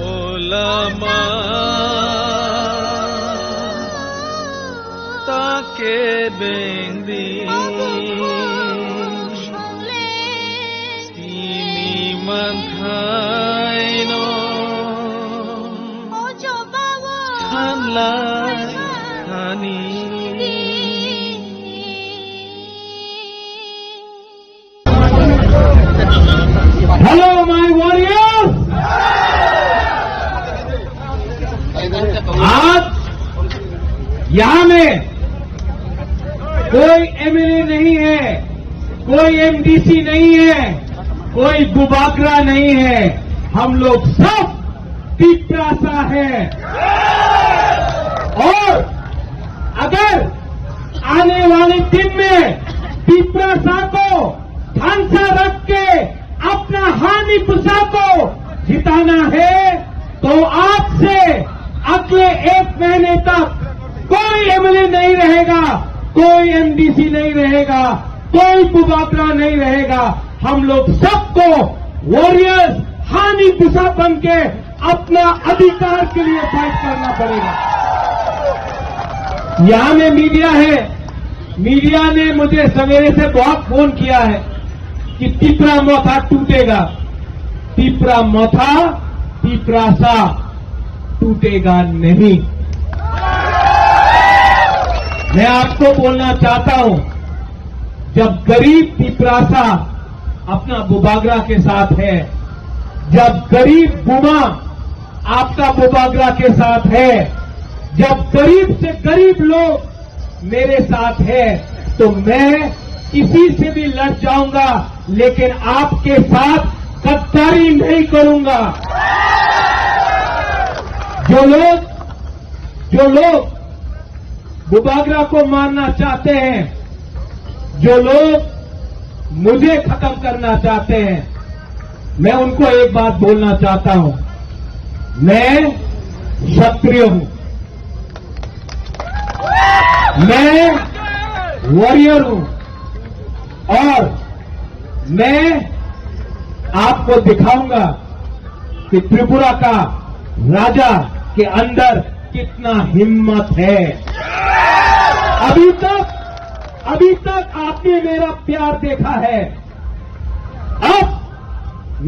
Olama take bengdi sini manthai no hanlai hani Hello my warriors आज यहाँ में कोई एमएलए नहीं है, कोई एमडीसी नहीं है, कोई बुबागरा नहीं है, हम लोग सब पिपरासा है। और अगर आने वाले दिन में पिपरासा को ढांचा रख के अपना हानि पुसा को जिताना है तो आज से अगले 1 महीने तक कोई एमएलए नहीं रहेगा, कोई एमडीसी नहीं रहेगा, कोई बुबागरा नहीं रहेगा। हम लोग सबको वॉरियर्स हानि पुसा बन के अपना अधिकार के लिए फाइट करना पड़ेगा। यहां में मीडिया है, मीडिया ने मुझे सवेरे से बहुत फोन किया है कि पिपरा मोथा टूटेगा। पिपरा मोथा पिपरासा टूटेगा नहीं। मैं आपको बोलना चाहता हूं, जब गरीब पिपरासा अपना बुबागरा के साथ है, जब गरीब बुमा आपका बुबागरा के साथ है, जब गरीब से गरीब लोग मेरे साथ है, तो मैं किसी से भी लड़ जाऊंगा, लेकिन आपके साथ गद्दारी नहीं करूंगा। जो लोग बुबागरा को मारना चाहते हैं, जो लोग मुझे खत्म करना चाहते हैं, मैं उनको एक बात बोलना चाहता हूं, मैं क्षत्रिय हूं, मैं वॉरियर हूं और मैं आपको दिखाऊंगा कि त्रिपुरा का राजा के अंदर कितना हिम्मत है। अभी तक आपने मेरा प्यार देखा है, अब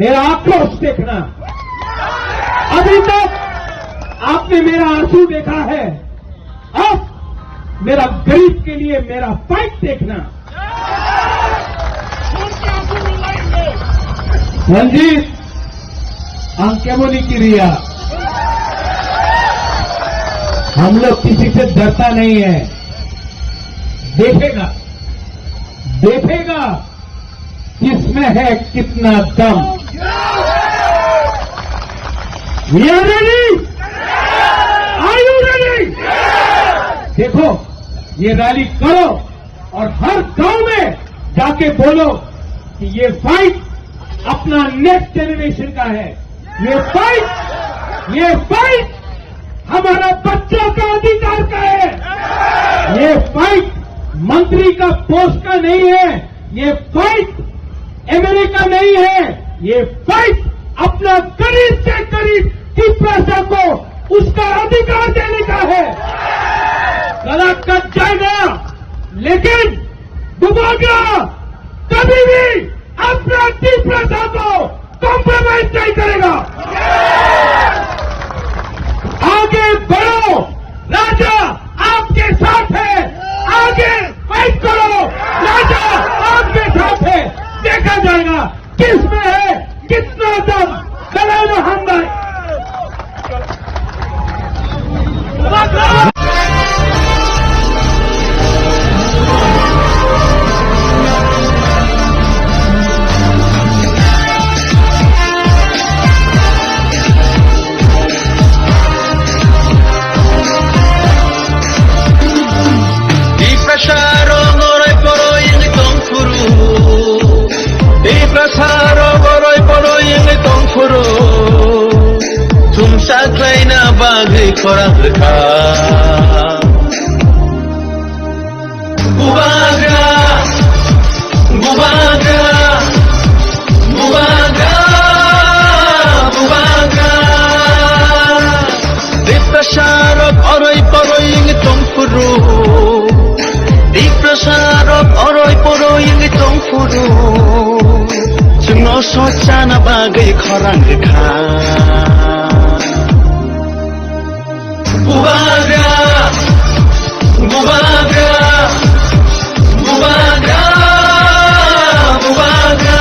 मेरा आक्रोश देखना। अभी तक आपने मेरा आंसू देखा है, अब मेरा गरीब के लिए मेरा फाइट देखना। रंजीत अंकेमोनी की रिया, हम लोग किसी से डरता नहीं है। देखेगा किसमें है कितना दम। We are ready? Are you ready? देखो, ये रैली करो और हर गांव में जाके बोलो कि ये फाइट अपना नेक्स्ट जनरेशन का है। ये फाइट हमारा बच्चों का अधिकार का है। ये फाइट मंत्री का पोस्ट का नहीं है, ये फाइट एमएलए का नहीं है, ये फाइट अपना गरीब से गरीब पिपरासा को उसका अधिकार देने का है। गला कट जाएगा, लेकिन बुबागरा कभी भी अपना पिपरासा को कॉम्प्रोमाइज नहीं करेगा। आगे बढ़ो, राजा आपके साथ है, आगे फाइट करो, राजा आपके साथ है। देखा जाएगा किसमें है कितना दम। चलो हम Bubagra, Bubagra, Bubagra. जोंनो सचाना बागै खरां रोखा बुबाग्रा बुबाग्रा बुबाग्रा बुबाग्रा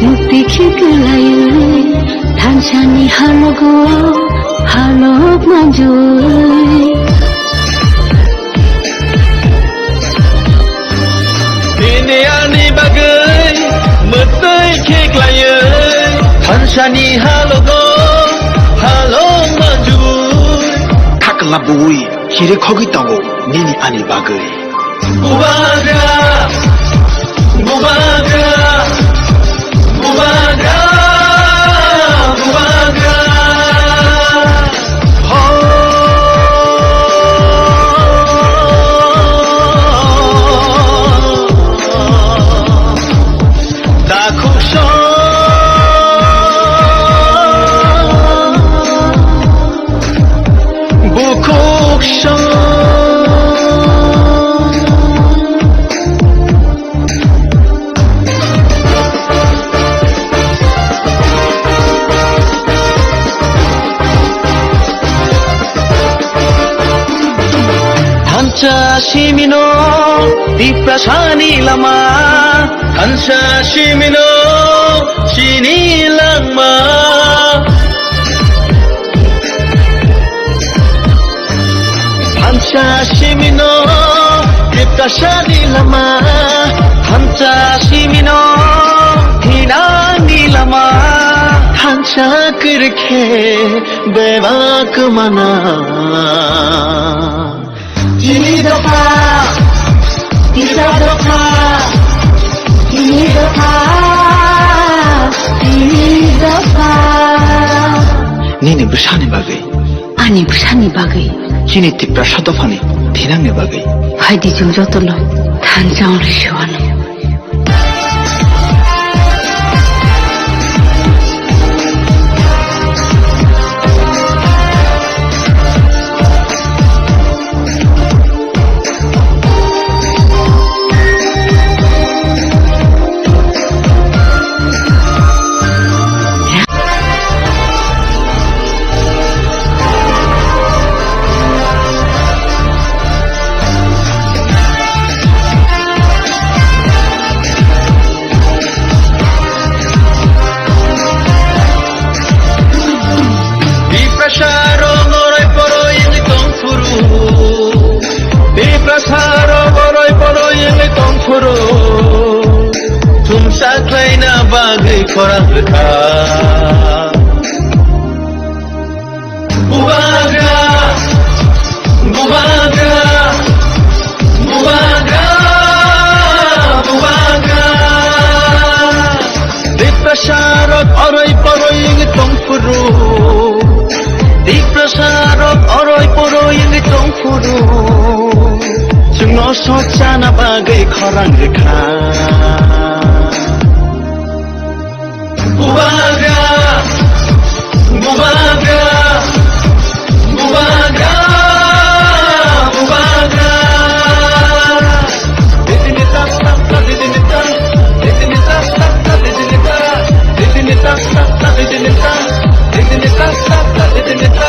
मुक्ति खिकलायो थानसानि हालगो हालग माजुय दुनियानि बागै मोदै खिकलायो थानसानि हालगो हालग माजुय थाकला बुई हिरे खगै तागो निनि आनि बागै बुबाग्रा बुबाग्रा बुबाग्रा बुबाग्रा दाखुस बुकुक्स 시미노 디프라사니 라마 한사 시미노 시니랑마 한사 시미노 디프라사니 라마 한사 시미노 히나니 라마 한사 그렇게 베바그마나 Ini doka, tidak doka, ini doka, ini doka. Nini bersani bagai, Ani bersani bagai. Kini tipra sadofani, tinangnya bagai. Hai di jumjotolo, tanjang rishuanu. Saklaina bagai korang reka Bubagra Bubagra Bubagra Bubagra Diprasarot orai poroi yang tongfuru Diprasarot orai poroi yang tongfuru Sungno socana bagai korang reka Bubagra, Bubagra, Bubagra, Bubagra. Ditinita, ditinita, ditinita, ditinita, ditinita, ditinita, ditinita, ditinita.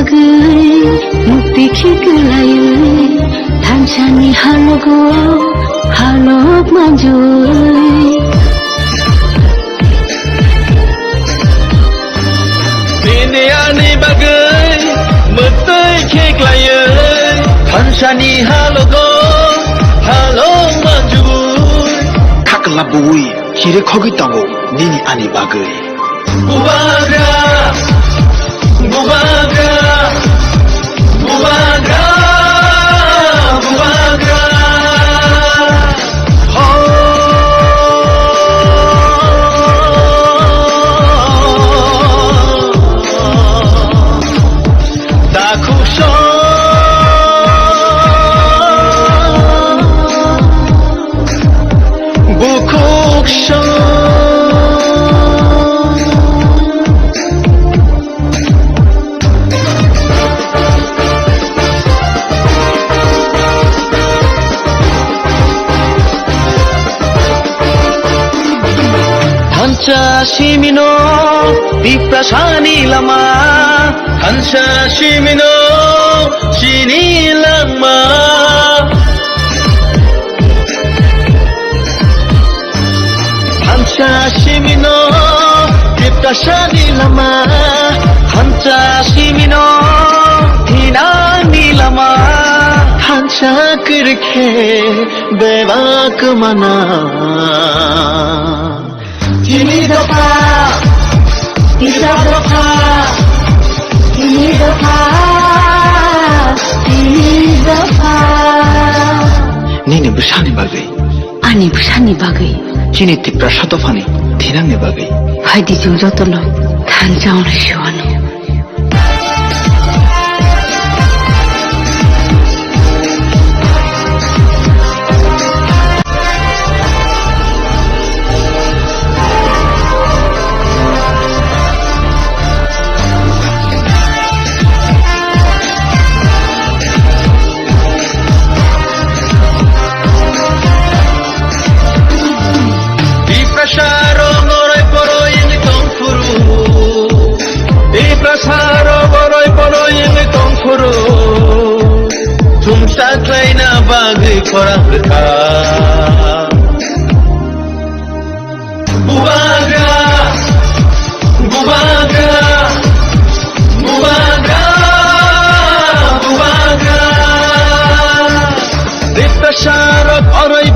मुक्ति खिकलायो थानसानि हालगो हालग माजुय दुनियानि बागै मोदै खिकलायो shani halogo halo manjur kakla bui kire khogi tango nini ani bagai bubagra bubagra bubagra bubagra Shimino Piprashani lama Hansha Shimino Shini lama Hansha Shimino Piprashani lama Hansha Shimino Hinani lama Hansha kirke Bevak mana Ini doka, tidak doka, ini doka, ini doka. nini besani bagai Ani busani bagai. chini tipra shatofani thinangni bagai Haidi jung jotono than chaung shuano. Korangka Bubaga Bubaga Bubaga Bubaga Dipta syarat orai